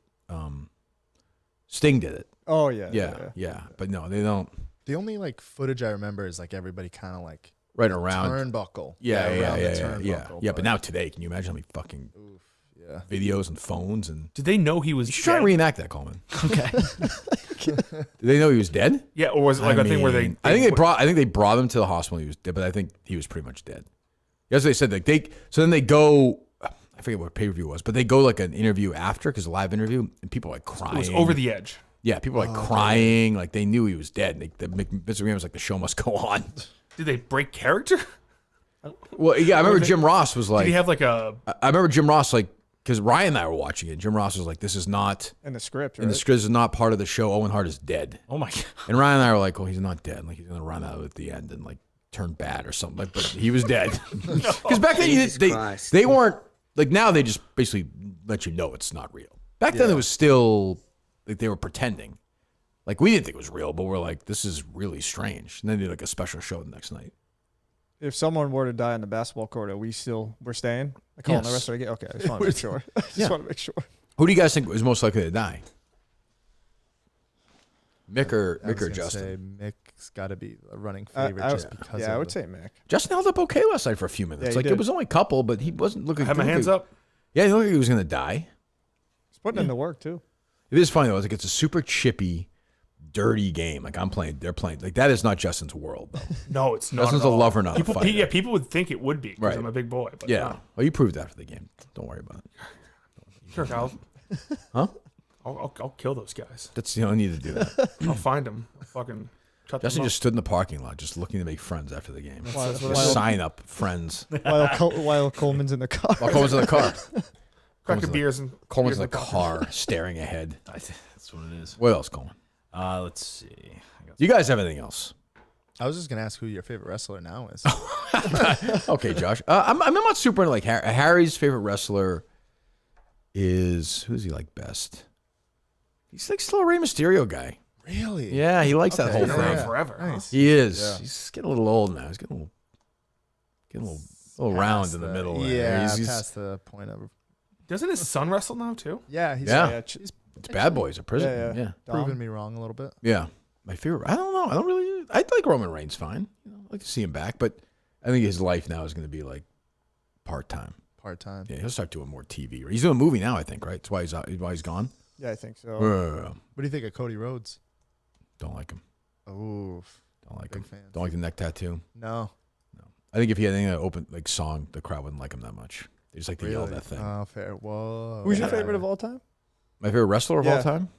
Sting did it. Oh yeah. Yeah. But no, they don't. The only footage I remember is everybody kind of Right around turnbuckle. Yeah. around the turnbuckle, Yeah, but now today, can you imagine how many fucking videos and phones and? Did they know he was? You should try to reenact that, Coleman. Okay. Did they know he was dead? Yeah, or was it like a thing where they? I think they brought him to the hospital. He was dead, but I think he was pretty much dead. Yes, they said so then they go. I forget what pay-per-view was, but they go like an interview after because a live interview and people are like crying. It was over the edge. Yeah, people were like crying, like they knew he was dead. Vince McMahon was like, the show must go on. Did they break character? Well, yeah, I remember Jim Ross was like. Did he have like a? I remember Jim Ross because Ryan and I were watching it. Jim Ross was like, "This is not in the script. Right? In the script, this is not part of the show. Owen Hart is dead." Oh my god! And Ryan and I were like, "Oh, he's not dead. Like he's gonna run out at the end and turn bad or something." But he was dead. Because back then they weren't like now. They just basically let you know it's not real. Back then it was still like they were pretending. Like we didn't think it was real, but we're like, this is really strange. And then they did a special show the next night. If someone were to die on the basketball court, we're staying? I call the rest of the game. Okay, I just want to make sure. Want to make sure. Who do you guys think is most likely to die? Mick or I was gonna Justin? say Mick's got to be a running favorite just because. Yeah, I would say Mick. Justin held up okay last night for a few minutes. Yeah, he Like did. it was only a couple, but he wasn't looking. I had my hands up. Yeah, he looked like he was going to die. He's putting in the work too. It is funny though. It's like it's a super chippy, dirty game. Like I'm playing, they're playing. Like that is not Justin's world though. No, it's not. Justin's at a all. lover, not people, a fighter. Yeah, people would think it would be because Right. I'm a big boy. But Yeah. no. Well, you proved that after the game. Don't worry about it. Kirk, Huh? I'll kill those guys. That's you don't need to do that. I'll find them. I'll fucking cut Justin them just stood in the parking lot, just looking to make friends after the game. While- Just while- sign up, friends. While Coleman's in the car. While Coleman's in the car. Crack of beers and Coleman's in beers the and car, staring ahead. That's what it is. What else, Coleman? Let's see. You guys have anything else? I was just gonna ask who your favorite wrestler now is. Okay, Josh. I'm not super into like Harry's favorite wrestler is who's he like best? He's like still a Rey Mysterio guy. Really? Yeah, he likes that whole Been thing. around forever. Huh? Nice. He is. Yeah. He's getting a little old now. He's getting a little round Past in the middle. there. Yeah, He's- past the point of. Doesn't his son wrestle now too? Yeah, he's It's Bad Boys at prison. Yeah. proving me wrong a little bit. Yeah. My favorite. I don't know. I don't really. I like Roman Reigns fine. You know, I'd like to see him back, but I think his life now is going to be like part time. Part time. Yeah, he'll start doing more TV. He's doing a movie now, I think. Right? That's why he's gone. Yeah, I think so. What do you think of Cody Rhodes? Don't like him. Oof. Don't like Big him. fan. Don't like the neck tattoo. No. I think if he had any open like song, the crowd wouldn't like him that much. They just like to yell Really? that thing. Oh, fair. Whoa. Who's your favorite of all time? My favorite wrestler of Yeah. all time?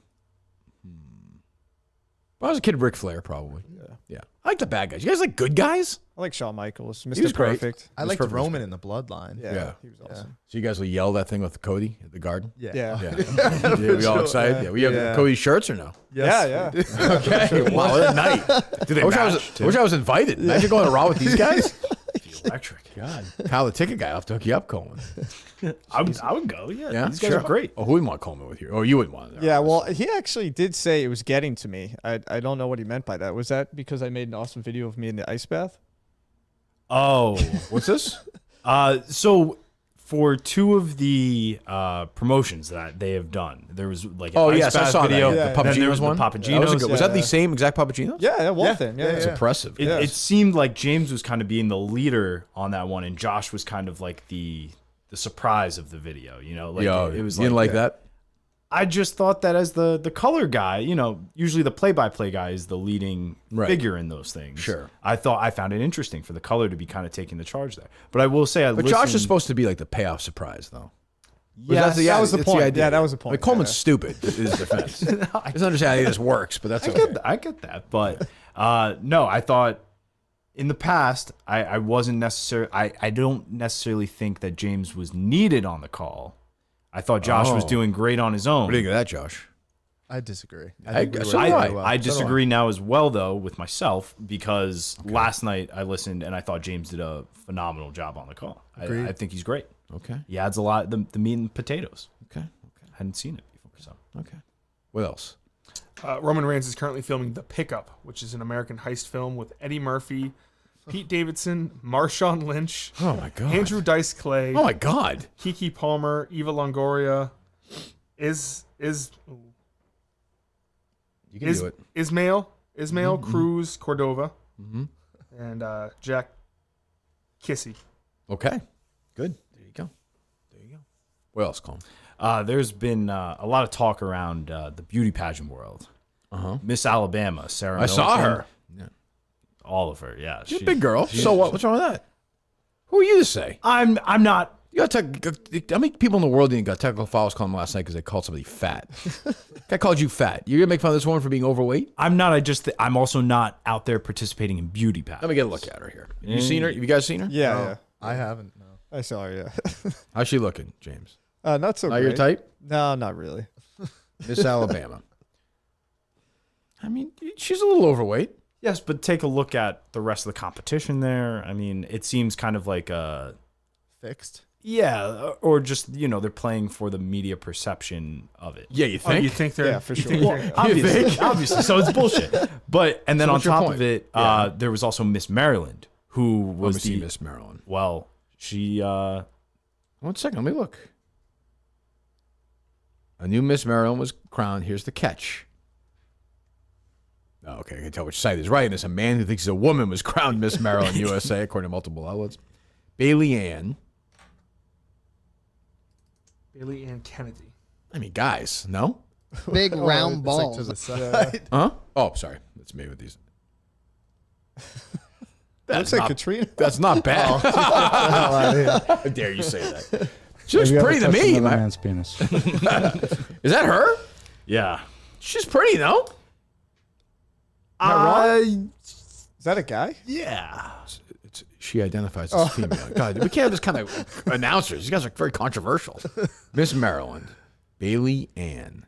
When I was a kid, Ric Flair, probably. Yeah. I like the bad guys. You guys like good guys? I like Shawn Michaels, was Mr. great. Perfect. I liked Roman in the Bloodline. Yeah, he was awesome. So you guys will yell that thing with Cody at the Garden? Yeah. Yeah. Yeah. Yeah, we all excited? Yeah. We have Yeah. Cody's shirts or no? Yes. Yeah. Okay. Wow, what a night. Do they I wish match, I wish I was invited. Imagine going to Raw with these guys. Electric. God. Kyle, the ticket guy, I'll have to hook you up, Coleman. I would go. Yeah. Yeah, These guys sure. are great. Oh, who wouldn't want Coleman with you? Oh, you wouldn't want it. Yeah, well, he actually did say it was getting to me. I don't know what he meant by that. Was that because I made an awesome video of me in the ice bath? Oh, what's this? So for two of the promotions that they have done, there was like an Oh, ice yes, I bath saw video. that. Yeah. The Then there Papagenos was one? The That Papagenos. was that the same exact Papagenos? Yeah, one thing. Yeah, That's impressive. It seemed like James was kind of being the leader on that one, and Josh was kind of like the surprise of the video. You know, like Yo, it was. you didn't like that? I just thought that as the color guy, you know, usually the play-by-play guy is the leading figure in those things. Sure. I found it interesting for the color to be kind of taking the charge there. But I will say, But Josh is supposed to be like the payoff surprise, though. Yes, that was the that's point. idea. Yeah, that was the I mean, point. Coleman's Yeah. stupid. Is his defense. He doesn't understand how this works, but that's okay. I get that. But no, I thought in the past, I wasn't necessarily. I don't necessarily think that James was needed on the call. I thought Josh was Oh. doing great on his own. What do you think of that, Josh? I disagree. I I disagree now as well, though, with myself because last night I listened and I thought James did a phenomenal job on the call. Agreed. I think he's great. Okay. He adds a lot, the meat and potatoes. Okay. Hadn't seen it before, so. Okay. What else? Roman Reigns is currently filming The Pickup, which is an American heist film with Eddie Murphy, Pete Davidson, Marshawn Lynch, Oh my God. Andrew Dice Clay, Oh my God. Kiki Palmer, Eva Longoria, You can do it. Ismail Cruz Cordova, Mhm. and Jack Kissy. Okay. Good. There you go. There you go. What else, Colin? There's been a lot of talk around the beauty pageant world. Miss Alabama, Sarah. I saw Middleton. her. Yeah. All of her, yeah. She's a big girl. So what? What's wrong with that? Who are you to say? I'm not. You got how many people in the world didn't got technical fouls called them last night because they called somebody fat? Guy called you fat. You're gonna make fun of this woman for being overweight? I'm not. I'm also not out there participating in beauty pageants. Let me get a look at her here. You seen her? Have you guys seen her? Yeah, No, yeah. I haven't. No. I saw her, yeah. How's she looking, James? Not so Not great. your type? No, not really. Miss Alabama. I mean, she's a little overweight. Yes, but take a look at the rest of the competition there. I mean, it seems kind of like Fixed. yeah, or just, you know, they're playing for the media perception of it. Yeah, you Oh, think? you think they're? Yeah, for you sure. think Well, they're- obviously, so it's bullshit. But and then So on what's your top point? of it, Yeah. there was also Miss Maryland, who was Let me see the Miss Maryland. well, she 1 second, let me look. A new Miss Maryland was crowned. Here's the catch. Oh, okay, I can tell which side is right. And there's a man who thinks he's a woman was crowned Miss Maryland USA, according to multiple outlets. Bailey Ann Kennedy. I mean, guys, no? Big round balls. Like to the side. Huh? Oh, sorry. That's me with these. Looks like Katrina. That's not bad. How dare you say that? She looks pretty to me. Man's penis. Is that her? Yeah. She's pretty, no? Is that a guy? Yeah. She identifies as female. God, we can't have this kind of announcers. You guys are very controversial. Miss Maryland, Bailey Ann.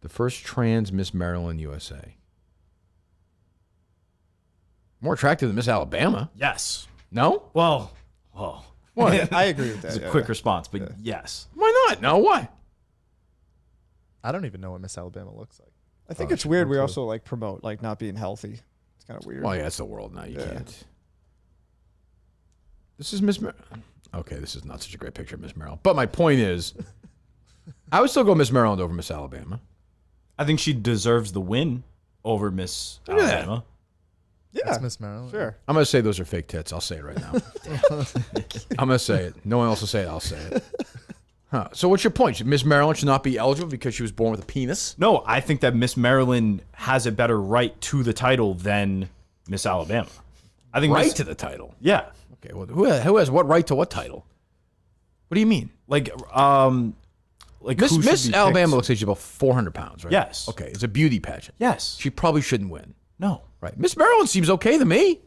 The first trans Miss Maryland USA. More attractive than Miss Alabama. Yes. No? Well. What? I agree with that. It's a quick response, but yes. Why not? No, why? I don't even know what Miss Alabama looks like. I think it's weird. We also like promote like not being healthy. It's kind of weird. Well, yeah, it's the world now. You can't. This is Miss Maryland. Okay, this is not such a great picture of Miss Maryland. But my point is, I would still go Miss Maryland over Miss Alabama. I think she deserves the win over Miss Alabama. Yeah, That's Miss Maryland. Sure. I'm going to say those are fake tits. I'll say it right now. I'm going to say it. No one else will say it. I'll say it. Huh. So what's your point? Miss Maryland should not be eligible because she was born with a penis? No, I think that Miss Maryland has a better right to the title than Miss Alabama. I think Right to the title? Yeah. Okay, well, who has what right to what title? What do you mean? Like Miss Alabama looks like she's about 400 pounds, right? Yes. Okay, it's a beauty pageant. Yes. She probably shouldn't win. No. Right. Miss Maryland seems okay to me.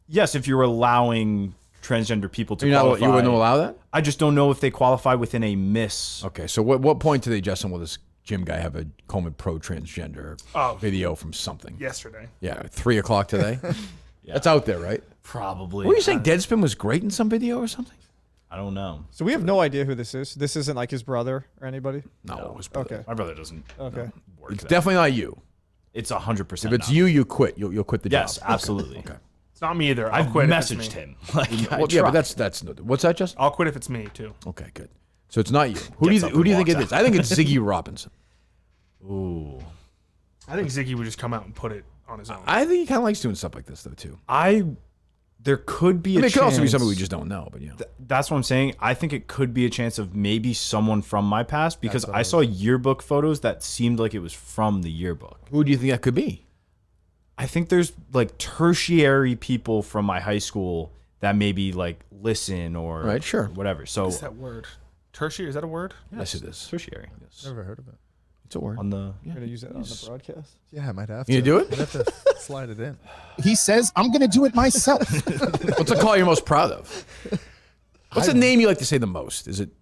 Yes, if you're allowing transgender people to You qualify. wouldn't allow that? I just don't know if they qualify within a Miss. Okay, so what point today, Justin, will this gym guy have a Coleman Pro transgender video from something? Yesterday. Yeah, 3 o'clock today? That's out there, right? Probably. What were you saying? Deadspin was great in some video or something? I don't know. So we have no idea who this is. This isn't like his brother or anybody? No, his brother. Okay. My brother doesn't. Okay. Work It's that. definitely not you. It's 100%. If it's you, you quit. You'll quit the job. Yes, absolutely. Okay. It's not me either. I've I'll quit messaged if it's me. him. Like, Well, yeah, but that's what's that, Justin? I'll quit if it's me too. Okay, good. So it's not you. Who do you think it is? I think it's Ziggy Robinson. Ooh. I think Ziggy would just come out and put it on his own. I think he kind of likes doing stuff like this though too. There could be I mean, a it could also be chance- something we just don't know, but yeah. That's what I'm saying. I think it could be a chance of maybe someone from my past because I saw yearbook photos that seemed like it was from the yearbook. Who do you think that could be? I think there's like tertiary people from my high school that maybe like listen or Right, sure. whatever. So What is that word? Tertiary? Is that a word? Yes, it is. tertiary. Yes. Never heard of it. It's a word. On the You're going to use that on the broadcast? Yeah, I might have to. You do it? I'd have to slide it in. He says, I'm going to do it myself. What's the call you're most proud of? What's the name you like to say the most? Is it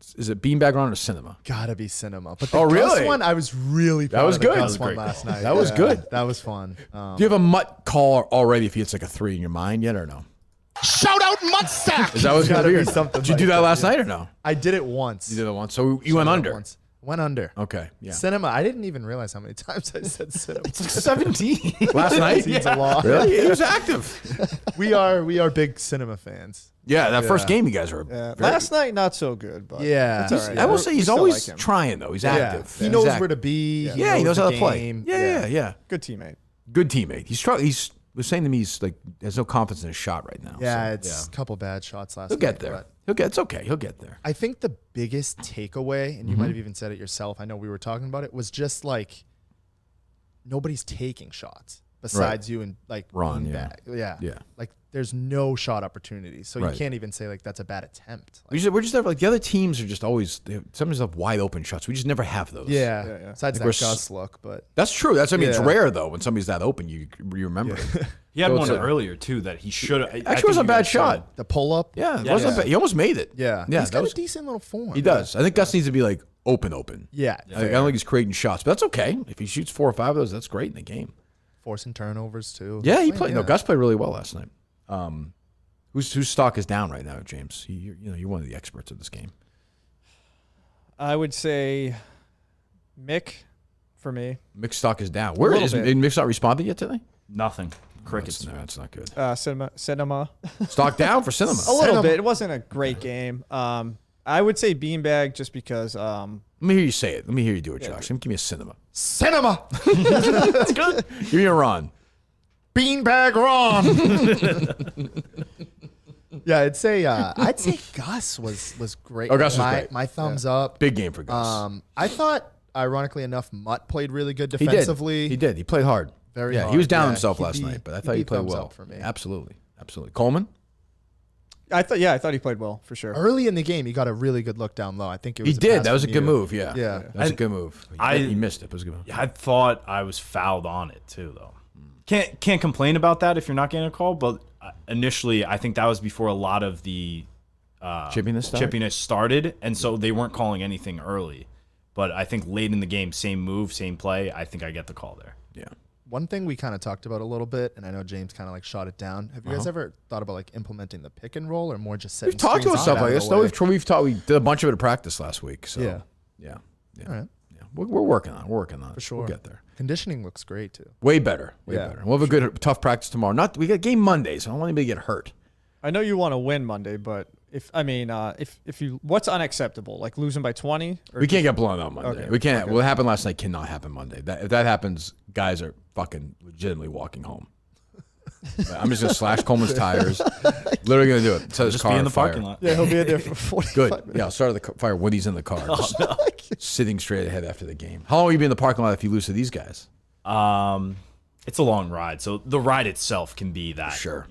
Beanbag Run or Cinema? Gotta be Cinema. But the Oh, Gus really? one, I was really proud That was of the good. Gus That was one great. last night. That was good. That was fun. Do you have a Mutt call already if he hits like a 3 in your mind yet or no? Shout out Mutstack. Is that what's Gotta going to be be? something Did you do like that that, last yeah. night or no? I did it once. You did it once. So you went Showed it under. once. Went under. Okay. Yeah. Cinema. I didn't even realize how many times I said cinema. 17 Last night? Seems a lot. Really? He was active. We are big cinema fans. Yeah, that first game you guys were. Yeah. very Last night, not so good, but Yeah. it's all right. I will We say he's still always like him. trying though. He's active. He He's knows active. where to be. Yeah, he knows the how to play. game. Yeah. Good teammate. Good teammate. He was saying to me he's like has no confidence in his shot right now. Yeah, so, it's a couple bad shots last He'll night. get there. but It's okay. He'll get there. I think the biggest takeaway, and you Mm-hmm. might have even said it yourself, I know we were talking about it, was just like nobody's taking shots besides you and like Ron, yeah. Yeah. Like there's no shot opportunities. So Right. you can't even say like that's a bad attempt. We're just never like the other teams are just always sometimes have wide open shots. We just never have those. Yeah. Besides Like we're that Gus look, but That's true. It's Yeah. rare though when somebody's that open. You remember it. He had So one it's earlier too that he should have. Actually, it wasn't a bad shot. the pull up. Yeah, it Yeah. wasn't bad. He almost made it. Yeah. Yeah, He's that got was- a decent little form. He does. I think Gus needs to be like open. Yeah. I don't think he's creating shots, but that's okay. If he shoots 4 or 5 of those, that's great in the game. Forcing turnovers too. Yeah, he Playing, played. No, Gus played really well last night. Whose stock is down right now, James? You're one of the experts of this game. I would say Mick for me. Mick's stock is down. Where is bit. Mick's not responded yet today? Nothing. Crickets. No, that's not good. Cinema. Stock down for Cinema. A little bit. It wasn't a great game. I would say Beanbag just because Let me hear you say it. Let me hear you do it, Josh. Give me a cinema. Cinema. That's good. Give me a Ron. Beanbag Ron. Yeah, I'd say Gus was great. Oh, Gus was great. My thumbs up. Big game for Gus. I thought, ironically enough, Mut played really good defensively. He did. He played hard. Very hard. He was down himself last night, but I thought he played thumbs well. up for me. Absolutely. Coleman? I thought he played well for sure. Early in the game, he got a really good look down low. I think it was. He did. That was a good move. Yeah. Yeah. That was a good move. He missed it. It was a good move. I thought I was fouled on it too, though. Can't complain about that if you're not getting a call. But initially, I think that was before a lot of the chippiness started, and so they weren't calling anything early. But I think late in the game, same move, same play. I think I get the call there. Yeah. One thing we kind of talked about a little bit, and I know James kind of like shot it down. Have you guys ever thought about like implementing the pick and roll, or more just setting? We've talked about stuff like this. No, we did a bunch of it at practice last week. So yeah. All right. Yeah. We're working on it. We're working on it. For sure. We'll get there. Conditioning looks great too. Way better. Way better. We'll have a good, tough practice tomorrow. We got game Monday, so I don't want anybody to get hurt. I know you want to win Monday, but if you what's unacceptable? Like losing by 20? We can't get blown out Monday. Okay. We can't. What happened last night cannot happen Monday. If that happens, guys are fucking legitimately walking home. I'm just gonna slash Coleman's tires. Literally gonna do it. Set his car be in on the fire. parking lot. Yeah, he'll be in there for 45 Good. minutes. Yeah, I'll start the fire when he's in the car. Just sitting straight ahead after the game. How long will you be in the parking lot if you lose to these guys? It's a long ride, so the ride itself can be that. Sure.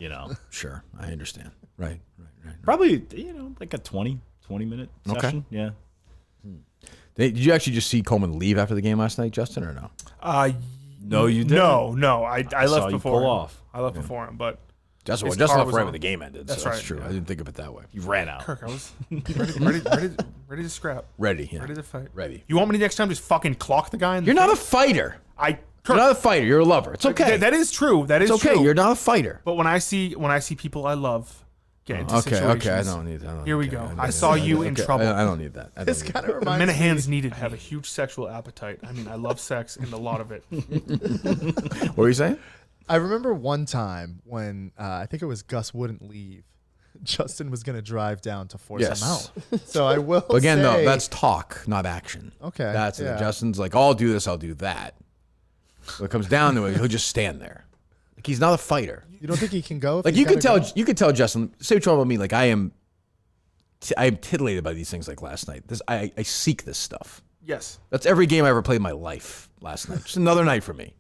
Sure. I understand. Right. Probably like a 20 minute session. Yeah. Did you actually just see Coleman leave after the game last night, Justin, or no? No, you didn't. No. I left before pull him. off. I left before him, but Just his left car right was when on. the game ended. That's so right. That's true. Yeah. I didn't think of it that way. You ran out. Kirk, I was ready to scrap. Ready. Yeah. Ready to fight. Ready. You want me to next time just fucking clock the guy? You're not a fighter. You're not a fighter. You're a lover. It's okay. That is true. That is it's okay. true. You're not a fighter. But when I see people I love get into situations, Okay. I don't need that. Here we go. I saw you in trouble. I don't need that. This kind of The reminds me. Minahans needed. I have a huge sexual appetite. I mean, I love sex and a lot of it. What were you saying? I remember one time when I think it was Gus wouldn't leave. Justin was going to drive down to force him out. So I will Again, say, no, that's talk, not action. Okay, That's it. yeah. Justin's like, I'll do this, I'll do that. When it comes down to it, he'll just stand there. Like he's not a fighter. You don't think he can go? if Like he's you could gotta tell, go? you could tell Justin. Say what you want about me. Like I am titillated by these things. Like last night, I seek this stuff. Yes. That's every game I ever played in my life. Last night, just another night for me.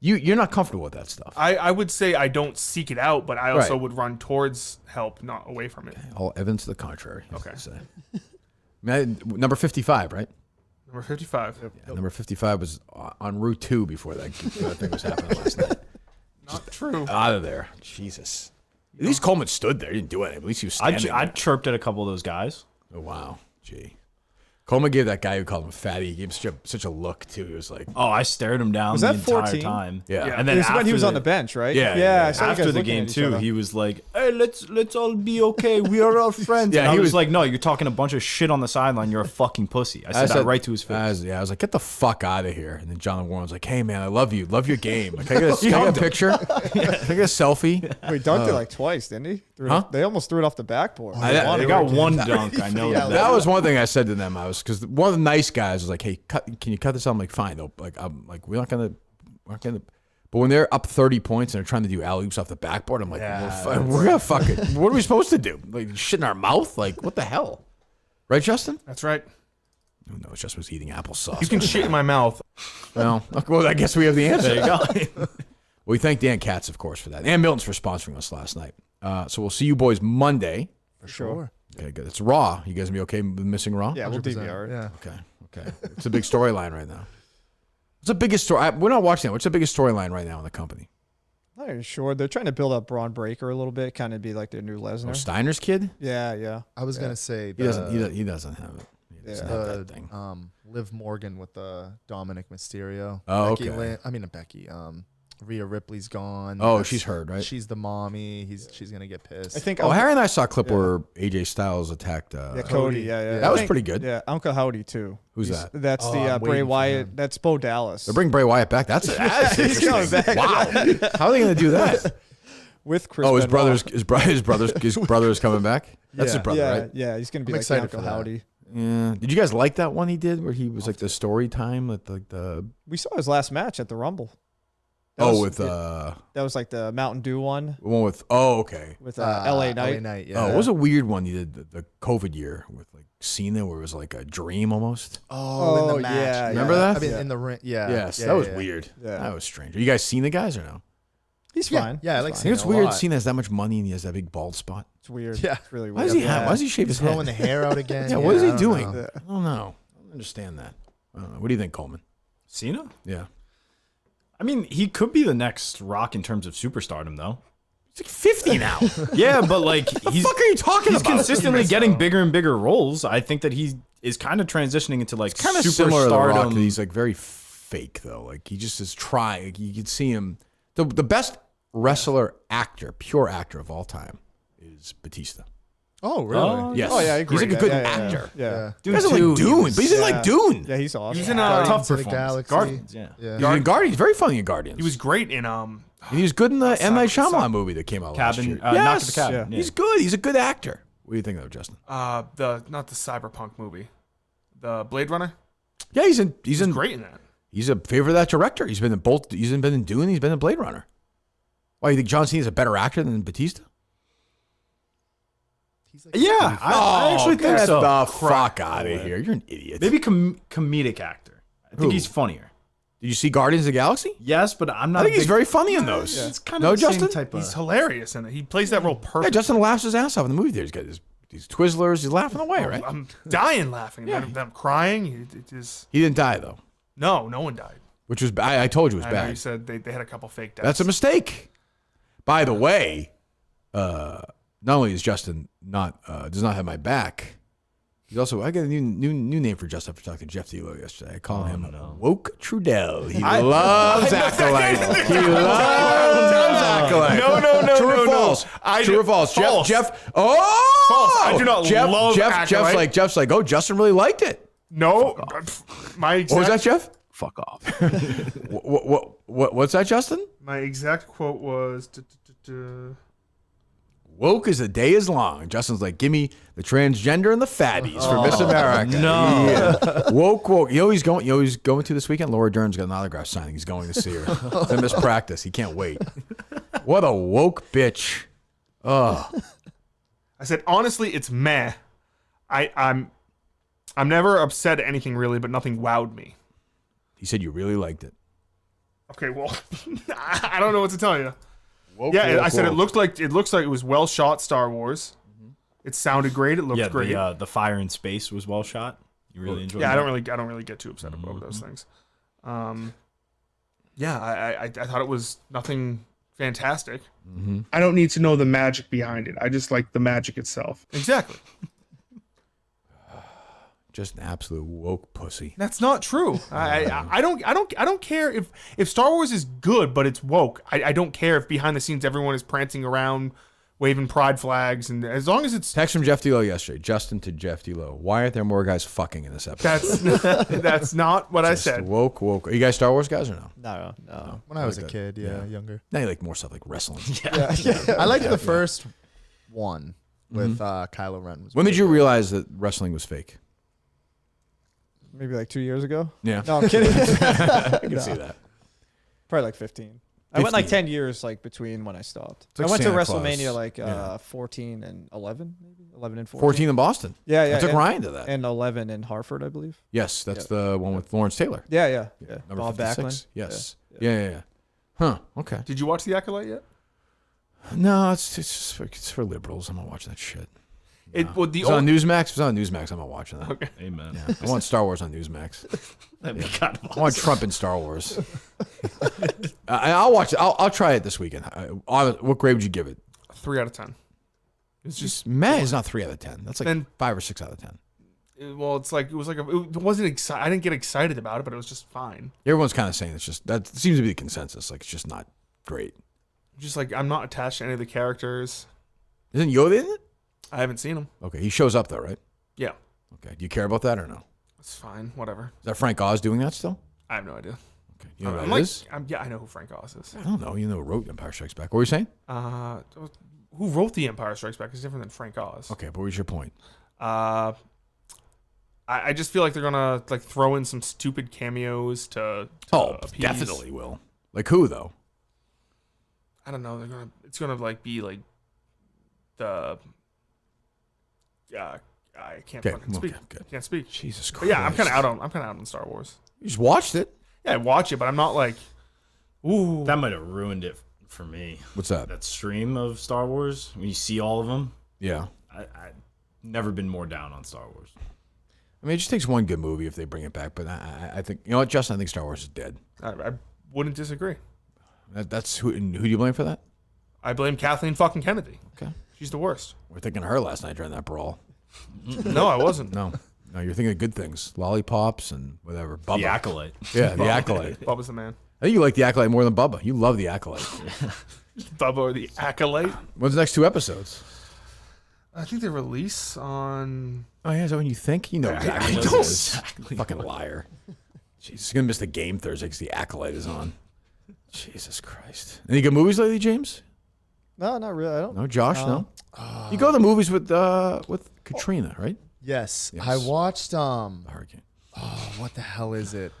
You're not comfortable with that stuff. I would say I don't seek it out, but I also Right. would run towards help, not away from it. All evidence to the contrary. Okay. Number 55, right? Number 55. Yeah, number 55 was on Route 2 before that thing was happening last night. Not true. Out of there. Jesus. At least Coleman stood there. He didn't do anything. At least he was standing I there. chirped at a couple of those guys. Oh, wow. Gee. Coleman gave that guy who called him fatty, he gave him such a look, too. He was like... Oh, I stared him down Was the that entire 14? time. Yeah. And then It was when he was after on the bench, right? Yeah. I saw you After guys the looking game at each too, other. he was like, "Hey, let's all be okay. We are all friends." Yeah, and I he was was- like, "No, you're talking a bunch of shit on the sideline. You're a fucking pussy." I said that right to his face. I was like, get the fuck out of here. And then John Warren was like, hey, man, I love you. Love your game. Like, can I get a picture? Can I get a selfie? Wait, dunked it like twice, didn't he? They almost threw it off the backboard. They got one dunk. I know that. That was one thing I said to them. Because one of the nice guys was like, hey, can you cut this out? I'm like, fine. I'm like, we're not gonna. But when they're up 30 points and they're trying to do alley-oops off the backboard, I'm like, we're gonna fuck it. What are we supposed to do? Like shit in our mouth? Like what the hell? Right, Justin? That's right. Oh, no, Justin was eating applesauce. You can shit in my mouth. Well, I guess we have the answer. There you go. We thank Dan Katz, of course, for that, and Milton's for sponsoring us last night. So we'll see you boys Monday. For sure. Okay, good. It's Raw. You guys gonna be okay with missing Raw? Yeah, we'll 100%. DVR it. Yeah. Okay. It's a big storyline right now. What's the biggest story? We're not watching that. What's the biggest storyline right now in the company? Not even sure. They're trying to build up Braun Breaker a little bit, kind of be like their new Lesnar. Oh, Steiner's kid? Yeah. I was gonna say He doesn't have it. He doesn't have that thing. Liv Morgan with Dominic Mysterio. Oh, Becky okay. Becky. Rhea Ripley's gone. Oh, she's hurt, right? She's the mommy. She's gonna get pissed. I think. Harry and I saw a clip where AJ Styles attacked. Cody. Yeah. That was pretty good. Yeah, Uncle Howdy too. Who's that? That's the Bray Wyatt. That's Bo Dallas. They're bringing Bray Wyatt back. That's He's coming back. Wow. How are they going to do that? With Chris. Oh, his Benoit. brother is coming back. That's his brother, right? Yeah, he's gonna be I'm like excited Uncle for that. Howdy. Yeah. Did you guys like that one he did where he was like the story time with like the? We saw his last match at the Rumble. That was like the Mountain Dew one. The one with okay. With LA Knight. LA Knight, Oh, it was a weird one he did the COVID year with like Cena where it was like a dream almost. Oh, in the match. yeah. Remember that? I mean, in the ring. Yeah. Yes, yeah, that was yeah. weird. Yeah. That was strange. Are you guys seen the guys or no? He's Yeah, fine. yeah, I He's like fine. I think it's Cena a weird. lot. Cena has that much money and he has that big bald spot. It's weird. Yeah. It's really weird. Why does he have? Why does he shave his head? Throwing the hair out again. Yeah, what is I he don't doing? know. I don't know. I don't understand that. I don't know. What do you think, Coleman? Cena? Yeah. I mean, he could be the next Rock in terms of superstardom, though. He's like 50 now. Yeah, but like, What the fuck are you talking he's about? consistently getting bigger and bigger roles. I think that he is kind of transitioning into like Kind of similar to The Rock. superstardom. That he's like very fake though. Like he just is trying. Like, you can see him. The best wrestler actor, pure actor of all time, is Batista. Oh, really? Yes. Oh, yeah, I agree. He's like a good Yeah. actor. Yeah. He doesn't like Dune, but he's in like Dune. Yeah, he's awesome. He's in tough Guardians of the performance. Galaxy. Guardians, yeah. He's in Guardians. He's very funny in Guardians. He was great in And he was good in the M. Night Shyamalan movie that came out last Cabin, year. Knock at the Cabin. He's good. He's a good actor. What do you think of Justin? not the Cyberpunk movie, the Blade Runner. Yeah, he's Great in that. He's a favorite of that director. He's been in both. He's been in Dune. He's been in Blade Runner. Why you think John Cena is a better actor than Batista? Yeah, I actually think Get so. the fuck out of here. You're an idiot. Maybe comedic actor. I think Who? he's funnier. Did you see Guardians of the Galaxy? Yes, but I'm not. I think a he's big- very funny in those. It's kind No, of the Justin? same type of. He's hilarious in it. He plays that role Yeah, perfect. Justin laughs his ass off in the movie. There, he's got these Twizzlers. He's laughing away, right? I'm dying laughing. Yeah. I'm crying. It is. He didn't die though, No one died. which was I told you it was I know you bad. said they had a couple fake deaths. That's a mistake. By the way, not only is Justin does not have my back, he's also I got a new name for Justin after talking to Jeff D'Lo yesterday. I call him Woke Trudell. He loves Acolyte. He loves Acolyte. No. True or false? True or false? False. Jeff. Oh, False. I do not love Acolyte. Jeff's like, oh, Justin really liked it. No, my exact, What was that, Jeff? Fuck off. What's that, Justin? My exact quote was. Woke as the day is long. Justin's like, give me the transgender and the fatties for Miss America. no. Yeah. Woke. You know he's going to this weekend? Laura Dern's got an autograph signing. He's going to see her. It's a missed practice. He can't wait. What a woke bitch. Oh. I said honestly, it's meh. I'm never upset at anything really, but nothing wowed me. He said you really liked it. Okay, well, I don't know what to tell you. Woke, Yeah, woke, I said woke. it looks like it was well shot Star Wars. It sounded great. It looked great. The fire in space was well shot. You really enjoyed Yeah, that? I don't really get too upset over those things. Yeah, I thought it was nothing fantastic. I don't need to know the magic behind it. I just like the magic itself. Exactly. Just an absolute woke pussy. That's not true. I don't care if Star Wars is good, but it's woke. I don't care if behind the scenes everyone is prancing around, waving pride flags, and as long as it's Text from Jeff D'Lo yesterday. Justin to Jeff D'Lo. Why aren't there more guys fucking in this episode? that's not what I said. Woke. Are you guys Star Wars guys or no? No. When I was a kid, younger. Now you like more stuff like wrestling. I liked the first one with Kylo Ren. When did you realize that wrestling was fake? Maybe like 2 years ago. Yeah. No, I'm kidding. I can see that. Probably like 15. I went like 10 years like between when I stopped. It's like I went to Santa WrestleMania Claus. like 14 and 11, maybe 11 and 14. 14 in Boston. Yeah. I took and, Ryan to that. And 11 in Hartford, I believe. Yes, that's the one with Lawrence Taylor. Yeah. Number Bob 56. Backlund. Yes. Yeah. Huh. Okay. Did you watch The Acolyte yet? No, it's for liberals. I'm not watching that shit. It on Newsmax. If it's on Newsmax, I'm not watching that. Okay. Amen. Yeah. I want Star Wars on Newsmax. That'd be kind of I want Trump in Star Wars. I'll watch it. I'll try it this weekend. What grade would you give it? 3 out of 10. It's just meh. It's not 3 out of 10. That's like Then- 5 or 6 out of 10. well, it wasn't exciting. I didn't get excited about it, but it was just fine. Everyone's kind of saying it's just that seems to be the consensus. Like it's just not great. Just like I'm not attached to any of the characters. Isn't Yoda in it? I haven't seen him. Okay, he shows up though, right? Yeah, Okay. Do you care about that or no? it's fine. Whatever. Is that Frank Oz doing that still? I have no idea. Okay. You know I'm who that like, is? yeah, I know who Frank Oz is. I don't know. You know who wrote Empire Strikes Back. What were you saying? Who wrote The Empire Strikes Back is different than Frank Oz. Okay, but what was your point? I just feel like they're gonna like throw in some stupid cameos to appease. Definitely will. Like who though? I don't know. It's gonna like be like the. I can't fucking speak. Can't speak. Jesus Christ. But yeah, I'm kind of out on Star Wars. You just watched it. Yeah, I watch it, but I'm not like, ooh. That might have ruined it for me. What's that? That stream of Star Wars when you see all of them. Yeah. I've never been more down on Star Wars. I mean, it just takes one good movie if they bring it back. But I think, you know what, Justin, I think Star Wars is dead. I wouldn't disagree. That's who do you blame for that? I blame Kathleen fucking Kennedy. Okay. She's the worst. We're thinking of her last night during that brawl. No, I wasn't. No, you're thinking of good things. Lollipops and whatever. Bubba. The Acolyte. Yeah, the Acolyte. Bubba's the man. I think you like the Acolyte more than Bubba. You love the Acolyte. Bubba or the Acolyte? When's the next 2 episodes? I think they release on... Oh, yeah, is that when you think? You know exactly what it is. Fucking liar. Jeez, he's going to miss the game Thursday because the Acolyte is on. Jesus Christ. Any good movies lately, James? No, not really. I don't. No, Josh, no? You go to the movies with Katrina, right? Yes. I watched Hurricane. Oh, what the hell is it?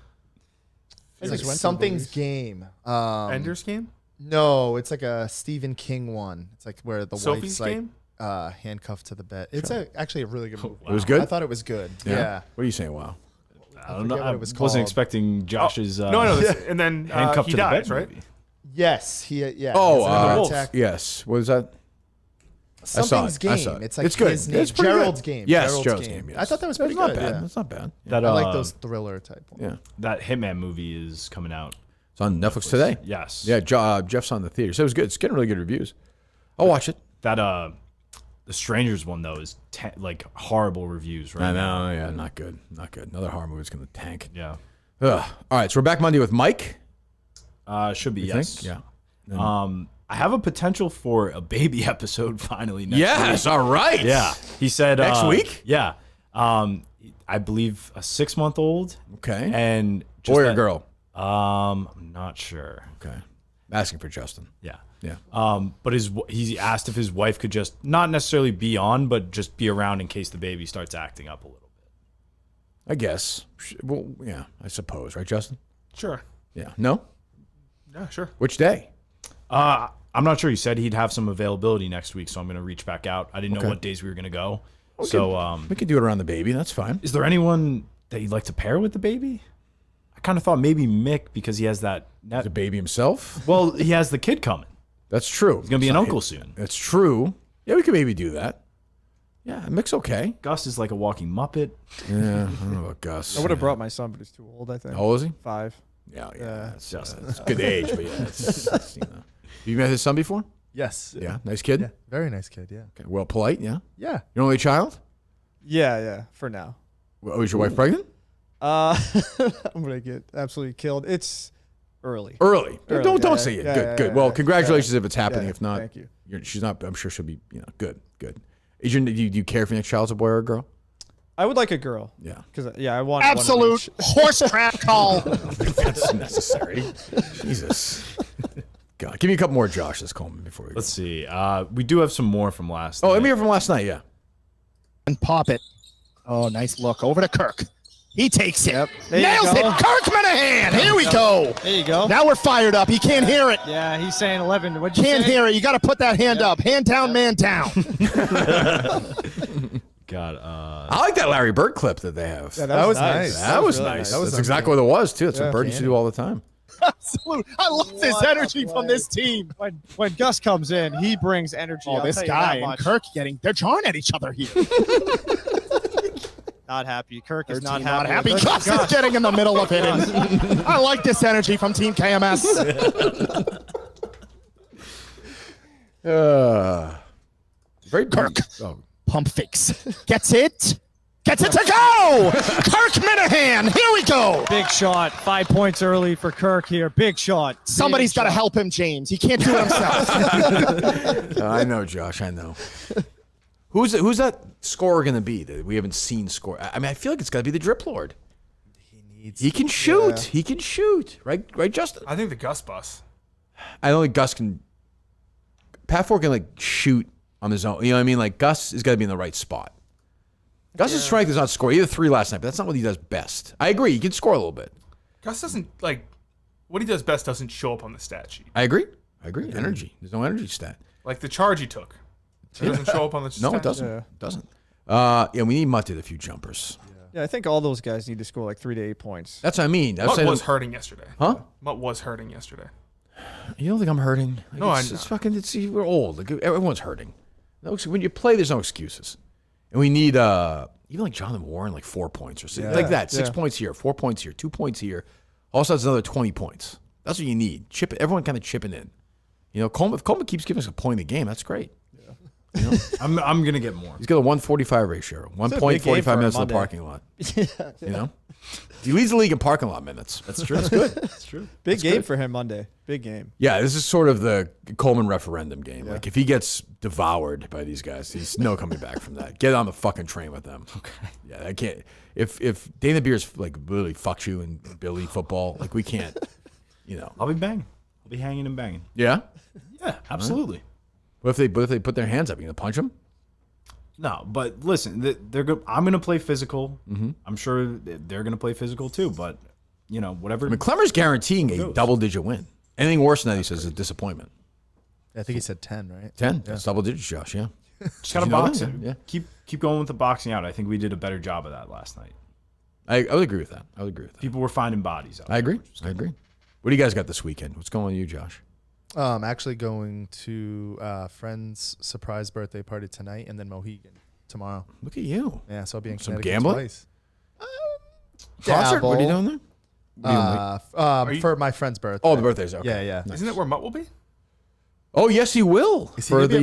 I It's just like went to something's movies. game. Ender's Game? No, it's like a Stephen King one. It's like where the Sophie's wife's like Game? handcuffed to the bed. It's actually a really good movie. It was good? I thought it was good. Yeah. What are you saying? Wow. I don't know. forget I what it was wasn't called. expecting Josh's. No, and then handcuffed he to the dies, bed right? movie. Yes. Yeah. Oh, it's another Wolf. attack. yes. What is that? Something's I saw game. it. It's like It's good. his name. It's pretty Gerald's good. game. Yes, Gerald's game. Yes. I thought that was That's pretty not good. bad. Yeah. That's not bad. That, I like those thriller type ones. Yeah. That Hitman movie is coming out. It's on Netflix today. Yes. Yeah, Jeff's on the theater. So it was good. It's getting really good reviews. I'll watch it. That the Strangers one though is like horrible reviews right I now. know. Yeah, not good. Not good. Another horror movie's going to tank. Yeah. Ugh. All right, so we're back Monday with Mike. Should be You yes. think? Yeah. I have a potential for a baby episode finally next Yes, week. all right. Yeah. He said Next week? Yeah. I believe a 6-month-old. Okay. And Boy or girl? I'm not sure. Okay. Asking for Justin. Yeah. Yeah. But he asked if his wife could just not necessarily be on, but just be around in case the baby starts acting up a little bit. I guess. Well, yeah, I suppose. Right, Justin? Sure. Yeah. No? Yeah, sure. Which day? I'm not sure. He said he'd have some availability next week, so I'm going to reach back out. I didn't know Okay. what days we were going to go. Okay. So we could do it around the baby. That's fine. is there anyone that you'd like to pair with the baby? I kind of thought maybe Mick because he has that. The baby himself? Well, he has the kid coming. That's true. He's going to be an uncle soon. That's true. Yeah, we could maybe do that. Yeah, Mick's okay. Gus is like a walking Muppet. Yeah, I don't know about Gus. I would have brought my son, but he's too old. I think. How old is he? 5. Yeah, Yeah. It's a good age, but yeah, it's, you know. You met his son before? Yes. Yeah, nice kid. Yeah. Very nice kid. Yeah. Okay, well, polite. Yeah. Yeah. Your only child? Yeah. For now. Oh, is your wife pregnant? I'm gonna get absolutely killed. It's early. Early. Early, Don't yeah, say it. yeah, Good. yeah, Good. yeah, Well, yeah. congratulations Yeah. if it's happening. Yeah, If not, thank you. She's not. I'm sure she'll be. Good. Is do you care if your next child's a boy or a girl? I would like a girl. Yeah. Because I want Absolute horse crap call. That's necessary. Jesus. God, give me a couple more Josh's, Coleman, before we go. Let's see. We do have some more from last Oh, night. let me hear from last night. Yeah. And pop it. Oh, nice look. Over to Kirk. He takes it. There you Nails go. it. Kirk Minahan. Here we go. There you go. Now we're fired up. He can't hear it. Yeah, he's saying 11. What'd you Can't say? hear it. You got to put that hand up. Hand down, man down. God. I like that Larry Bird clip that they have. Yeah, that was nice. That was really nice. nice. That's exactly what it was too. That's Yeah. what Bird used to do all the time. Absolute. I love this energy from this team. When Gus comes in, he brings energy. Oh, I'll this tell you guy that and much. Kirk they're jarring at each other here. Not happy. Kirk is Their not team happy. not happy. Look at Gus is getting in the middle of it. I like this energy from Team KMS. Very Kirk. Oh. Pump fakes. Gets it. Gets it to go. Kirk Minahan. Here we go. Big shot. 5 points early for Kirk here. Big shot. Somebody's got to help him, James. He can't do it himself. I know, Josh. I know. Who's that scorer going to be that we haven't seen score? I mean, I feel like it's got to be the Drip Lord. He can shoot. Yeah. He can shoot. Right, Justin? I think the Gus bus. I don't think Gus can. Pat Ford can like shoot on his own. You know what I mean? Like Gus has got to be in the right spot. Gus's strength is not score. He had 3 last night, but that's not what he does best. I agree. He can score a little bit. Gus doesn't, like, what he does best doesn't show up on the stat sheet. I agree. Energy. There's no energy stat. Like the charge he took. It doesn't show up on the stat sheet. No, it doesn't. Yeah. It doesn't. Yeah, we need Mut to hit a few jumpers. Yeah, I think all those guys need to score like 3 to 8 points. That's what I mean. Mut was hurting yesterday. Huh? Mut was hurting yesterday. You don't think I'm hurting? Like, No, it's fucking. We're old. Like, everyone's hurting. No, when you play, there's no excuses. And we need even like Jonathan Warren, like 4 points or something like that. 6 points here, 4 points here, 2 points here. Also, that's another 20 points. That's what you need. Everyone kind of chipping in. You know, Coleman, if Coleman keeps giving us a point a game, that's great. You know? I'm gonna get more. He's got a 145 ratio. 1.45 minutes in the parking lot. You know, he leads the league in parking lot minutes. That's true. That's good. That's true. Big game for him Monday. Big game. Yeah, this is sort of the Coleman referendum game. Like if he gets devoured by these guys, he's no coming back from that. Get on the fucking train with them. Okay. Yeah, I can't. If Dana Beers like literally fucks you in Billy football, like we can't. You know, I'll be banging. I'll be hanging and banging. Yeah. Yeah, absolutely. What if they put their hands up? You gonna punch them? No, but listen, they're good. I'm gonna play physical. Mm-hmm. I'm sure they're gonna play physical too. But you know, whatever. I mean, Klemmer's guaranteeing a double-digit win. Anything worse than that, he says, is a disappointment. I think he said 10, right? 10. That's double digits, Josh. Yeah. Just gotta box it. Yeah. Keep going with the boxing out. I think we did a better job of that last night. I would agree with that. People were finding bodies out. I agree. What do you guys got this weekend? What's going on with you, Josh? Actually going to friend's surprise birthday party tonight, and then Mohegan tomorrow. Look at you. Yeah, so I'll be in Some Connecticut gambling? twice. Concert? What are you doing there? For my friend's birthday. Oh, the birthday's okay. Yeah. Nice. Isn't that where Mut will be? Oh, yes, he will. For the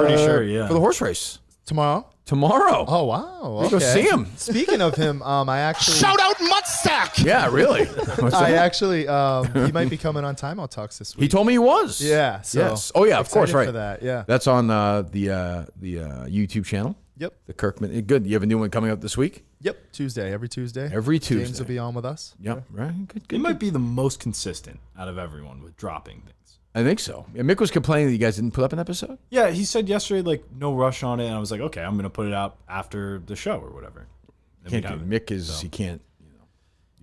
pretty sure, yeah. for the horse race Tomorrow? tomorrow. Oh, wow. You go see him. Speaking of him, I actually... Shout out Mutstack! Yeah, really. I actually, he might be coming on Timeout Talks this week. He told me he was. Yeah. So yes. Oh, yeah, of course, excited right. for that, yeah. That's on the YouTube channel. Yep. The Kirkman. Good. You have a new one coming up this week? Yep. Tuesday. Every Tuesday. James James will be on with us. Yep. Right. Good. He might be the most consistent out of everyone with dropping things. I think so. Yeah, Mick was complaining that you guys didn't put up an episode. Yeah, he said yesterday, like, no rush on it. And I was like, okay, I'm going to put it out after the show or whatever. Can't do it. Mick is, he can't,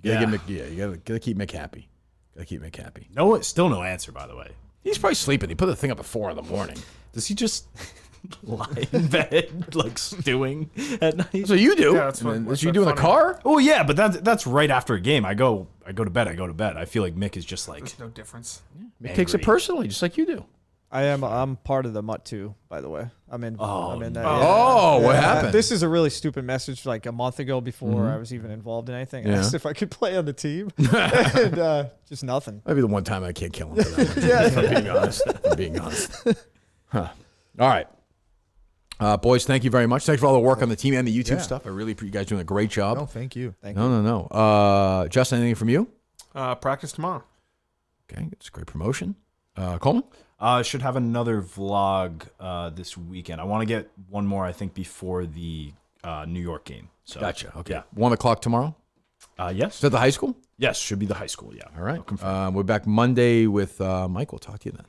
you gotta get Mick, you gotta keep Mick happy. No, still no answer, by the way. He's probably sleeping. He put the thing up at 4 a.m. Does he just lie in bed, like stewing at night? So you do. Yeah, that's what you do in the car? Oh, yeah, but that's right after a game. I go to bed. I feel like Mick is just like... There's no difference. Mick takes it personally, just like you do. I'm part of the Mut too, by the way. I'm in that. What happened? This is a really stupid message like a month ago before I was even involved in anything. I asked if I could play on the team. And just nothing. Might be the one time I can't kill him for that one. If I'm being honest. Huh. All right. Boys, thank you very much. Thanks for all the work on the team and the YouTube stuff. I really appreciate you guys doing a great job. No, thank you. No. Justin, anything from you? Practice tomorrow. Okay, it's a great promotion. Coleman? Should have another vlog this weekend. I want to get one more, I think, before the New York game. So, gotcha. Okay. Yeah. 1 o'clock tomorrow? Yes. Is that the high school? Yes, should be the high school, yeah. All right. We're back Monday with Mike. We'll talk to you then.